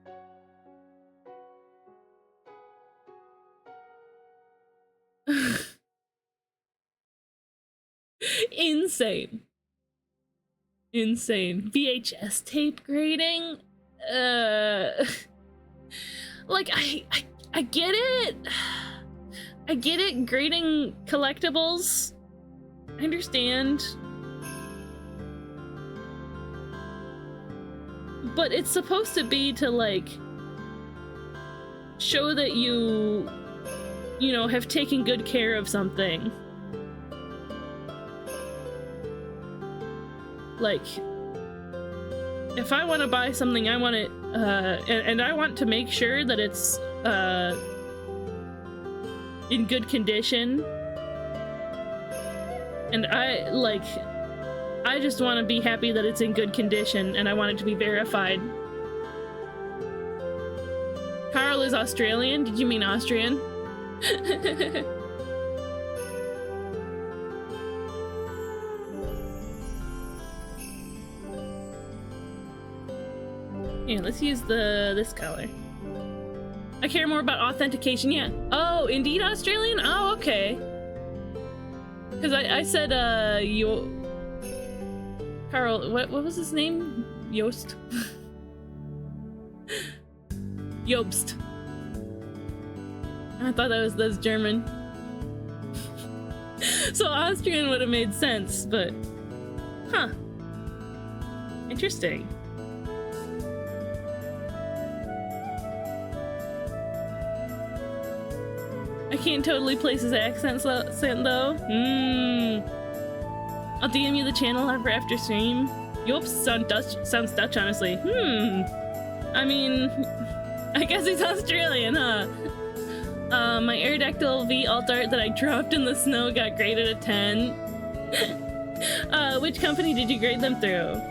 Insane. Insane. VHS tape grading? Like, I get it. I get it, grading collectibles. I understand. But it's supposed to be to, like, show that you know, have taken good care of something. Like, if I want to buy something, I want it, and I want to make sure that it's, in good condition. And I just want to be happy that it's in good condition, and I want it to be verified. Karl is Australian? Did you mean Austrian? Yeah, let's use this color. I care more about authentication, yeah. Oh, indeed Australian? Oh, okay. Because I said, Karl, what was his name? Joost? Jobst. I thought that's German. So Austrian would have made sense, but... Huh. Interesting. I can't totally place his accent though. I'll DM you the channel after stream. Jobst sounds Dutch, honestly. I mean, I guess he's Australian, huh? My Aerodactyl V alt art that I dropped in the snow got graded a 10. Which company did you grade them through?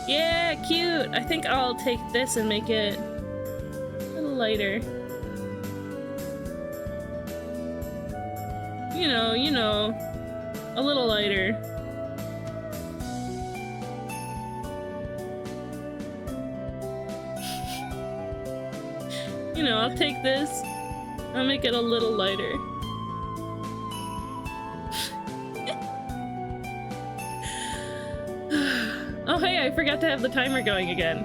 Yeah, cute! I think I'll take this and make it a little lighter. You know, a little lighter. You know, I'll take this, I'll make it a little lighter. Oh hey, I forgot to have the timer going again.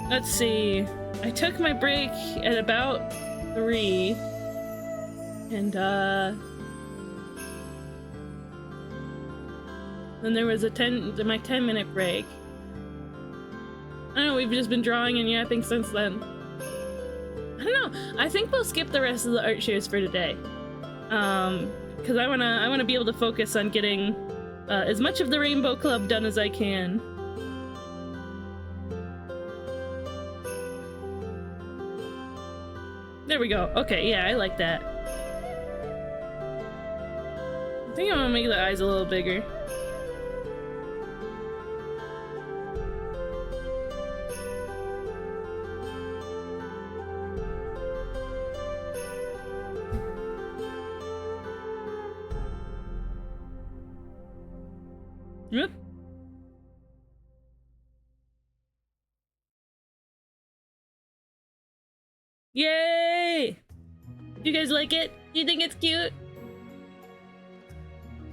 Let's see. I took my break at about 3. And then there was my 10-minute break. I don't know, we've just been drawing and yapping since then. I don't know, I think we'll skip the rest of the art shares for today. Because I wanna be able to focus on getting as much of the Rainbow Club done as I can. There we go. Okay, yeah, I like that. I think I'm gonna make the eyes a little bigger. Yay! You guys like it? You think it's cute?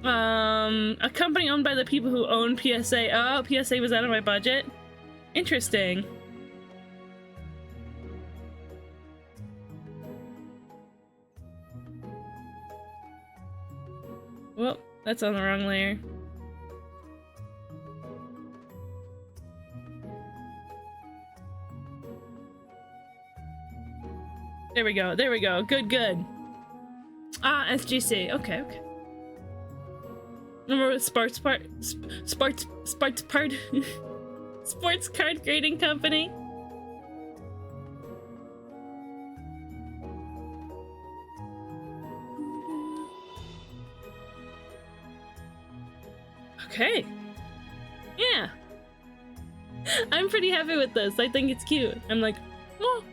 A company owned by the people who own PSA. Oh, PSA was out of my budget. Interesting. Well, that's on the wrong layer. There we go, there we go. Good, good. Ah, SGC. Okay, okay. Remember Sports card grading company? Okay. Yeah. I'm pretty happy with this. I think it's cute. I'm like, oh.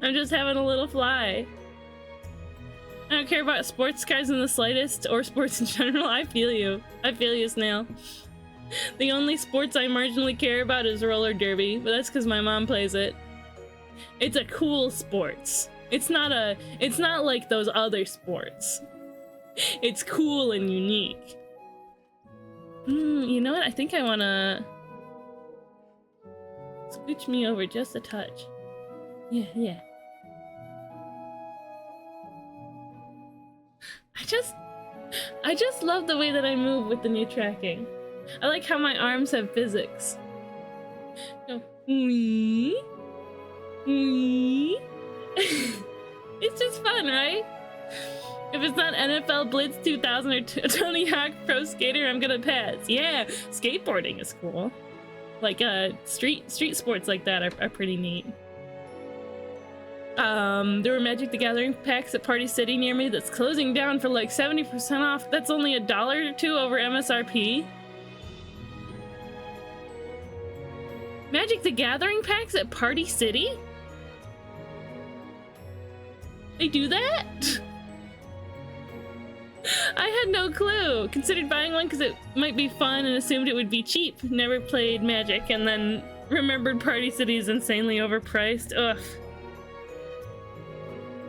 I'm just having a little fly. I don't care about sports cars in the slightest, or sports in general. I feel you. I feel you, Snail. The only sports I marginally care about is roller derby, but that's because my mom plays it. It's a cool sports. It's not like those other sports. It's cool and unique. You know what? I think I wanna scooch me over just a touch. Yeah, yeah. I just love the way that I move with the new tracking. I like how my arms have physics. Go, wee, wee. It's just fun, right? If it's not NFL Blitz 2000 or Tony Hawk Pro Skater, I'm gonna pass. Yeah, skateboarding is cool. Like street sports like that are pretty neat. There were Magic the Gathering packs at Party City near me that's closing down for like 70% off. That's only $1 or $2 over MSRP. Magic the Gathering packs at Party City? They do that? I had no clue. Considered buying one because it might be fun and assumed it would be cheap. Never played Magic and then remembered Party City is insanely overpriced. Ugh.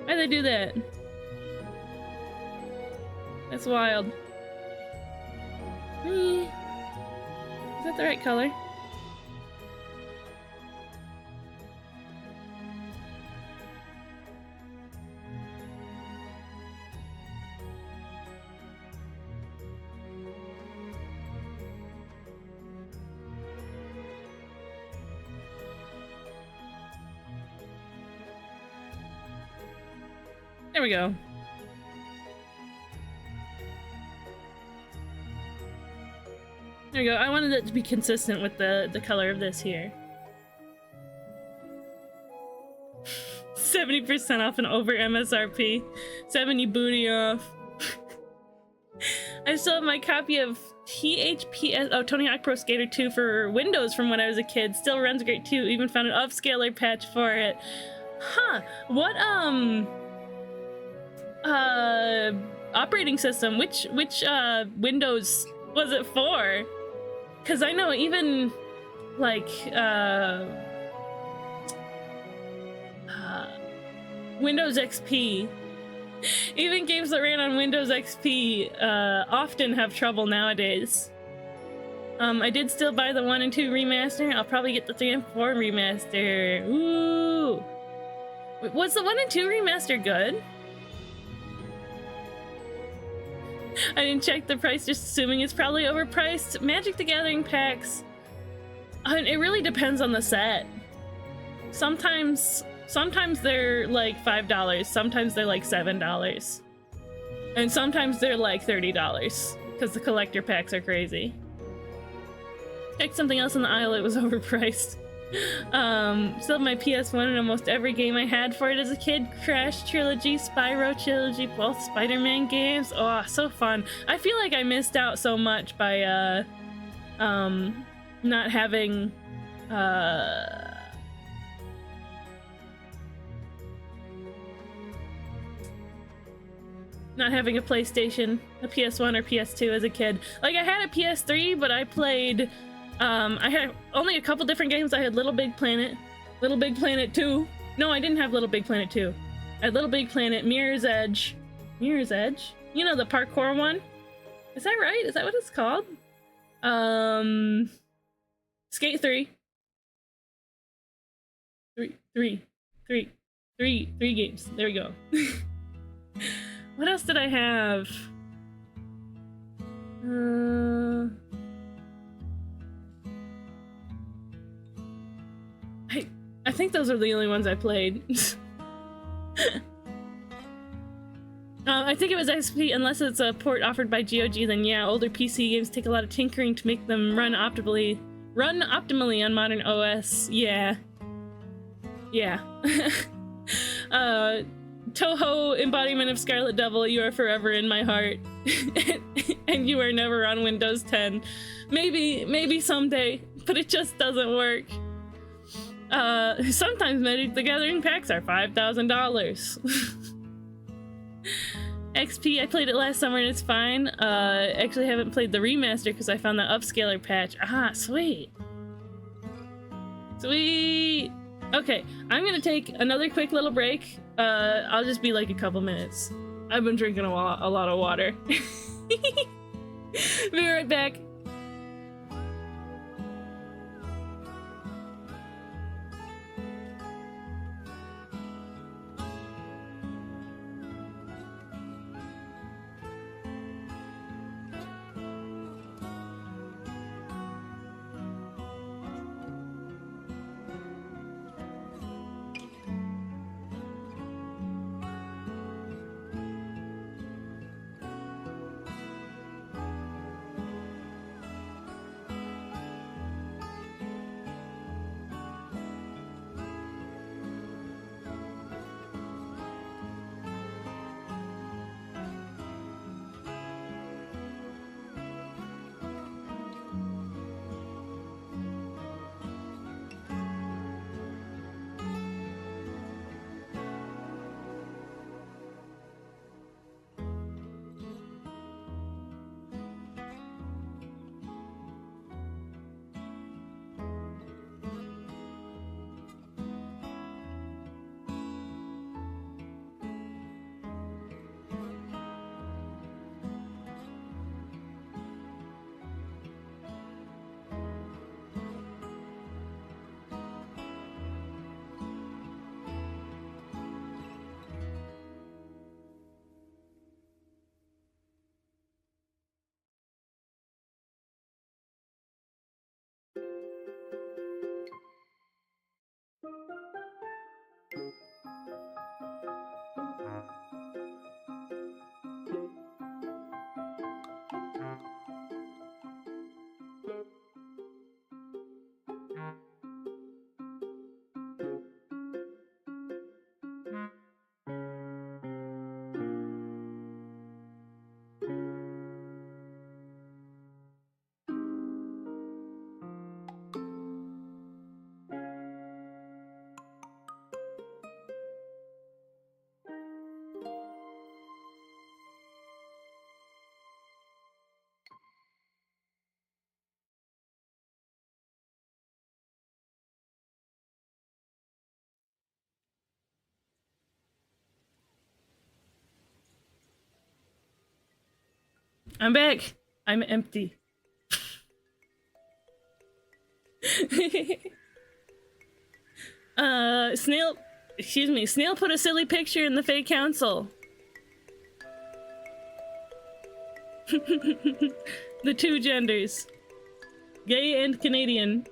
Why'd they do that? That's wild. Is that the right color? There we go. There we go. I wanted it to be consistent with the color of this here. 70% off and over MSRP. 70 booty off. I still have my copy of Tony Hawk Pro Skater 2 for Windows from when I was a kid. Still runs great too. Even found an upscaler patch for it. Huh. What operating system, which Windows was it for? Because I know even like Windows XP, even games that ran on Windows XP often have trouble nowadays. I did still buy the 1 and 2 remaster. I'll probably get the 3 and 4 remaster. Ooh, was the 1 and 2 remaster good? I didn't check the price, just assuming it's probably overpriced. Magic the Gathering packs, it really depends on the set. Sometimes they're like $5, sometimes they're like $7, and sometimes they're like $30 because the collector packs are crazy. Checked something else in the aisle, it was overpriced. Still have my PS1 and almost every game I had for it as a kid. Crash Trilogy, Spyro Trilogy, both Spider-Man games. Oh, so fun. I feel like I missed out so much by not having a PlayStation, a PS1 or PS2 as a kid. Like, I had a PS3, but I played I had only a couple different games. I had Little Big Planet, Little Big Planet 2. No, I didn't have Little Big Planet 2. I had Little Big Planet, Mirror's Edge. Mirror's Edge? You know, the parkour one? Is that right? Is that what it's called? Skate 3. Three games. There we go. What else did I have? I think those are the only ones I played. I think it was XP, unless it's a port offered by GOG, then yeah, older PC games take a lot of tinkering to make them run optimally on modern OS. Yeah. Yeah. Toho embodiment of Scarlet Devil, you are forever in my heart. And you are never on Windows 10. Maybe someday, but it just doesn't work. Sometimes Magic the Gathering packs are $5,000. XP, I played it last summer and it's fine. Actually haven't played the remaster because I found the upscaler patch. Ah, sweet. Sweet. Okay, I'm gonna take another quick little break. I'll just be like a couple minutes. I've been drinking a lot of water. Be right back. I'm back. I'm empty. Snail put a silly picture in the fake council. The two genders. Gay and Canadian.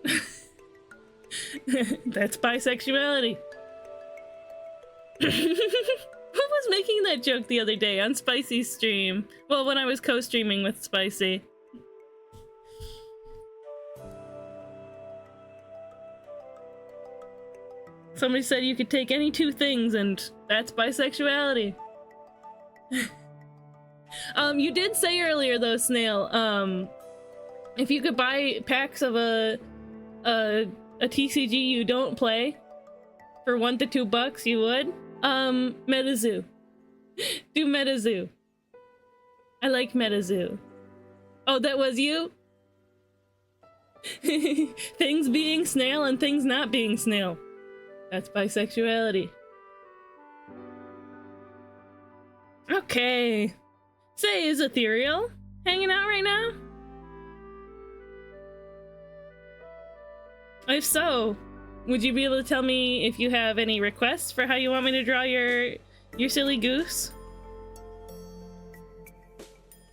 That's bisexuality. Who was making that joke the other day on Spicy's stream? Well, when I was co-streaming with Spicy. Somebody said you could take any two things and that's bisexuality. You did say earlier though, Snail, if you could buy packs of a TCG you don't play for $1 to $2, you would? MetaZoo. Do MetaZoo. I like MetaZoo. Oh, that was you? Things being snail and things not being snail. That's bisexuality. Okay. Say, is Ethereal hanging out right now? If so, would you be able to tell me if you have any requests for how you want me to draw your silly goose?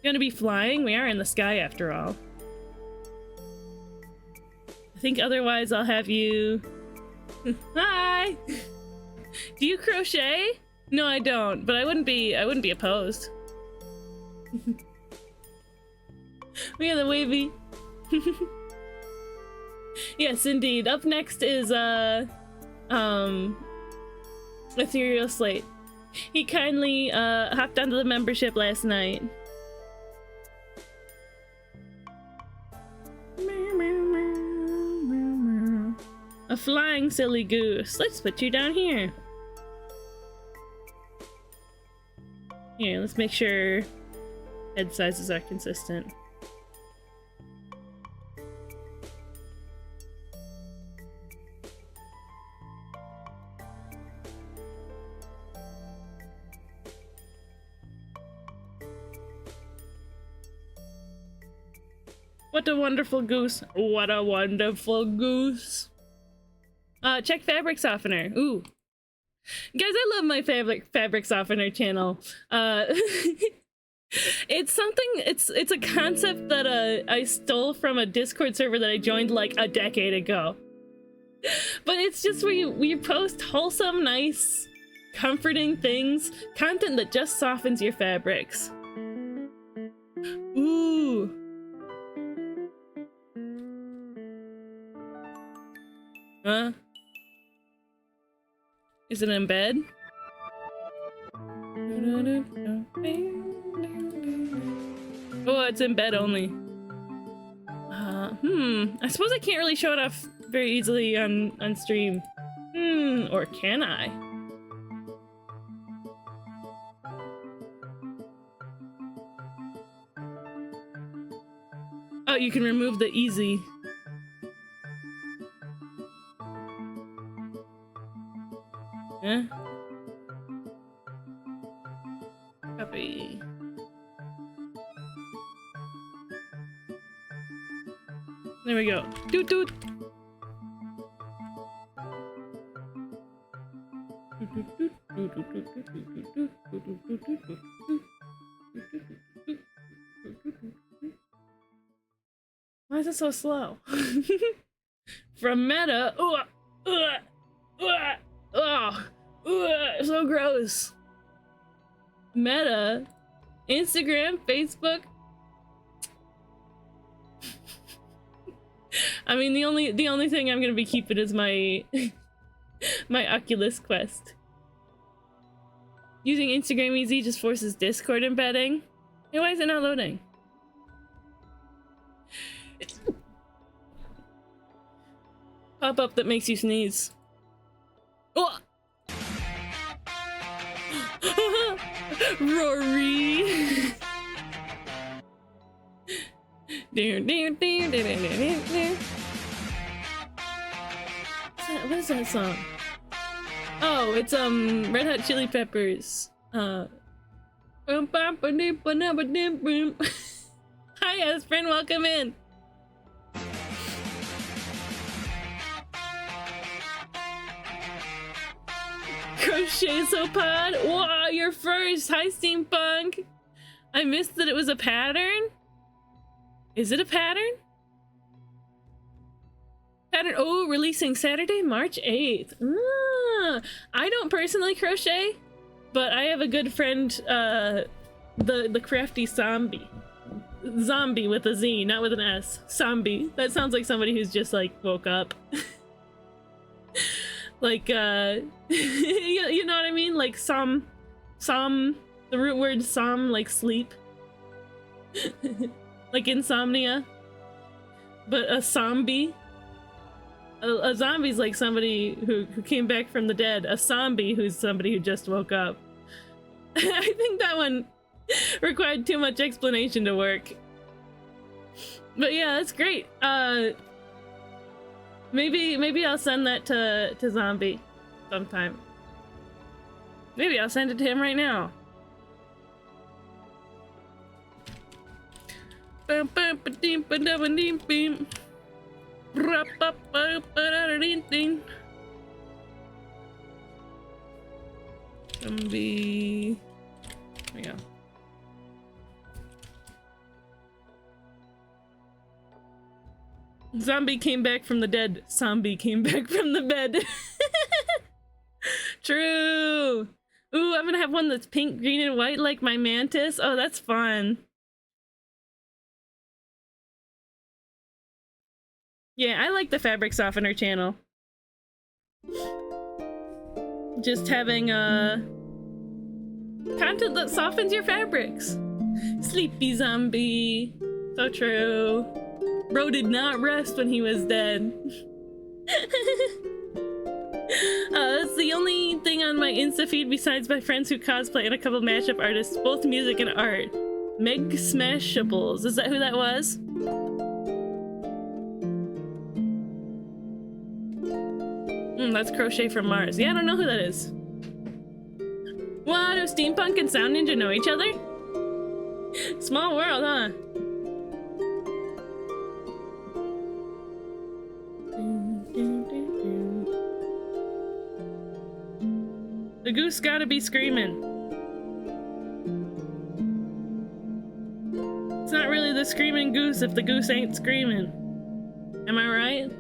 Gonna be flying? We are in the sky after all. I think otherwise I'll have you... Hi! Do you crochet? No, I don't, but I wouldn't be opposed. We got the wavy. Yes, indeed. Up next is Ethereal Slate. He kindly hopped onto the membership last night. A flying silly goose. Let's put you down here. Here, let's make sure head sizes are consistent. What a wonderful goose. What a wonderful goose. Check fabric softener. Ooh. Guys, I love my fabric softener channel. It's something, it's a concept that I stole from a Discord server that I joined like a decade ago. But it's just where you post wholesome, nice, comforting things, content that just softens your fabrics. Ooh. Huh? Is it in bed? Oh, it's in bed only. I suppose I can't really show it off very easily on stream. Or can I? Oh, you can remove the easy. Huh? Copy. There we go. Doot doot. Why is it so slow? From Meta. So gross. Meta, Instagram, Facebook. I mean, the only thing I'm gonna be keeping is my my Oculus Quest. Using Instagram Easy just forces Discord embedding. Hey, why is it not loading? Pop-up that makes you sneeze. Oh! Rory! What is that song? Oh, it's Red Hot Chili Peppers. Hi, Aspirin, welcome in. Crochet So Pod. Wow, you're first. Hi, Steampunk. I missed that it was a pattern. Is it a pattern? Pattern. Oh, releasing Saturday, March 8th. I don't personally crochet, but I have a good friend, the crafty zombie. Zombie with a Z, not with an S. Zombie. That sounds like somebody who's just like woke up. Like, you know what I mean? Like the root word som, like sleep. Like insomnia. But a zombie. A zombie's like somebody who came back from the dead. A zombie who's somebody who just woke up. I think that one required too much explanation to work. But yeah, that's great. Maybe I'll send that to Zombie sometime. Maybe I'll send it to him right now. Zombie. There we go. Zombie came back from the dead. Zombie came back from the bed. True. Ooh, I'm gonna have one that's pink, green, and white like my mantis. Oh, that's fun. Yeah, I like the fabric softener channel. Just having content that softens your fabrics. Sleepy zombie. So true. Bro did not rest when he was dead. That's the only thing on my Insta feed besides my friends who cosplay and a couple mashup artists, both music and art. Meg Smashables. Is that who that was? That's Crochet from Mars. Yeah, I don't know who that is. What? Do Steampunk and Sound Ninja know each other? Small world, huh? The goose gotta be screaming. It's not really the screaming goose if the goose ain't screaming. Am I right?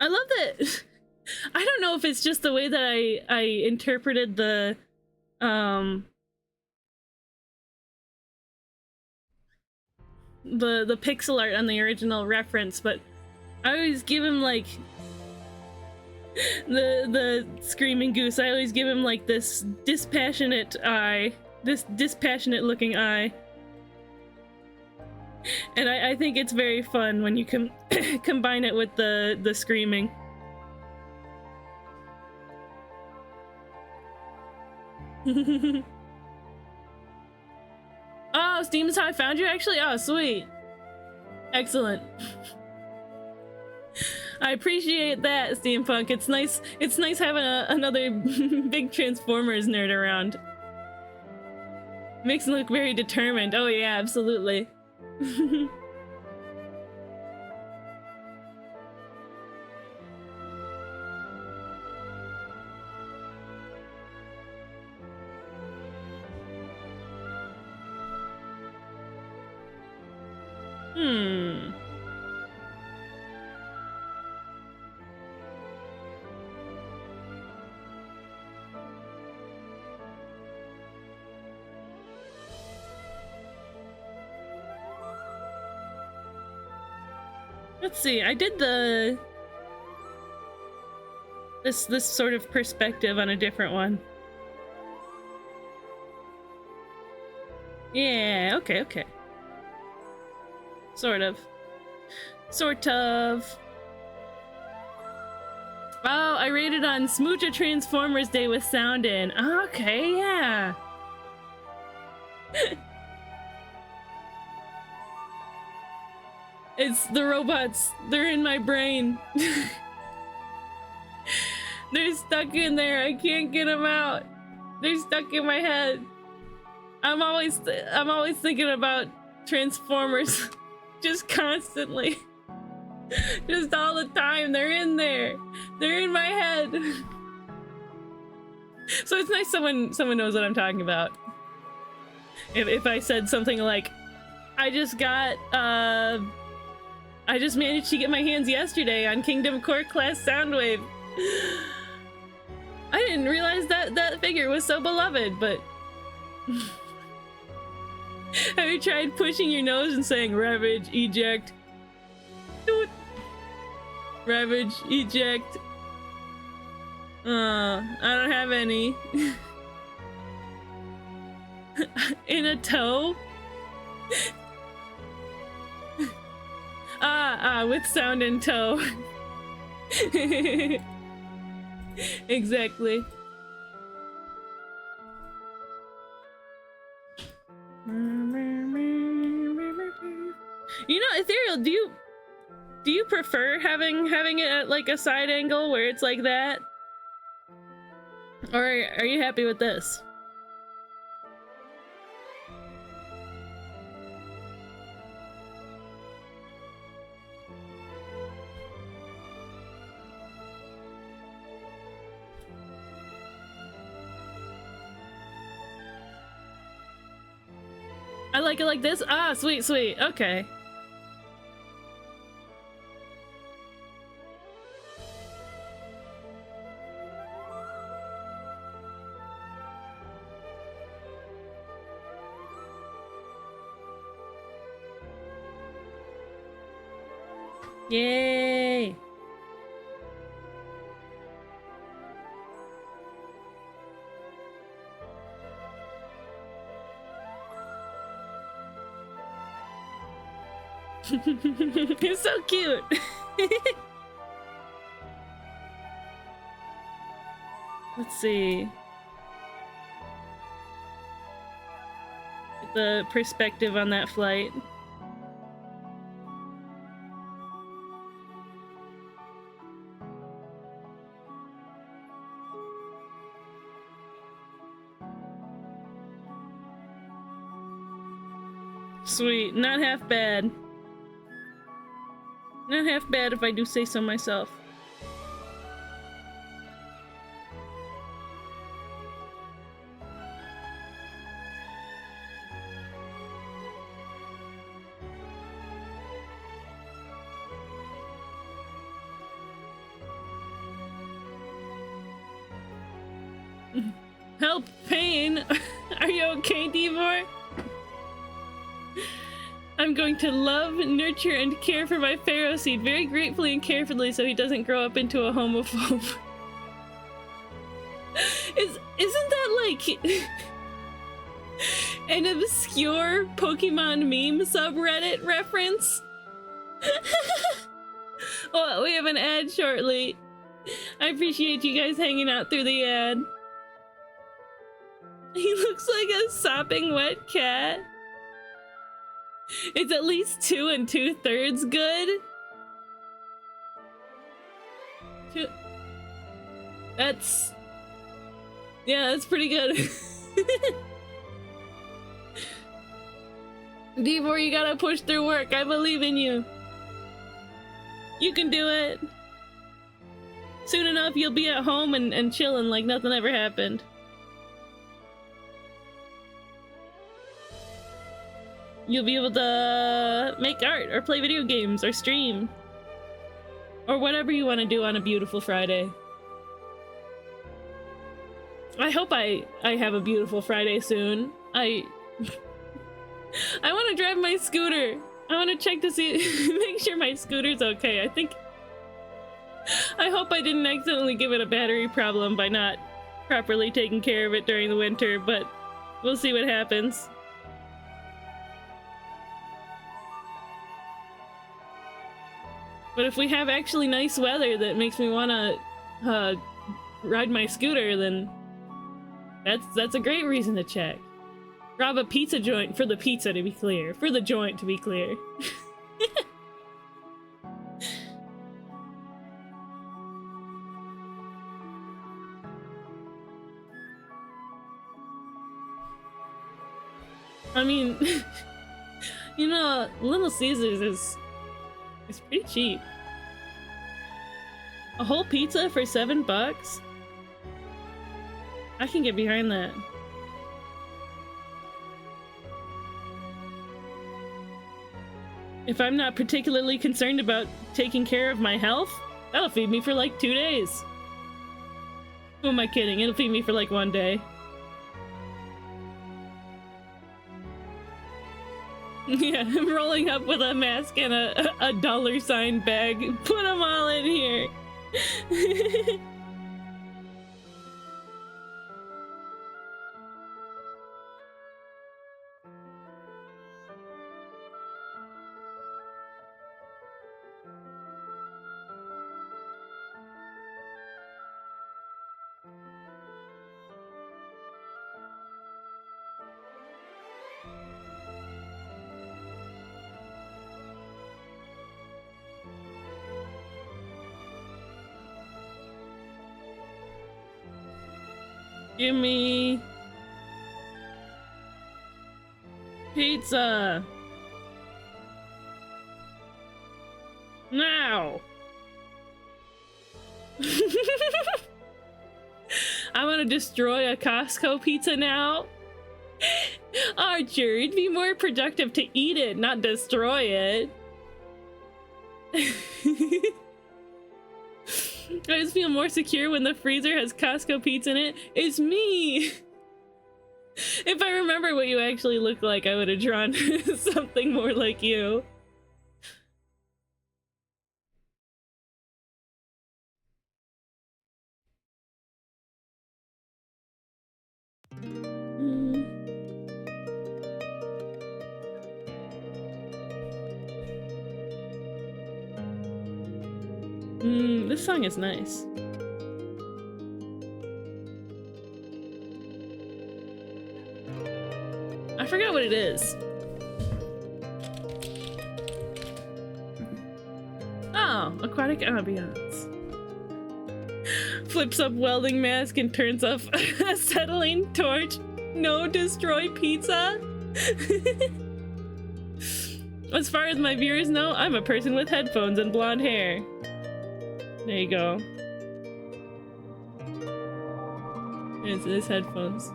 I love that. I don't know if it's just the way that I interpreted the pixel art on the original reference, but I always give him like the screaming goose. I always give him like this dispassionate eye, this dispassionate looking eye. And I think it's very fun when you combine it with the screaming. Oh, Steam is how I found you actually? Oh, sweet. Excellent. I appreciate that, Steampunk. It's nice having another big Transformers nerd around. Makes him look very determined. Oh yeah, absolutely. Let's see, I did this sort of perspective on a different one. Yeah, okay. Sort of. Oh, I rated on Smoocha Transformers Day with sound in. Okay, yeah. It's the robots. They're in my brain. They're stuck in there. I can't get them out. They're stuck in my head. I'm always thinking about Transformers. Just constantly. Just all the time. They're in there. They're in my head. So it's nice someone knows what I'm talking about. If I said something like, I just managed to get my hands yesterday on Kingdom Core class Soundwave. I didn't realize that figure was so beloved, but... Have you tried pushing your nose and saying, Ravage, eject? Do it. Ravage, eject. I don't have any. In a toe? With sound in tow. Exactly. You know, Ethereal, do you prefer having it at like a side angle where it's like that? Or are you happy with this? I like it like this? Ah, sweet, sweet. Okay. Yay! It's so cute. Let's see. Get the perspective on that flight. Sweet, not half bad. Not half bad if I do say so myself. Help, pain! Are you okay, Divor? I'm going to love, nurture, and care for my Pharaoh seed very gratefully and carefully so he doesn't grow up into a homophobe. Isn't that like an obscure Pokemon meme subreddit reference? Well, we have an ad shortly. I appreciate you guys hanging out through the ad. He looks like a sopping wet cat. It's at least 2 2/3 good. That's... yeah, that's pretty good. Divor, you gotta push through work. I believe in you. You can do it. Soon enough, you'll be at home and chilling like nothing ever happened. You'll be able to make art or play video games or stream or whatever you want to do on a beautiful Friday. I hope I have a beautiful Friday soon. I want to drive my scooter. I want to check to see make sure my scooter's okay. I hope I didn't accidentally give it a battery problem by not properly taking care of it during the winter, but we'll see what happens. But if we have actually nice weather that makes me want to ride my scooter, then that's a great reason to check. Rob a pizza joint for the pizza, to be clear. For the joint, to be clear. I mean, you know, Little Caesars is pretty cheap. A whole pizza for $7? I can get behind that. If I'm not particularly concerned about taking care of my health, that'll feed me for like 2 days. Who am I kidding? It'll feed me for like 1 day. Yeah, I'm rolling up with a mask and a dollar sign bag. Put them all in here. Give me pizza now. I want to destroy a Costco pizza now. Archer, it'd be more productive to eat it, not destroy it. I just feel more secure when the freezer has Costco pizza in it. It's me! If I remember what you actually look like, I would have drawn something more like you. This song is nice. I forgot what it is. Oh, aquatic ambiance. Flips up welding mask and turns off acetylene torch. No, destroy pizza. As far as my viewers know, I'm a person with headphones and blonde hair. There you go. It's his headphones.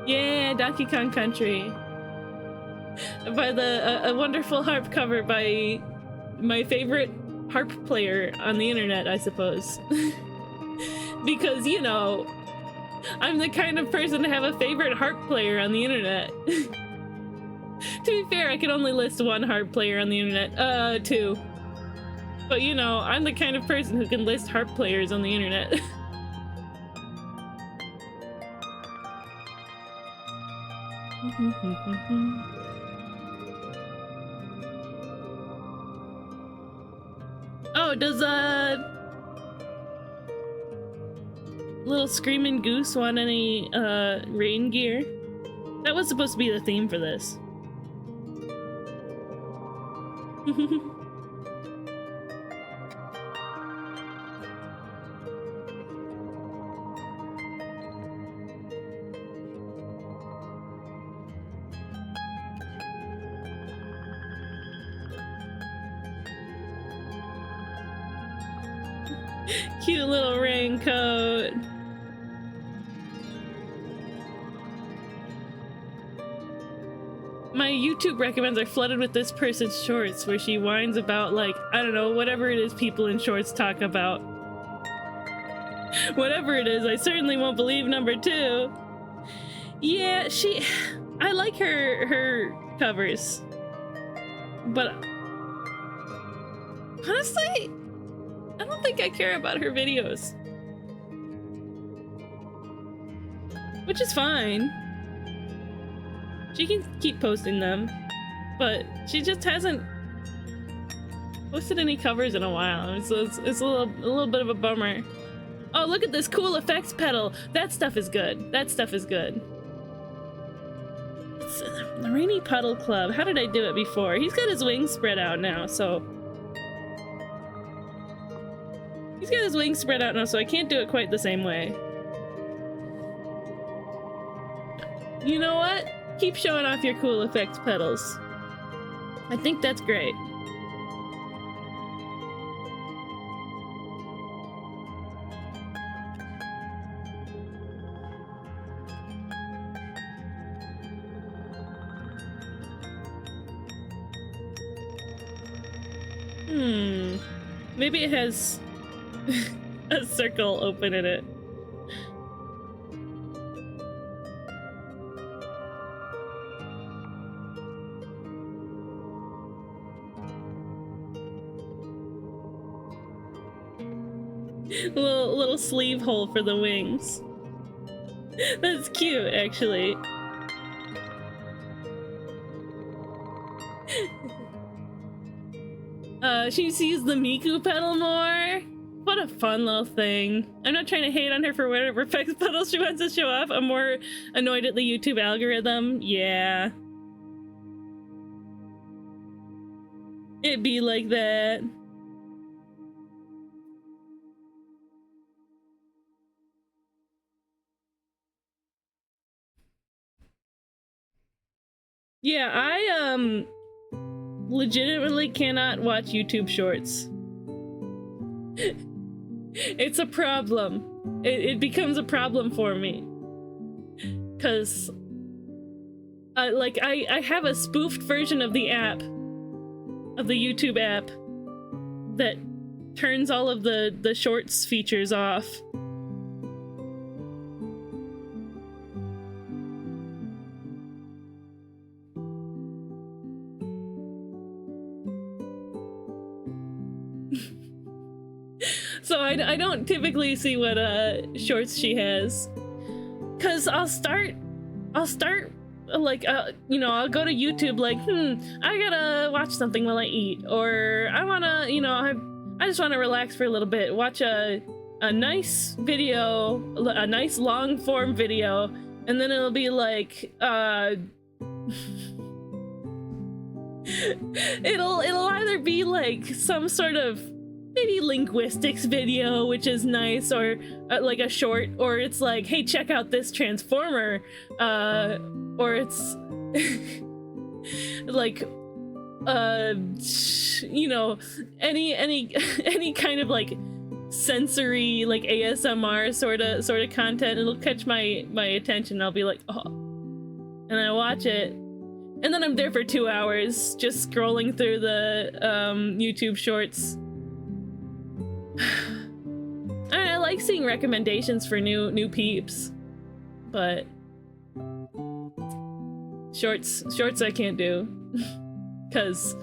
Yeah, Donkey Kong Country. By a wonderful harp cover by my favorite harp player on the internet, I suppose. Because, you know, I'm the kind of person to have a favorite harp player on the internet. To be fair, I can only list one harp player on the internet. Two. But you know, I'm the kind of person who can list harp players on the internet. Oh, does little screaming goose want any rain gear? That was supposed to be the theme for this. Cute little raincoat. My YouTube recommends are flooded with this person's shorts where she whines about, like, I don't know, whatever it is people in shorts talk about. Whatever it is, I certainly won't believe number 2. Yeah, I like her covers. But honestly, I don't think I care about her videos. Which is fine. She can keep posting them, but she just hasn't posted any covers in a while. It's a little bit of a bummer. Oh, look at this cool effects pedal. That stuff is good. That stuff is good. It's the Rainy Puddle Club. How did I do it before? He's got his wings spread out now, so... He's got his wings spread out now, so I can't do it quite the same way. You know what? Keep showing off your cool effects pedals. I think that's great. Maybe it has a circle open in it. Little sleeve hole for the wings. That's cute, actually. She sees the Miku pedal more. What a fun little thing. I'm not trying to hate on her for whatever effects pedals she wants to show off. I'm more annoyed at the YouTube algorithm. Yeah. It be like that. Yeah, I legitimately cannot watch YouTube shorts. It's a problem. It becomes a problem for me. Cause like I have a spoofed version of the app, of the YouTube app, that turns all of the shorts features off. So I don't typically see what shorts she has, cause I'll start like you know, I'll go to YouTube like I gotta watch something while I eat, or I wanna, you know, I just want to relax for a little bit, watch a nice video, a nice long form video, and then it'll be like it'll either be like some sort of maybe linguistics video, which is nice, or like a short, or it's like, hey, check out this transformer, or it's like you know, any kind of like sensory, like ASMR sort of content. It'll catch my attention. I'll be like, oh, and I watch it, and then I'm there for 2 hours just scrolling through the YouTube shorts. I like seeing recommendations for new peeps, but shorts I can't do, cause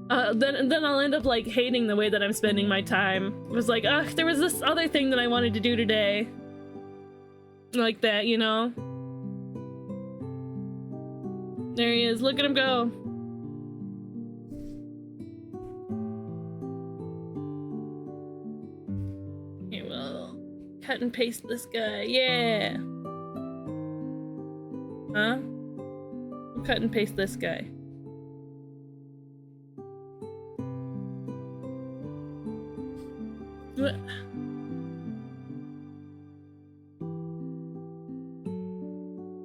then I'll end up like hating the way that I'm spending my time. It was like, ugh, there was this other thing that I wanted to do today, like that, you know. There he is. Look at him go. Cut and paste this guy. Yeah. Huh? We'll cut and paste this guy. What?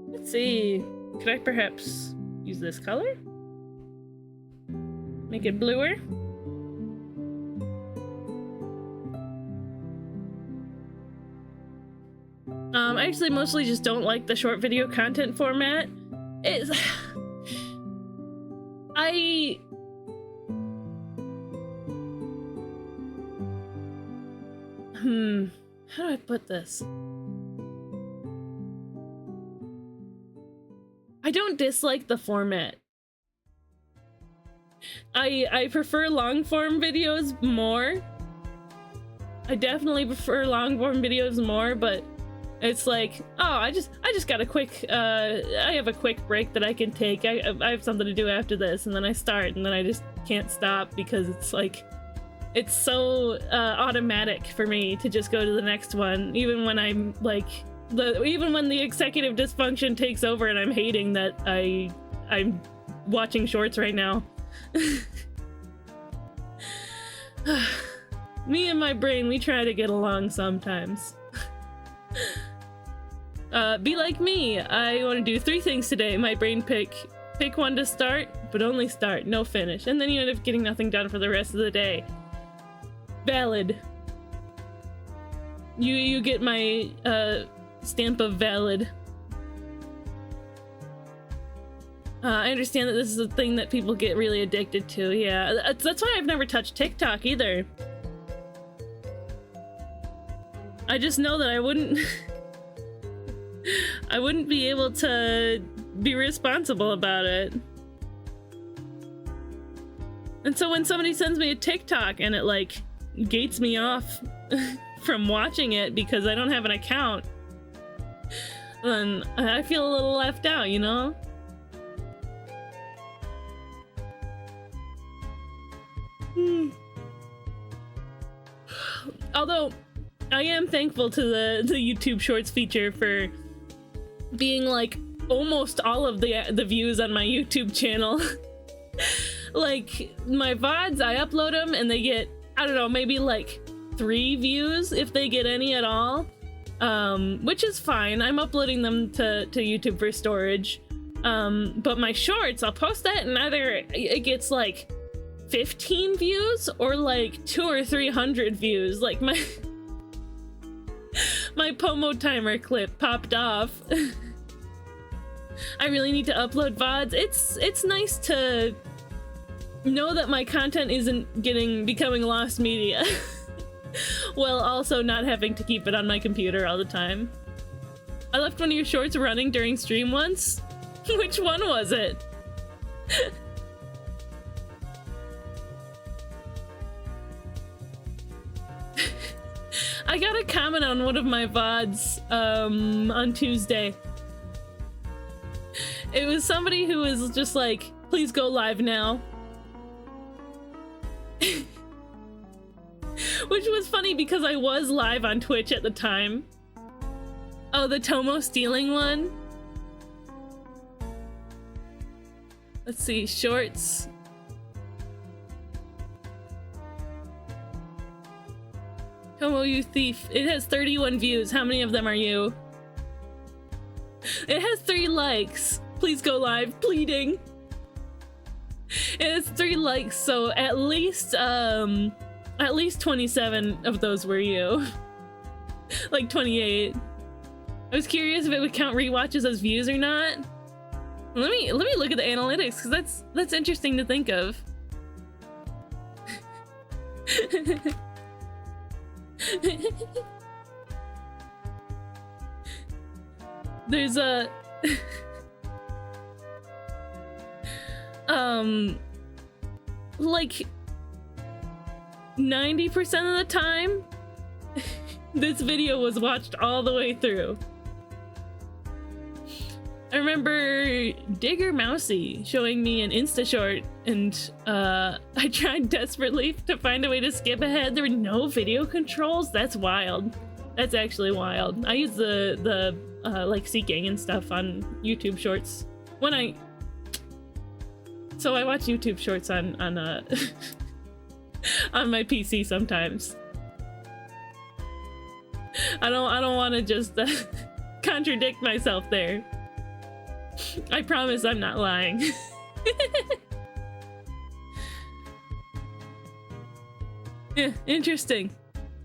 Let's see. Could I perhaps use this color? Make it bluer? I actually mostly just don't like the short video content format. It's... How do I put this? I don't dislike the format. I prefer long form videos more. I definitely prefer long form videos more, but it's like, oh, I just got a quick, I have a quick break that I can take. I have something to do after this, and then I start, and then I just can't stop because it's like, it's so automatic for me to just go to the next one, even when I'm like, even when the executive dysfunction takes over and I'm hating that I'm watching shorts right now. Me and my brain, we try to get along sometimes. Be like me. I want to do 3 things today. My brain pick one to start, but only start, no finish. And then you end up getting nothing done for the rest of the day. Valid. You get my stamp of valid. I understand that this is a thing that people get really addicted to. Yeah, that's why I've never touched TikTok either. I just know that I wouldn't I wouldn't be able to be responsible about it. And so when somebody sends me a TikTok and it like gates me off from watching it because I don't have an account, then I feel a little left out, you know? Although I am thankful to the YouTube Shorts feature for being like almost all of the views on my YouTube channel. Like my VODs, I upload them and they get, I don't know, maybe like 3 views if they get any at all, which is fine. I'm uploading them to YouTube for storage, But my shorts, I'll post that and either it gets like 15 views or like 200 or 300 views. Like my my Pomo timer clip popped off. I really need to upload VODs. It's nice to know that my content isn't becoming lost media while also not having to keep it on my computer all the time. I left one of your shorts running during stream once. Which one was it? I got a comment on one of my VODs on Tuesday. It was somebody who was just like, please go live now. Which was funny because I was live on Twitch at the time. Oh, the Tomo stealing one? Let's see, shorts. Tomo, you thief. It has 31 views. How many of them are you? It has 3 likes. Please go live. Pleading. It has 3 likes, so at least 27 of those were you. Like 28. I was curious if it would count rewatches as views or not. Let me look at the analytics, because that's interesting to think of. There's a like 90% of the time this video was watched all the way through. I remember Digger Mousy showing me an Insta short, and I tried desperately to find a way to skip ahead. There were no video controls. That's wild. That's actually wild. I use the like seeking and stuff on YouTube Shorts when I watch YouTube Shorts on on my PC sometimes. I don't want to just contradict myself there. I promise I'm not lying. Yeah, interesting.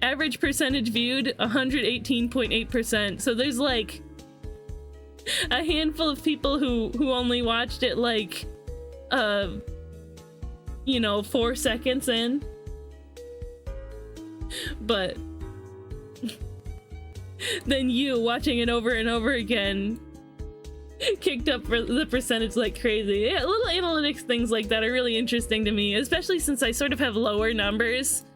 Average percentage viewed 118.8%. So there's like a handful of people who only watched it like 4 seconds in. But then you watching it over and over again kicked up for the percentage like crazy. Yeah, little analytics things like that are really interesting to me, especially since I sort of have lower numbers.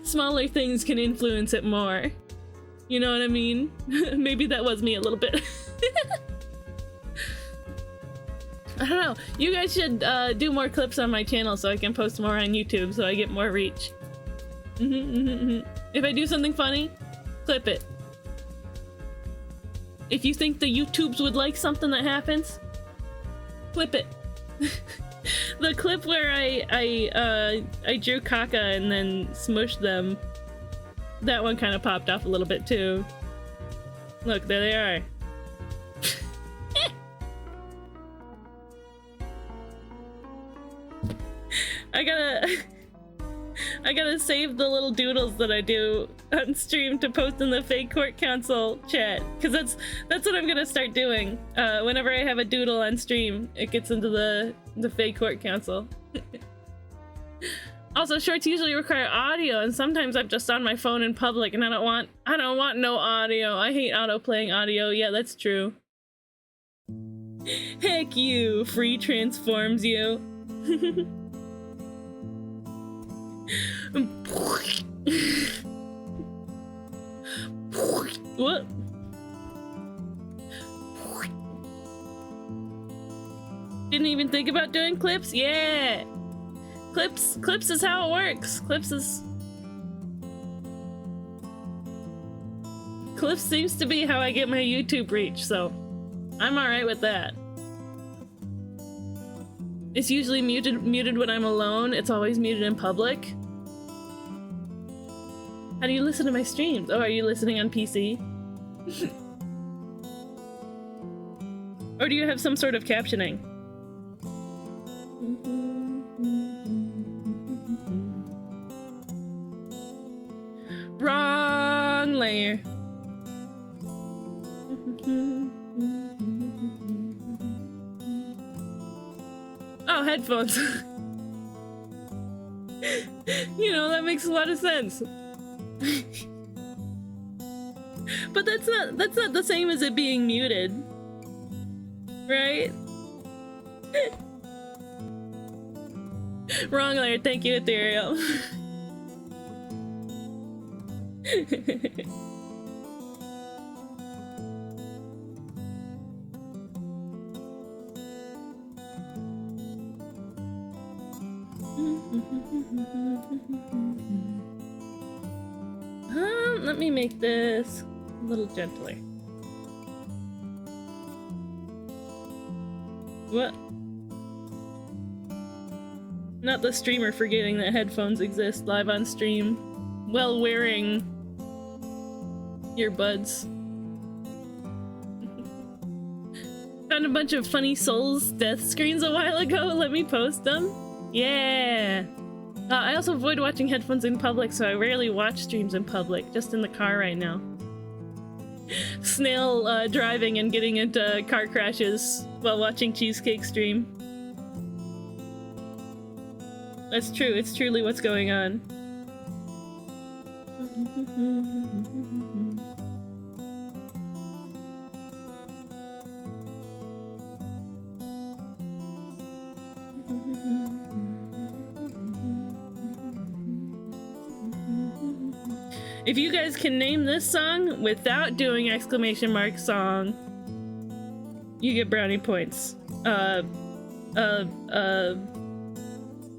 Smaller things can influence it more. You know what I mean? Maybe that was me a little bit. I don't know. You guys should do more clips on my channel so I can post more on YouTube so I get more reach. If I do something funny, clip it. If you think the YouTubes would like something that happens, clip it. The clip where I drew caca and then smushed them, that one kind of popped off a little bit too. Look, there they are. I gotta save the little doodles that I do on stream to post in the fake court council chat, because that's what I'm gonna start doing. Whenever I have a doodle on stream, it gets into the fake court council. Also, shorts usually require audio, and sometimes I'm just on my phone in public, and I don't want no audio. I hate auto playing audio. Yeah, that's true. Heck you, free transforms you. What? Didn't even think about doing clips? Yeah! Clips is how it works. Clips seems to be how I get my YouTube reach, so I'm alright with that. It's usually muted when I'm alone. It's always muted in public. How do you listen to my streams? Oh, are you listening on PC? Or do you have some sort of captioning? Wrong layer. Oh, headphones. You know, that makes a lot of sense. But that's not the same as it being muted. Right? Wrong layer, thank you, Ethereal. Let me make this a little gentler. What? Not the streamer forgetting that headphones exist live on stream while wearing earbuds. Found a bunch of Funny Souls death screens a while ago. Let me post them. Yeah! I also avoid watching headphones in public, so I rarely watch streams in public, just in the car right now. Snail driving and getting into car crashes while watching Cheesecake stream. That's true, it's truly what's going on. If you guys can name this song without doing exclamation mark song, you get brownie points.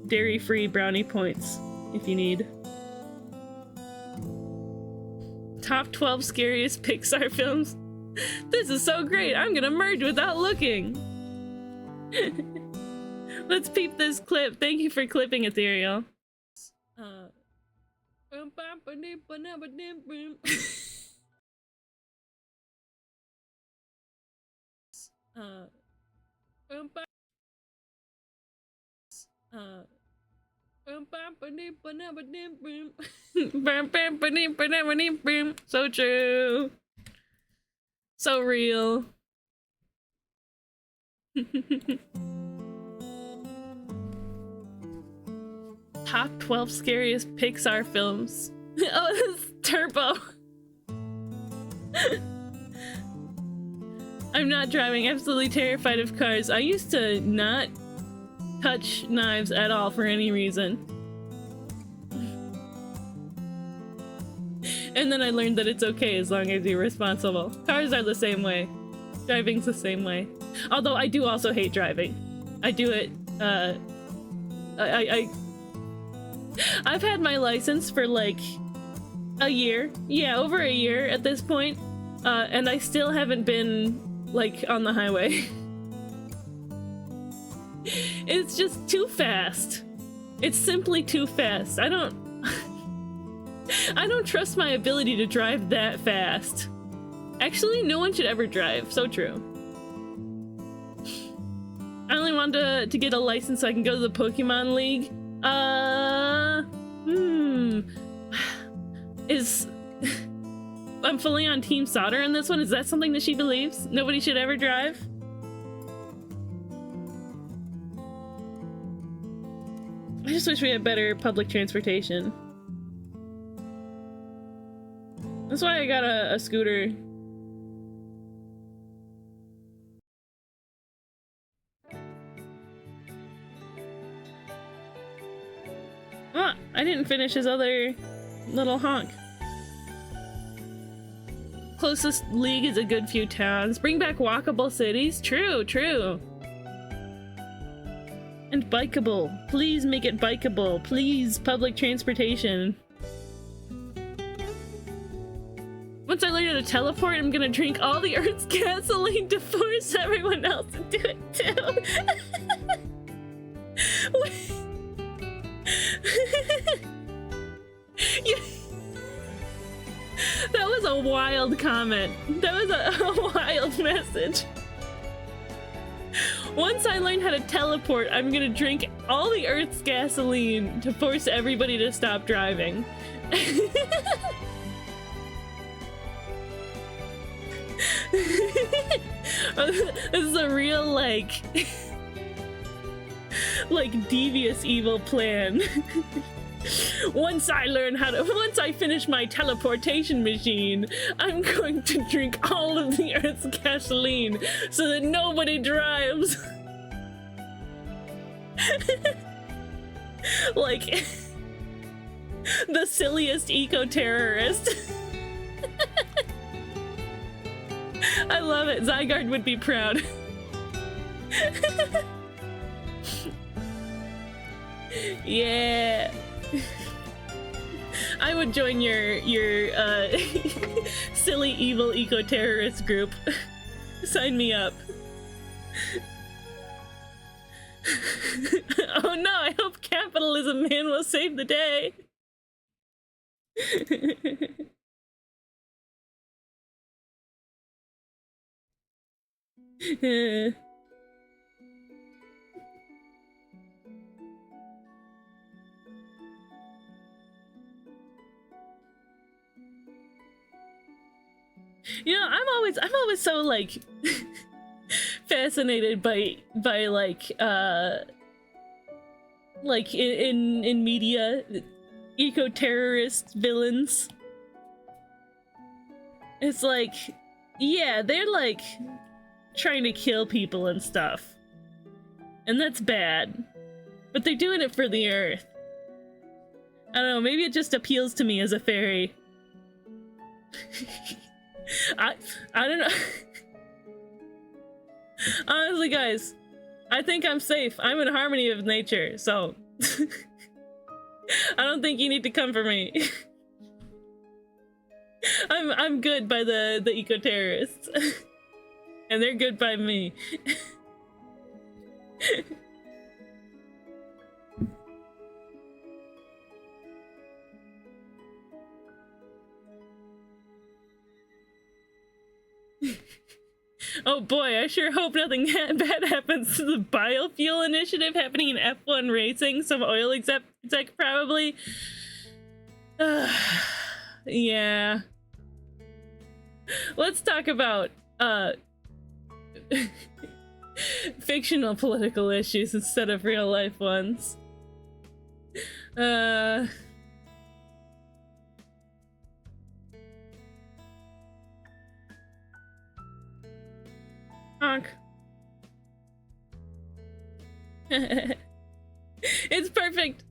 Dairy-free brownie points, if you need. Top 12 scariest Pixar films. This is so great, I'm gonna merge without looking. Let's peep this clip. Thank you for clipping, Ethereal. So true. So real. Top 12 scariest Pixar films. Oh, this is Turbo. I'm not driving, absolutely terrified of cars. I used to not touch knives at all for any reason. And then I learned that it's okay as long as you're responsible. Cars are the same way. Driving's the same way. Although I do also hate driving. I do it, I've had my license for like a year. Yeah, over a year at this point. And I still haven't been like on the highway. It's just too fast. It's simply too fast. I don't trust my ability to drive that fast. Actually, no one should ever drive. So true. I only wanted to get a license so I can go to the Pokemon League. I'm fully on Team Solder in this one. Is that something that she believes? Nobody should ever drive? I just wish we had better public transportation. That's why I got a scooter. Oh, I didn't finish his other little honk. Closest league is a good few towns. Bring back walkable cities. True, true. And bikeable. Please make it bikeable. Please, public transportation. Once I learn how to teleport, I'm gonna drink all the Earth's gasoline to force everyone else to do it too. That was a wild comment. That was a wild message. Once I learn how to teleport, I'm gonna drink all the Earth's gasoline to force everybody to stop driving. This is a real, like devious evil plan. Once I finish my teleportation machine, I'm going to drink all of the Earth's gasoline so that nobody drives. Like the silliest eco-terrorist. I love it. Zygarde would be proud. Yeah. I would join your silly evil eco-terrorist group. Sign me up. Oh no, I hope capitalism man will save the day. You know, I'm always so like fascinated by like in media eco-terrorist villains. It's like, yeah, they're like trying to kill people and stuff, and that's bad, but they're doing it for the Earth. I don't know, maybe it just appeals to me as a fairy. I don't know. Honestly, guys, I think I'm safe. I'm in harmony with nature, so I don't think you need to come for me. I'm good by the eco-terrorists. And they're good by me. Oh boy, I sure hope nothing bad happens to the biofuel initiative happening in F1 racing. Some oil exec probably. Yeah. Let's talk about fictional political issues instead of real life ones. Honk. It's perfect.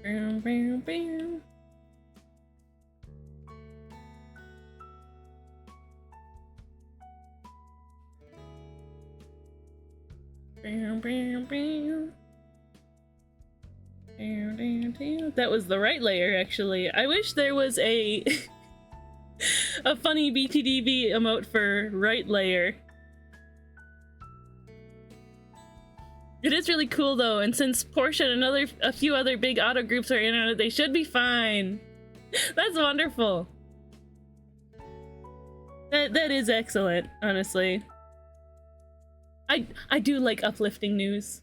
Bam, bam, bam. Bam, bam, bam. Bam, bam, bam. That was the right layer, actually. I wish there was a a funny BTDB emote for right layer. It is really cool though, and since Porsche and a few other big auto groups are in on it, they should be fine. That's wonderful. That is excellent, honestly. I do like uplifting news.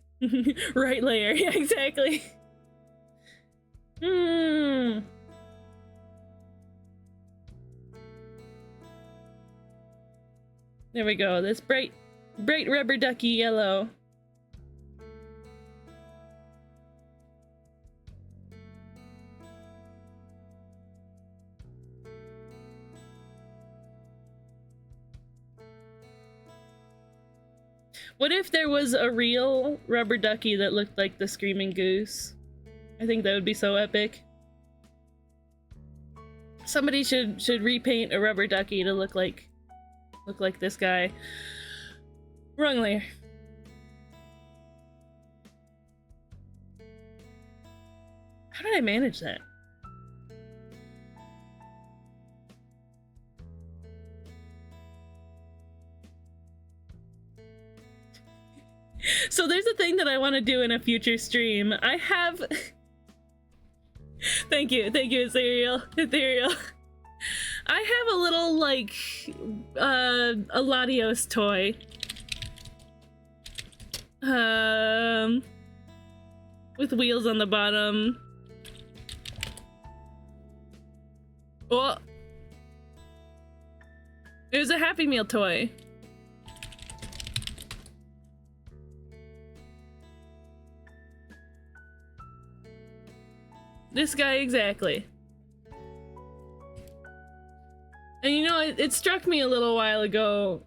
Right layer, yeah, exactly. There we go, this bright rubber ducky yellow. What if there was a real rubber ducky that looked like the Screaming Goose? I think that would be so epic. Somebody should repaint a rubber ducky to look like this guy. Wrong layer. How did I manage that? So there's a thing that I want to do in a future stream. I have... Thank you, Ethereal. I have a little, like, a Latios toy. With wheels on the bottom. Oh! It was a Happy Meal toy. This guy exactly. And you know, it struck me a little while ago.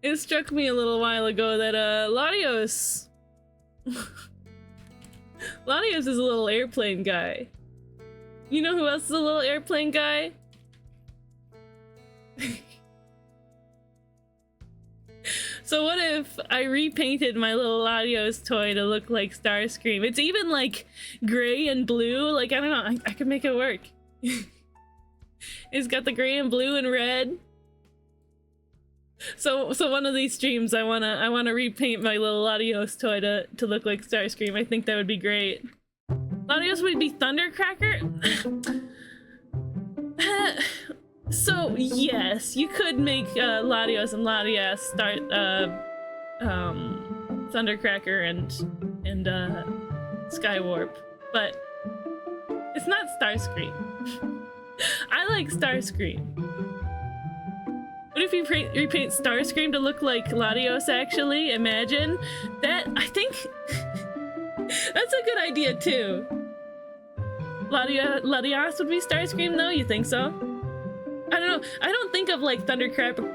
It struck me a little while ago that Latios Latios is a little airplane guy. You know who else is a little airplane guy? So what if I repainted my little Latios toy to look like Starscream? It's even like gray and blue. Like, I don't know, I could make it work. It's got the gray and blue and red. So one of these streams I wanna repaint my little Latios toy to look like Starscream. I think that would be great. Latios would be Thundercracker? So yes, you could make Latios and Latias start Thundercracker and Skywarp, but it's not Starscream. I like Starscream. What if you repaint Starscream to look like Latios, actually? Imagine that. I think that's a good idea too. Latios would be Starscream though? You think so? I don't know. I don't think of like Thundercracker.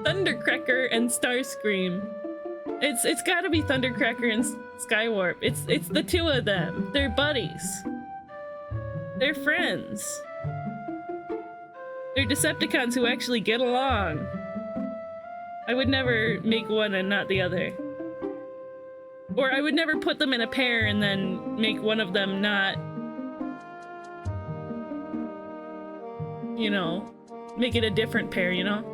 Thundercracker and Starscream. It's gotta be Thundercracker and Skywarp. It's the two of them. They're buddies. They're friends. They're Decepticons who actually get along. I would never make one and not the other. Or I would never put them in a pair and then make one of them not, you know, make it a different pair, you know?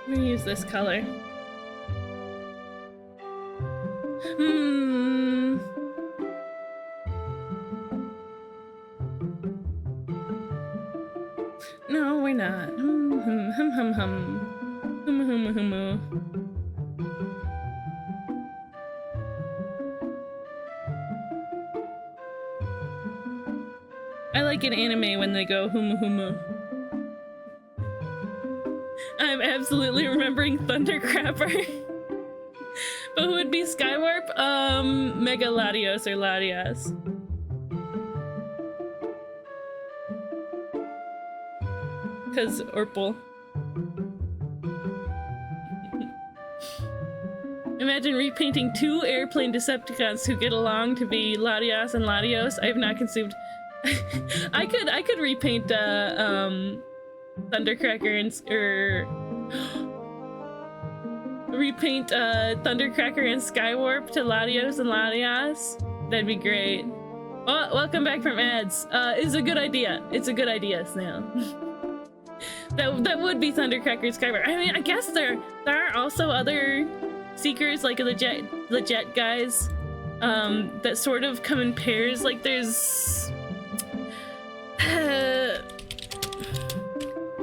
I'm gonna use this color. No, we're not. I like an anime when they go humu humu. I'm absolutely remembering Thundercrapper. But who would be Skywarp? Mega Latios or Latias. Cause Orpal. Imagine repainting two airplane Decepticons who get along to be Latias and Latios. I have not consumed. I could repaint Thundercracker and repaint Thundercracker and Skywarp to Latios and Latias. That'd be great. Oh, welcome back from ads. It's a good idea. It's a good idea, Snail. that would be Thundercracker and Skywarp. I mean, I guess there are also other Seekers, like the jet guys, that sort of come in pairs. Like there's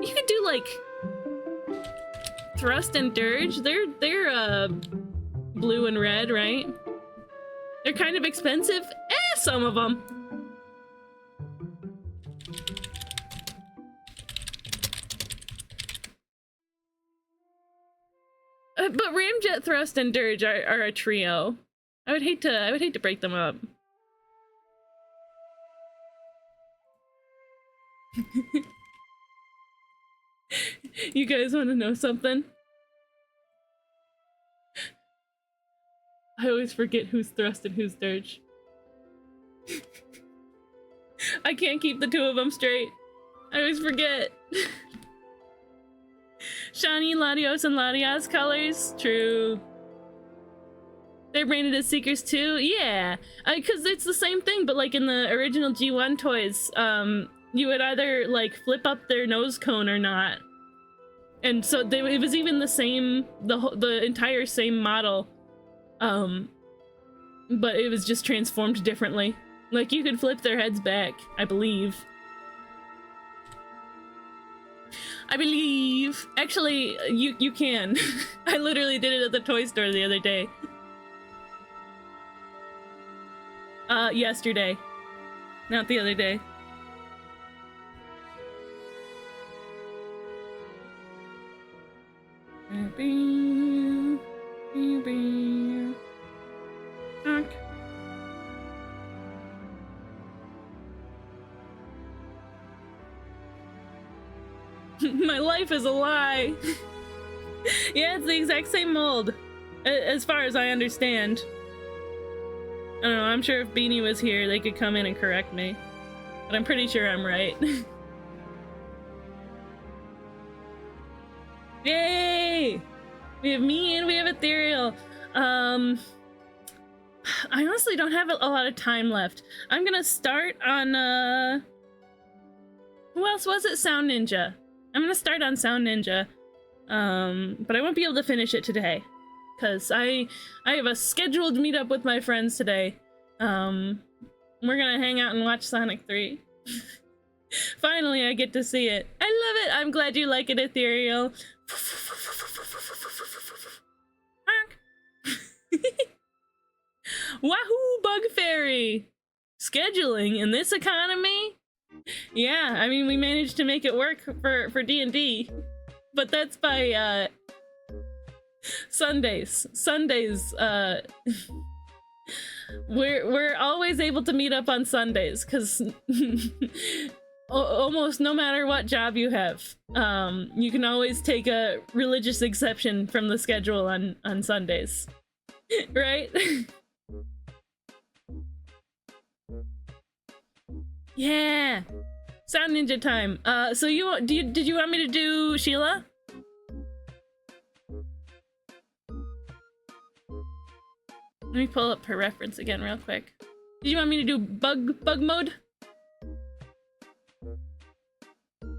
you could do like Thrust and Dirge. They're blue and red, right? They're kind of expensive. Some of them. But Ramjet, Thrust, and Dirge are a trio. I would hate to break them up. You guys want to know something? I always forget who's Thrust and who's Dirge. I can't keep the two of them straight. I always forget. Shiny Latios and Latias colors? True. They're branded as Seekers too? Yeah. Because it's the same thing, but like in the original G1 toys, you would either like flip up their nose cone or not. And so it was even the same, the entire same model. But it was just transformed differently. Like you could flip their heads back, I believe. Actually, you can. I literally did it at the toy store the other day. Yesterday. Not the other day. My life is a lie. Yeah, it's the exact same mold, as far as I understand. I don't know, I'm sure if Beanie was here, they could come in and correct me. But I'm pretty sure I'm right. Yay! We have me and we have Ethereal. I honestly don't have a lot of time left. I'm gonna start on, who else was it? Sound Ninja. I'm gonna start on Sound Ninja. But I won't be able to finish it today. Because I have a scheduled meetup with my friends today. We're gonna hang out and watch Sonic 3. Finally, I get to see it. I love it! I'm glad you like it, Ethereal. Wahoo, Bug Fairy! Scheduling in this economy? Yeah, I mean, we managed to make it work for D&D. But that's by, Sundays. We're always able to meet up on Sundays, because almost no matter what job you have, you can always take a religious exception from the schedule on Sundays. Right? Yeah! Sound Ninja time. So did you want me to do Sheila? Let me pull up her reference again real quick. Did you want me to do bug mode?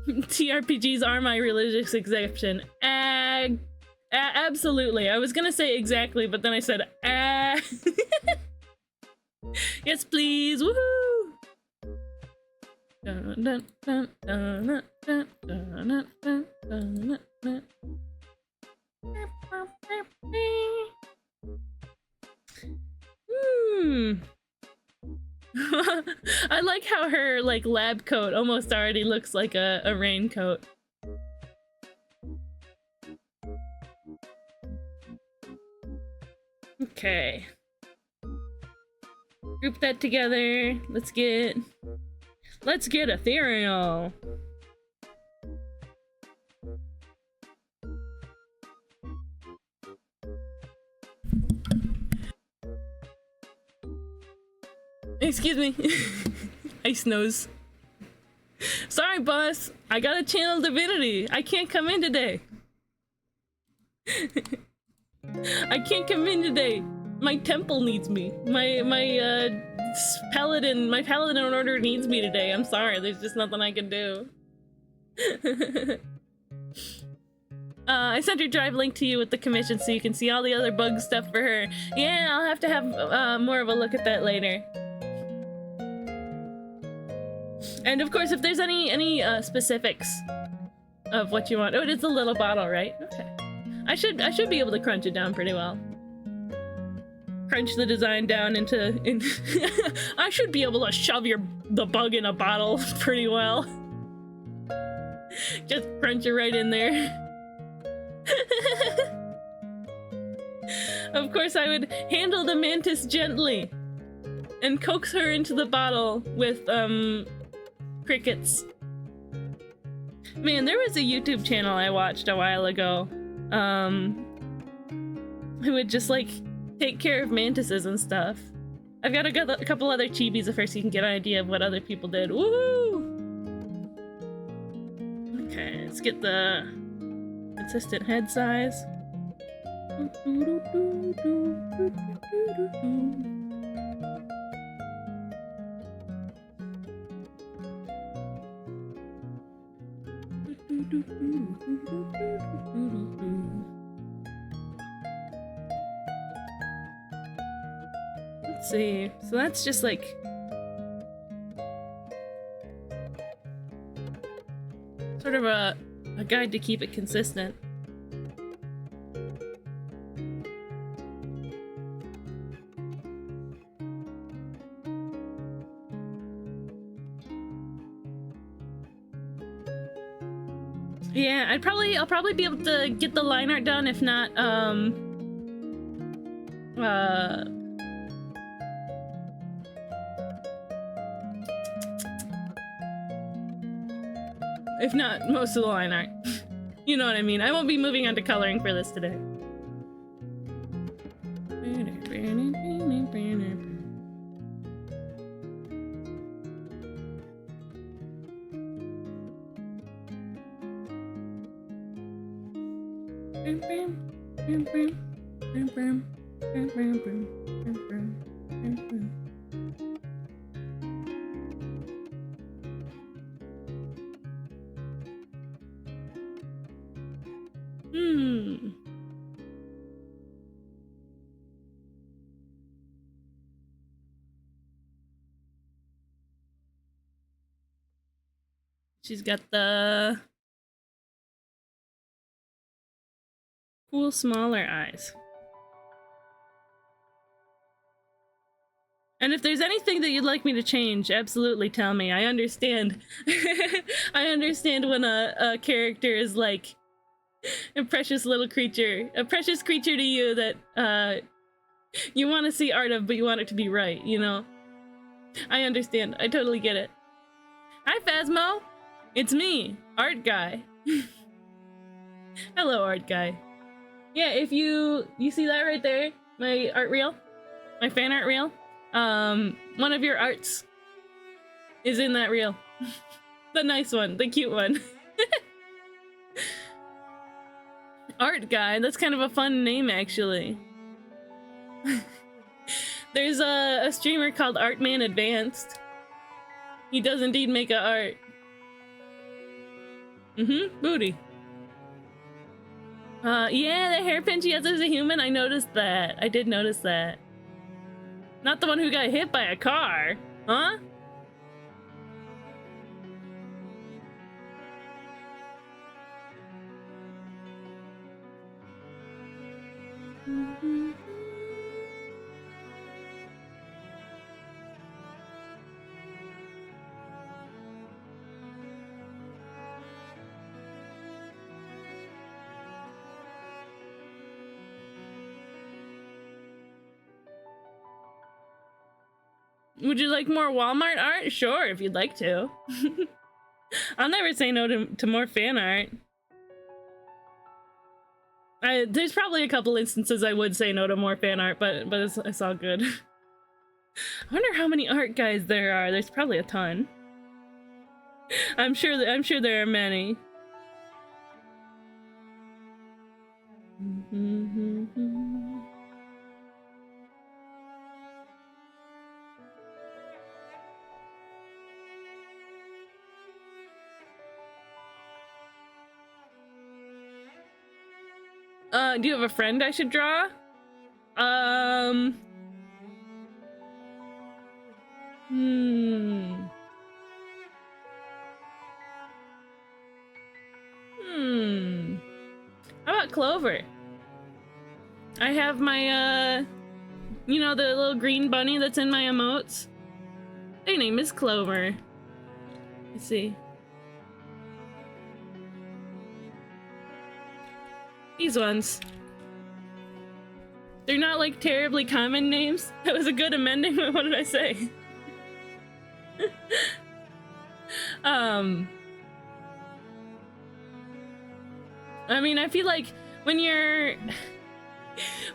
TRPGs are my religious exception. Absolutely. I was gonna say exactly, but then I said Yes, please. Woohoo! I like how her like lab coat almost already looks like a raincoat. Okay. Group that together. Let's get Ethereal. Excuse me. Ice nose. Sorry, boss. I gotta channel divinity. I can't come in today. I can't come in today. My temple needs me. My paladin order needs me today. I'm sorry. There's just nothing I can do. I sent her drive link to you with the commission so you can see all the other bug stuff for her. Yeah, I'll have to have more of a look at that later. And of course, if there's any specifics of what you want. Oh, it is a little bottle, right? Okay. I should be able to crunch it down pretty well. Crunch the design down into I should be able to shove the bug in a bottle pretty well. Just crunch it right in there. Of course, I would handle the mantis gently and coax her into the bottle with crickets. Man, there was a YouTube channel I watched a while ago who would just like take care of mantises and stuff. I've got a couple other chibis first so you can get an idea of what other people did. Woohoo! Okay, let's get the consistent head size. Let's see. So that's just like sort of a guide to keep it consistent. Yeah, I'll probably be able to get the line art done, if not, if not most of the line art. You know what I mean? I won't be moving on to coloring for this today. She's got the cool smaller eyes. And if there's anything that you'd like me to change, absolutely tell me. I understand. I understand when a character is like a precious little creature, a precious creature to you that you want to see art of, but you want it to be right, you know? I understand. I totally get it. Hi, Phasmo! It's me, Art Guy. Hello, Art Guy. Yeah, if you see that right there, my art reel, my fan art reel, one of your arts is in that reel. The nice one, the cute one. Art Guy, that's kind of a fun name, actually. There's a streamer called Artman Advanced. He does indeed make a art. Booty. Yeah, the hairpin she has as a human, I noticed that. I did notice that. Not the one who got hit by a car, huh? Would you like more Walmart art? Sure, if you'd like to. I'll never say no to more fan art. There's probably a couple instances I would say no to more fan art, but it's all good. I wonder how many art guys there are. There's probably a ton. I'm sure there are many. Do you have a friend I should draw? How about Clover? I have my, you know, the little green bunny that's in my emotes? Their name is Clover. Let's see. These ones. They're not like terribly common names. That was a good amending, but what did I say? I mean, I feel like when you're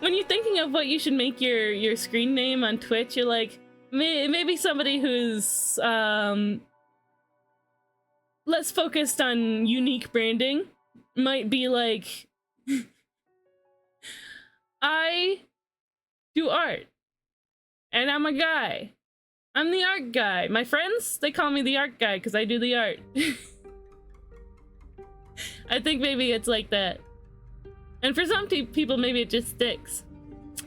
when you're thinking of what you should make your screen name on Twitch, you're like, maybe somebody who's less focused on unique branding might be like, I do art, and I'm a guy. I'm the art guy. My friends, they call me the art guy because I do the art. I think maybe it's like that. And for some people, maybe it just sticks.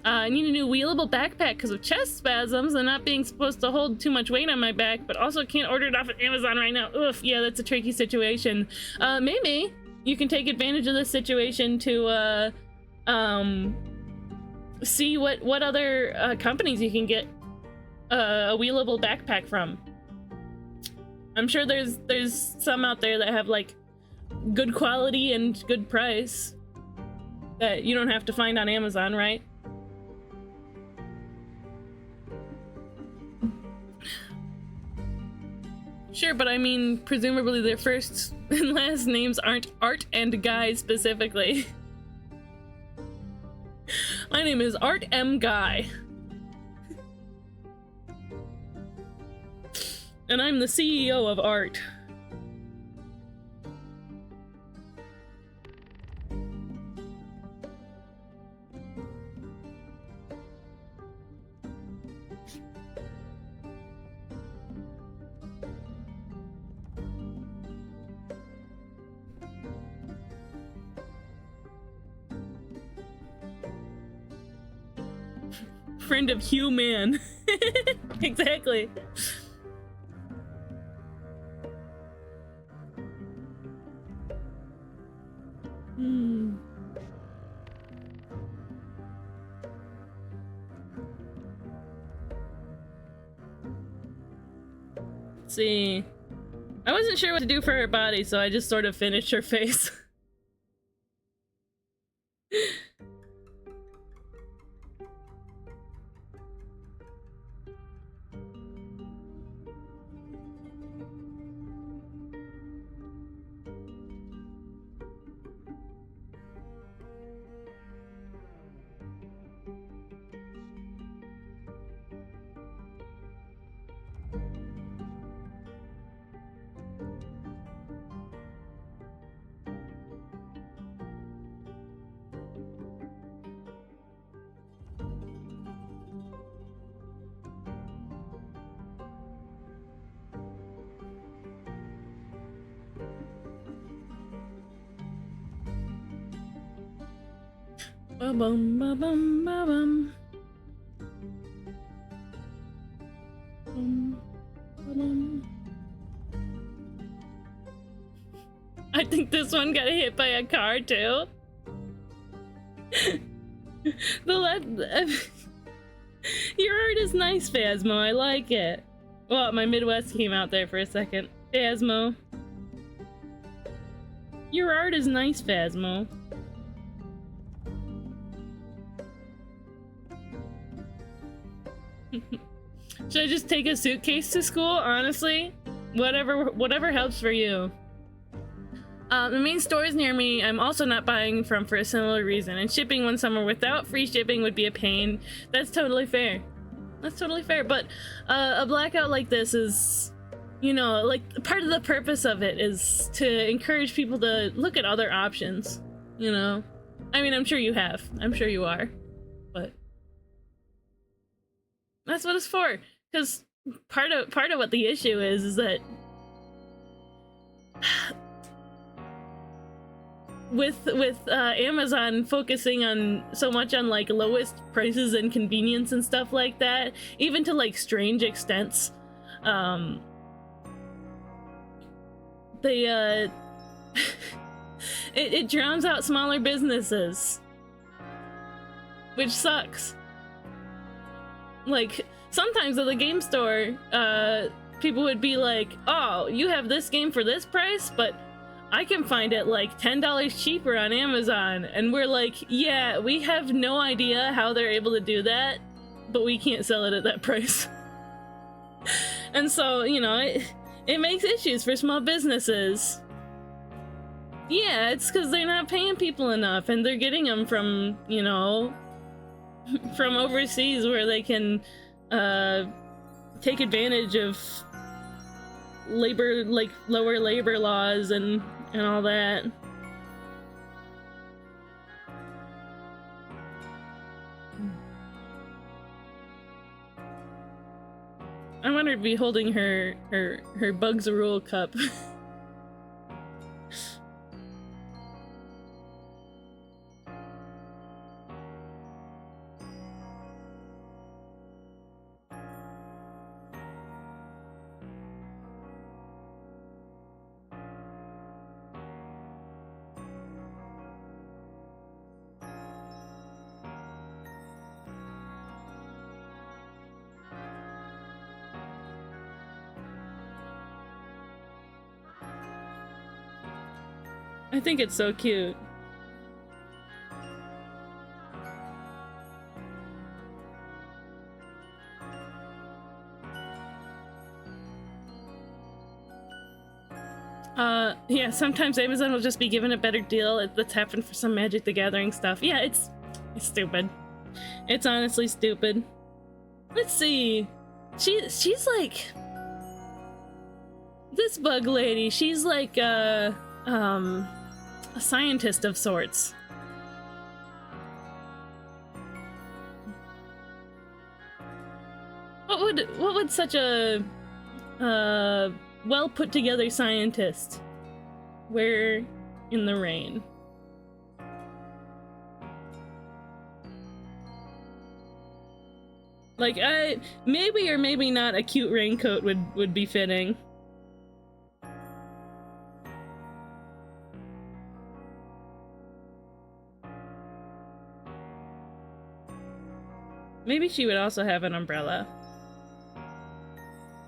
I need a new wheelable backpack because of chest spasms and not being supposed to hold too much weight on my back, but also can't order it off of Amazon right now. Oof, yeah, that's a tricky situation. Maybe you can take advantage of this situation to see what other companies you can get a wheelable backpack from. I'm sure there's some out there that have like good quality and good price that you don't have to find on Amazon, right? Sure, but I mean, presumably their first and last names aren't Art and Guy specifically. My name is Art M. Guy. And I'm the CEO of Art. Friend of human. Exactly. Let's see. I wasn't sure what to do for her body, so I just sort of finished her face. Ba-bum, ba-bum, ba-bum. Ba-bum. I think this one got hit by a car too. Your art is nice, Phasmo. I like it. Well, my Midwest came out there for a second. Phasmo. Your art is nice, Phasmo. Should I just take a suitcase to school? Honestly, whatever helps for you. The main stores near me I'm also not buying from for a similar reason, and shipping one somewhere without free shipping would be a pain. That's totally fair. That's totally fair, but a blackout like this is, you know, like part of the purpose of it is to encourage people to look at other options, you know? I mean, I'm sure you have. I'm sure you are, but that's what it's for. Because part of what the issue is that with Amazon focusing on so much on like lowest prices and convenience and stuff like that, even to like strange extents, they it drowns out smaller businesses, which sucks. Like sometimes at the game store, people would be like, oh, you have this game for this price, but I can find it like $10 cheaper on Amazon. And we're like, yeah, we have no idea how they're able to do that, but we can't sell it at that price. And so, you know, it makes issues for small businesses. Yeah, it's because they're not paying people enough and they're getting them from, you know, from overseas where they can take advantage of labor, like lower labor laws and all that. I want her to be holding her Bugs Rule cup. I think it's so cute. Yeah, sometimes Amazon will just be given a better deal. That's happened for some Magic the Gathering stuff. Yeah, it's stupid. It's honestly stupid. Let's see. She's like this bug lady. She's like a scientist of sorts. What would such a well put together scientist wear in the rain? Like, maybe or maybe not a cute raincoat would be fitting. Maybe she would also have an umbrella.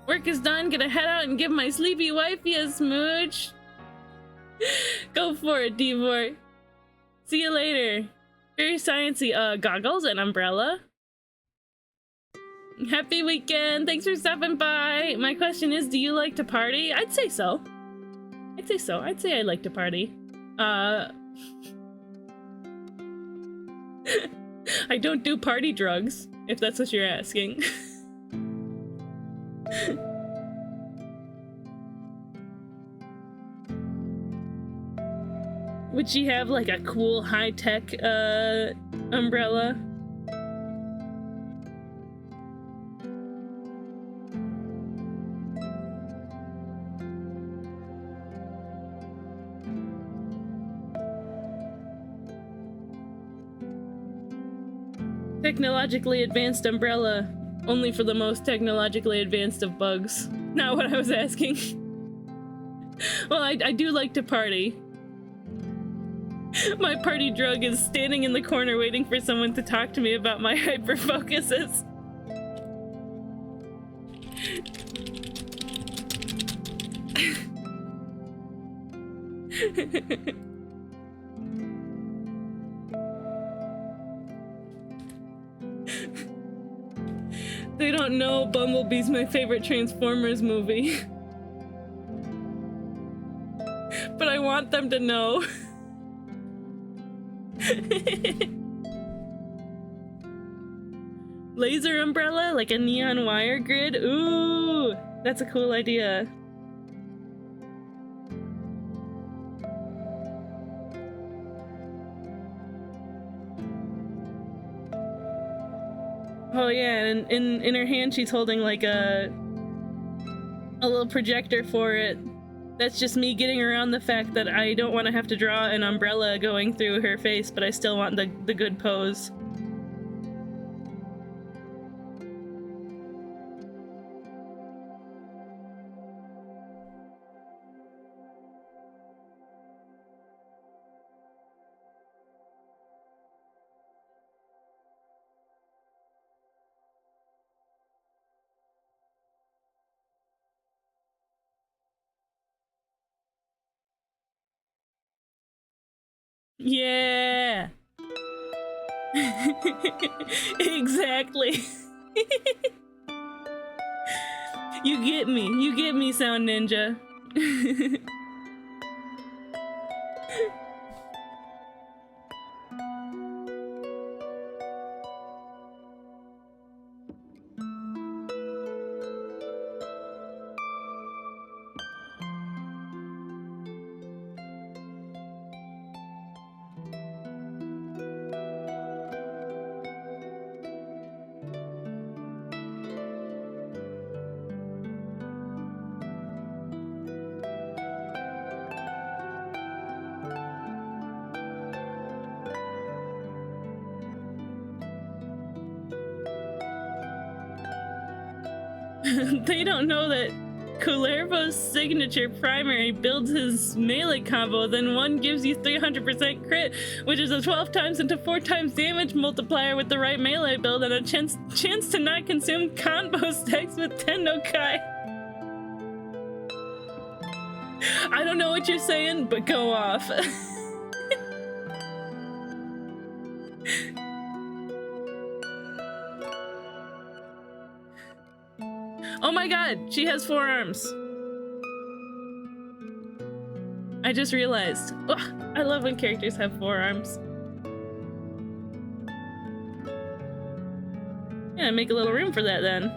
Work is done, gonna head out and give my sleepy wifey a smooch. Go for it, Devor. See you later. Very sciencey. Goggles and umbrella. Happy weekend. Thanks for stopping by. My question is, do you like to party? I'd say so. I'd say so. I'd say I like to party. I don't do party drugs, if that's what you're asking. Would she have like a cool high-tech umbrella? Technologically advanced umbrella, only for the most technologically advanced of bugs. Not what I was asking. Well, I do like to party. My party drug is standing in the corner waiting for someone to talk to me about my hyperfocuses. They don't know Bumblebee's my favorite Transformers movie. But I want them to know. Laser umbrella, like a neon wire grid? Ooh, that's a cool idea. Oh yeah, and in her hand she's holding like a little projector for it. That's just me getting around the fact that I don't want to have to draw an umbrella going through her face, but I still want the good pose. Yeah. Exactly. You get me, Sound Ninja. They don't know that Kullervo's signature primary builds his melee combo, then one gives you 300% crit, which is a 12 times into 4 times damage multiplier with the right melee build and a chance to not consume combo stacks with Tennokai. I don't know what you're saying, but go off. Oh my god, she has 4 arms. I just realized. Ugh, I love when characters have 4 arms. Yeah, make a little room for that then.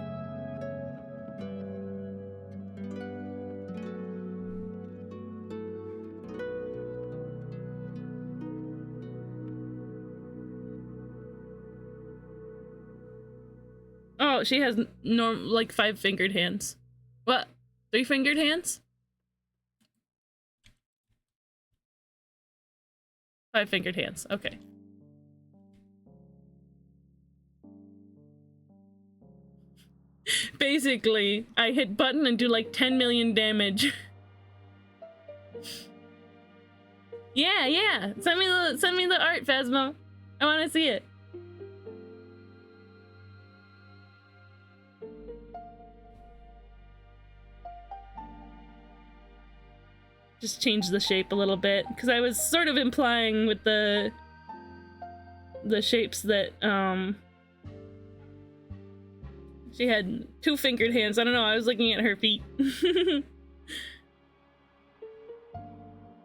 Oh, she has like 5-fingered hands. What? 3-fingered hands? 5-fingered hands. Okay. Basically, I hit button and do like 10 million damage. Yeah. Send me the art, Phasmo. I want to see it. Just change the shape a little bit, because I was sort of implying with the shapes that she had 2-fingered hands. I don't know, I was looking at her feet.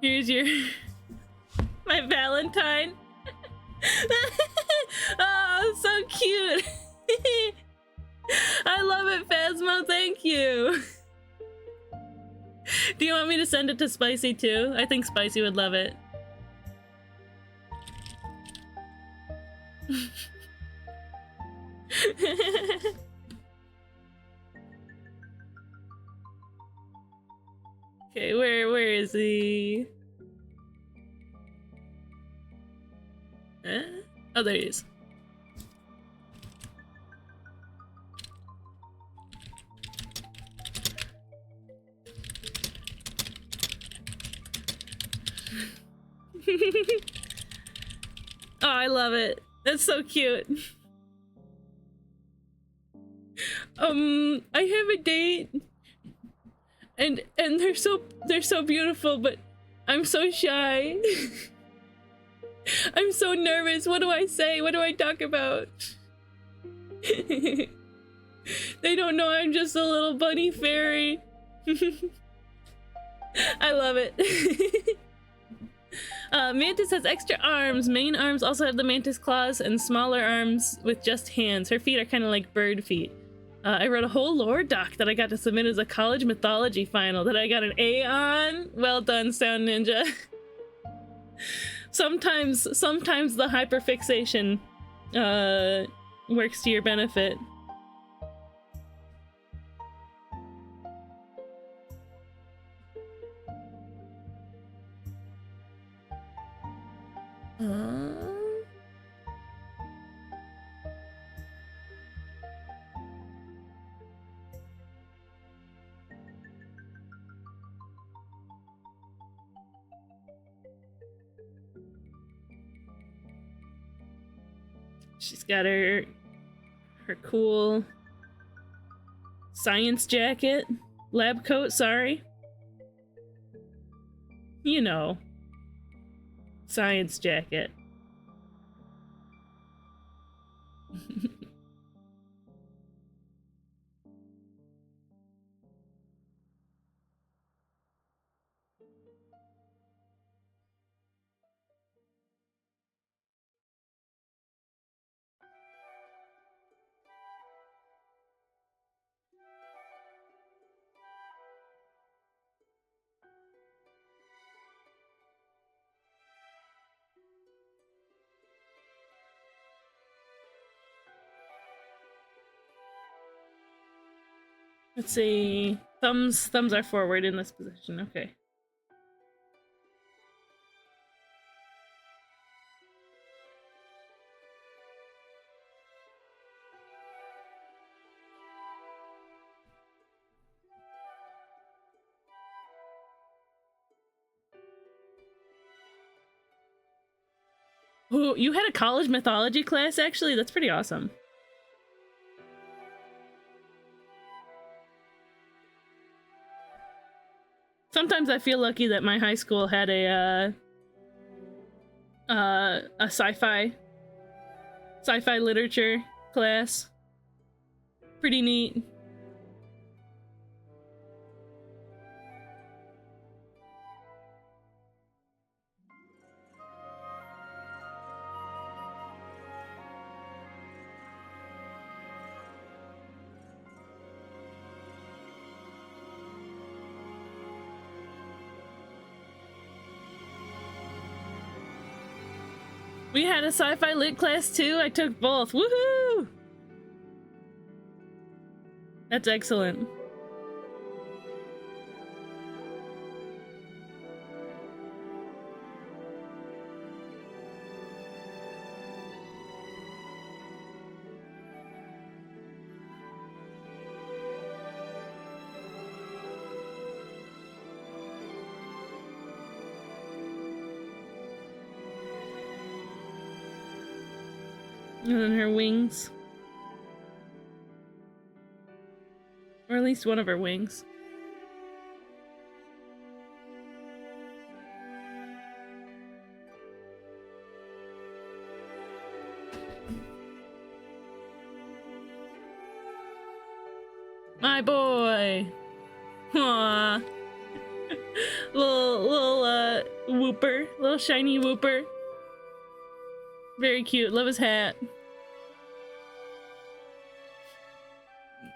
Here's your my Valentine. Oh, so cute. I love it, Phasmo, thank you. Do you want me to send it to Spicy too? I think Spicy would love it. Okay, where is he? Oh, there he is. Oh, I love it. That's so cute. I have a date, and they're so beautiful, but I'm so shy. I'm so nervous. What do I say? What do I talk about? They don't know I'm just a little bunny fairy. I love it. Mantis has extra arms. Main arms also have the mantis claws and smaller arms with just hands. Her feet are kind of like bird feet. I wrote a whole lore doc that I got to submit as a college mythology final that I got an A on. Well done, Sound Ninja. Sometimes the hyperfixation works to your benefit. She's got her cool science jacket, lab coat, sorry. You know, science jacket. Let's see. Thumbs are forward in this position. Okay. Oh, you had a college mythology class, actually? That's pretty awesome. Sometimes I feel lucky that my high school had a sci-fi literature class. Pretty neat. We had a sci-fi lit class too. I took both. Woohoo! That's excellent. And then her wings. Or at least one of her wings. My boy! Aww. little whooper. Little shiny whooper. Very cute. Love his hat.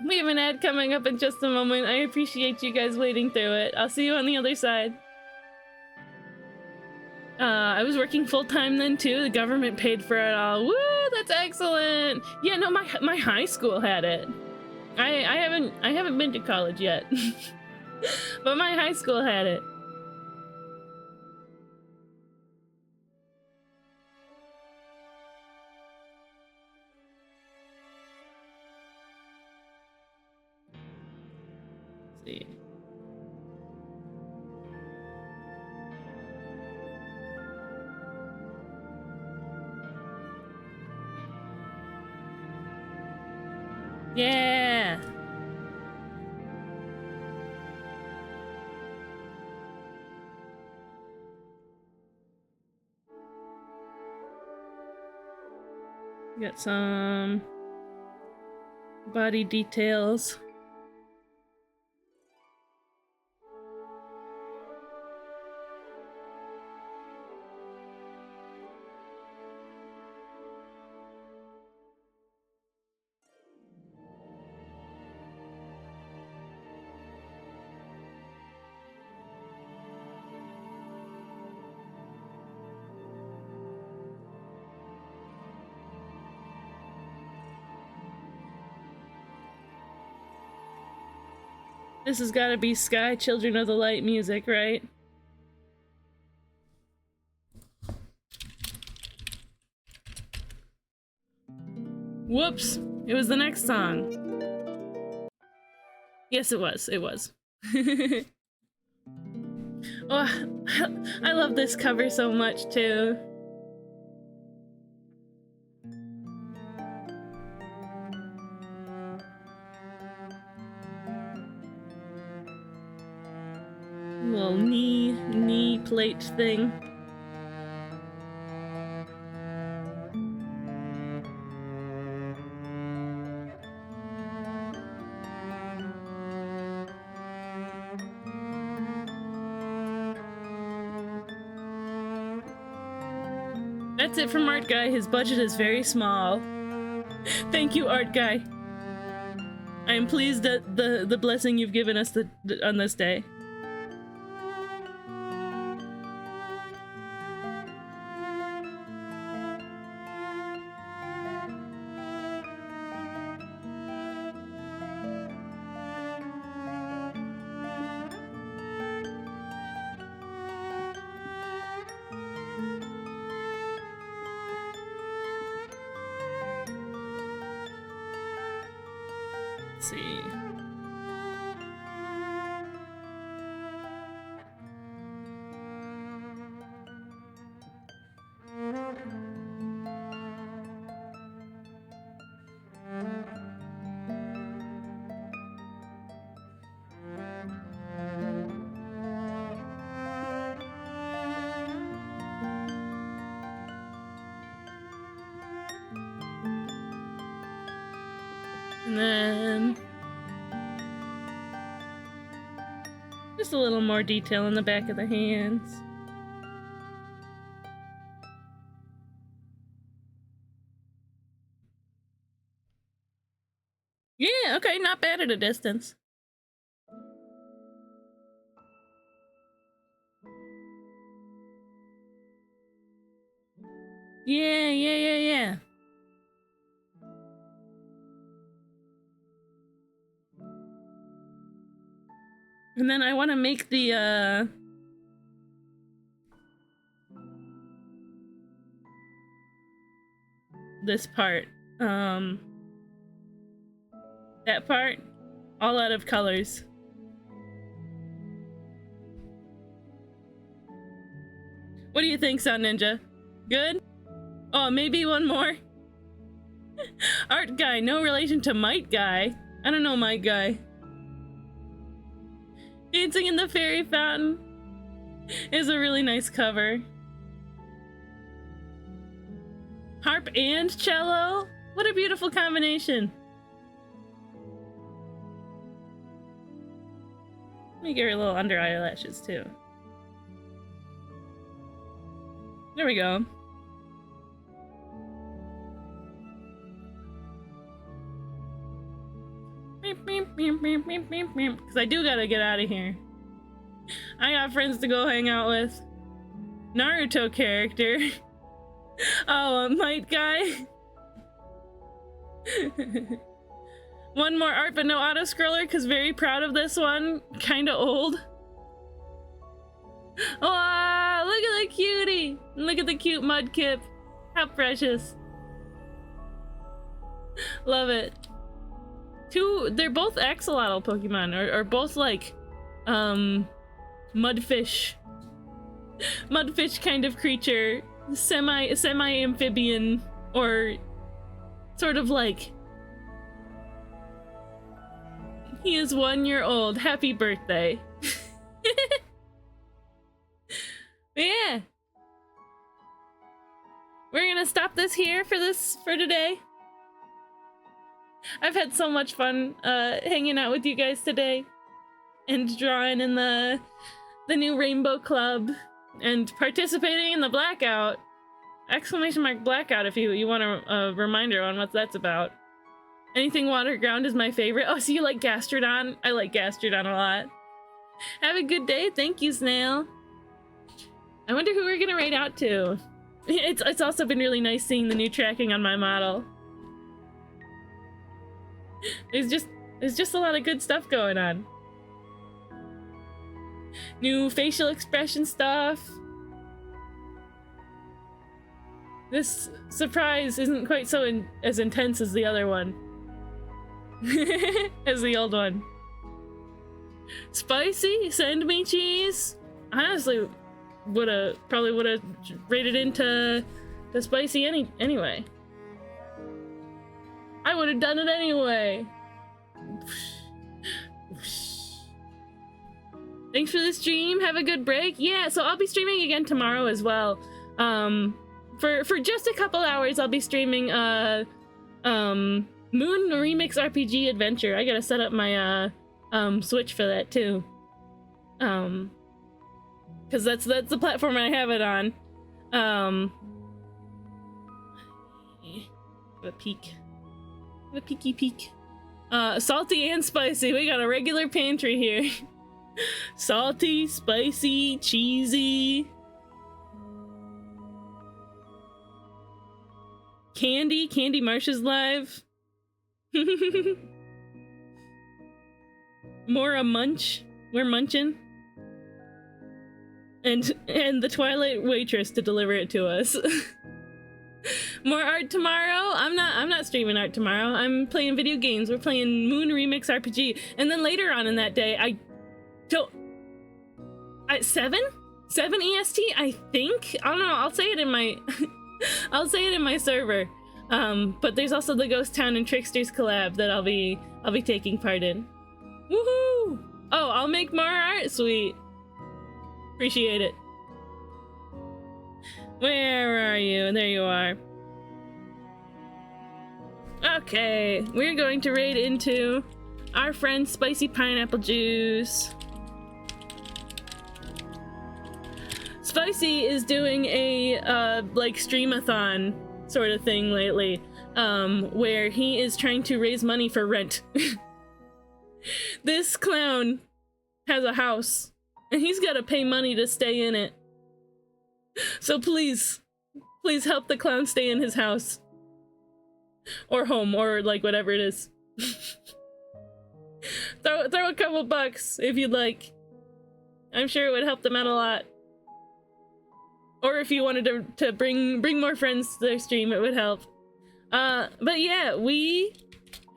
We have an ad coming up in just a moment. I appreciate you guys waiting through it. I'll see you on the other side. I was working full-time then too. The government paid for it all. Woo! That's excellent! Yeah, no, my high school had it. I haven't been to college yet. But my high school had it. See. Yeah. Got some body details. This has got to be Sky Children of the Light music, right? Whoops! It was the next song. Yes, it was. It was. Oh, I love this cover so much, too. Little knee plate thing. That's it from Art Guy. His budget is very small. Thank you, Art Guy. I am pleased at the blessing you've given us on this day. Let's see. And then just a little more detail in the back of the hands. Yeah, okay, not bad at a distance. Yeah. And then I want to make the, this part, that part, all out of colors. What do you think, Sound Ninja? Good? Oh, maybe one more? Art Guy, no relation to Might Guy. I don't know Might Guy. Dancing in the Fairy Fountain is a really nice cover. Harp and cello? What a beautiful combination. Let me give her little under eyelashes too. There we go. Because I do gotta get out of here. I got friends to go hang out with. Naruto character. Oh, a Might Guy. One more art but no auto scroller because very proud of this one. Kinda old. Wow, look at the cutie. Look at the cute Mudkip. How precious. Love it. They're both axolotl Pokemon, or both like, mudfish kind of creature, semi-amphibian, or sort of like, he is 1 year old, happy birthday. Yeah, we're gonna stop this here for today. I've had so much fun hanging out with you guys today and drawing in the new Rainbow Club and participating in the Blackout. Exclamation mark Blackout if you want a reminder on what that's about. Anything water ground is my favorite. Oh, so you like Gastrodon? I like Gastrodon a lot. Have a good day. Thank you, Snail. I wonder who we're gonna raid out to. It's also been really nice seeing the new tracking on my model. There's just a lot of good stuff going on. New facial expression stuff. This surprise isn't quite so as intense as the other one. As the old one. Spicy? Send me cheese? I honestly probably would have rated into the spicy anyway. I would have done it anyway. Thanks for the stream. Have a good break. Yeah, so I'll be streaming again tomorrow as well. For just a couple hours, I'll be streaming Moon Remix RPG Adventure. I gotta set up my Switch for that too. Because that's the platform I have it on. A peek. A peeky peek. Salty and spicy. We got a regular pantry here. Salty, spicy, cheesy. Candy Marsh's live. More a munch. We're munching. And the Twilight waitress to deliver it to us. More art tomorrow? I'm not streaming art tomorrow. I'm playing video games. We're playing Moon Remix RPG. And then later on in that day, at 7 EST, I think? I don't know, I'll say it in my I'll say it in my server. But there's also the Ghost Town and Tricksters collab that I'll be taking part in. Woohoo! Oh, I'll make more art? Sweet. Appreciate it. Where are you? There you are. Okay, we're going to raid into our friend Spicy Pineapple Juice. Spicy is doing a like streamathon sort of thing lately, where he is trying to raise money for rent. This clown has a house and he's got to pay money to stay in it. So please help the clown stay in his house or home or like whatever it is. throw a couple bucks if you'd like. I'm sure it would help them out a lot. Or if you wanted to bring more friends to their stream, it would help. But yeah, we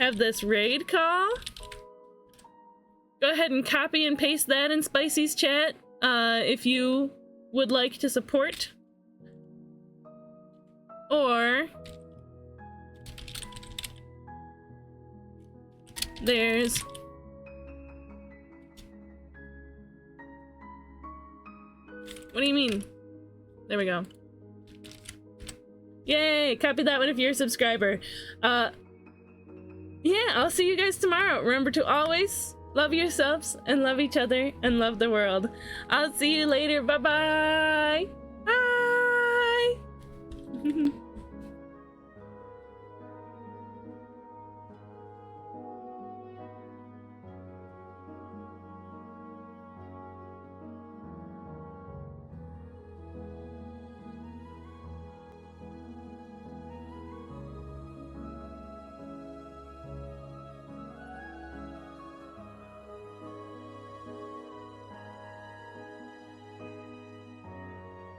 have this raid call. Go ahead and copy and paste that in Spicy's chat if you would like to support. Or there's what do you mean? There we go. Yay! Copy that one if you're a subscriber. Yeah, I'll see you guys tomorrow. Remember to always love yourselves and love each other and love the world. I'll see you later. Bye-bye!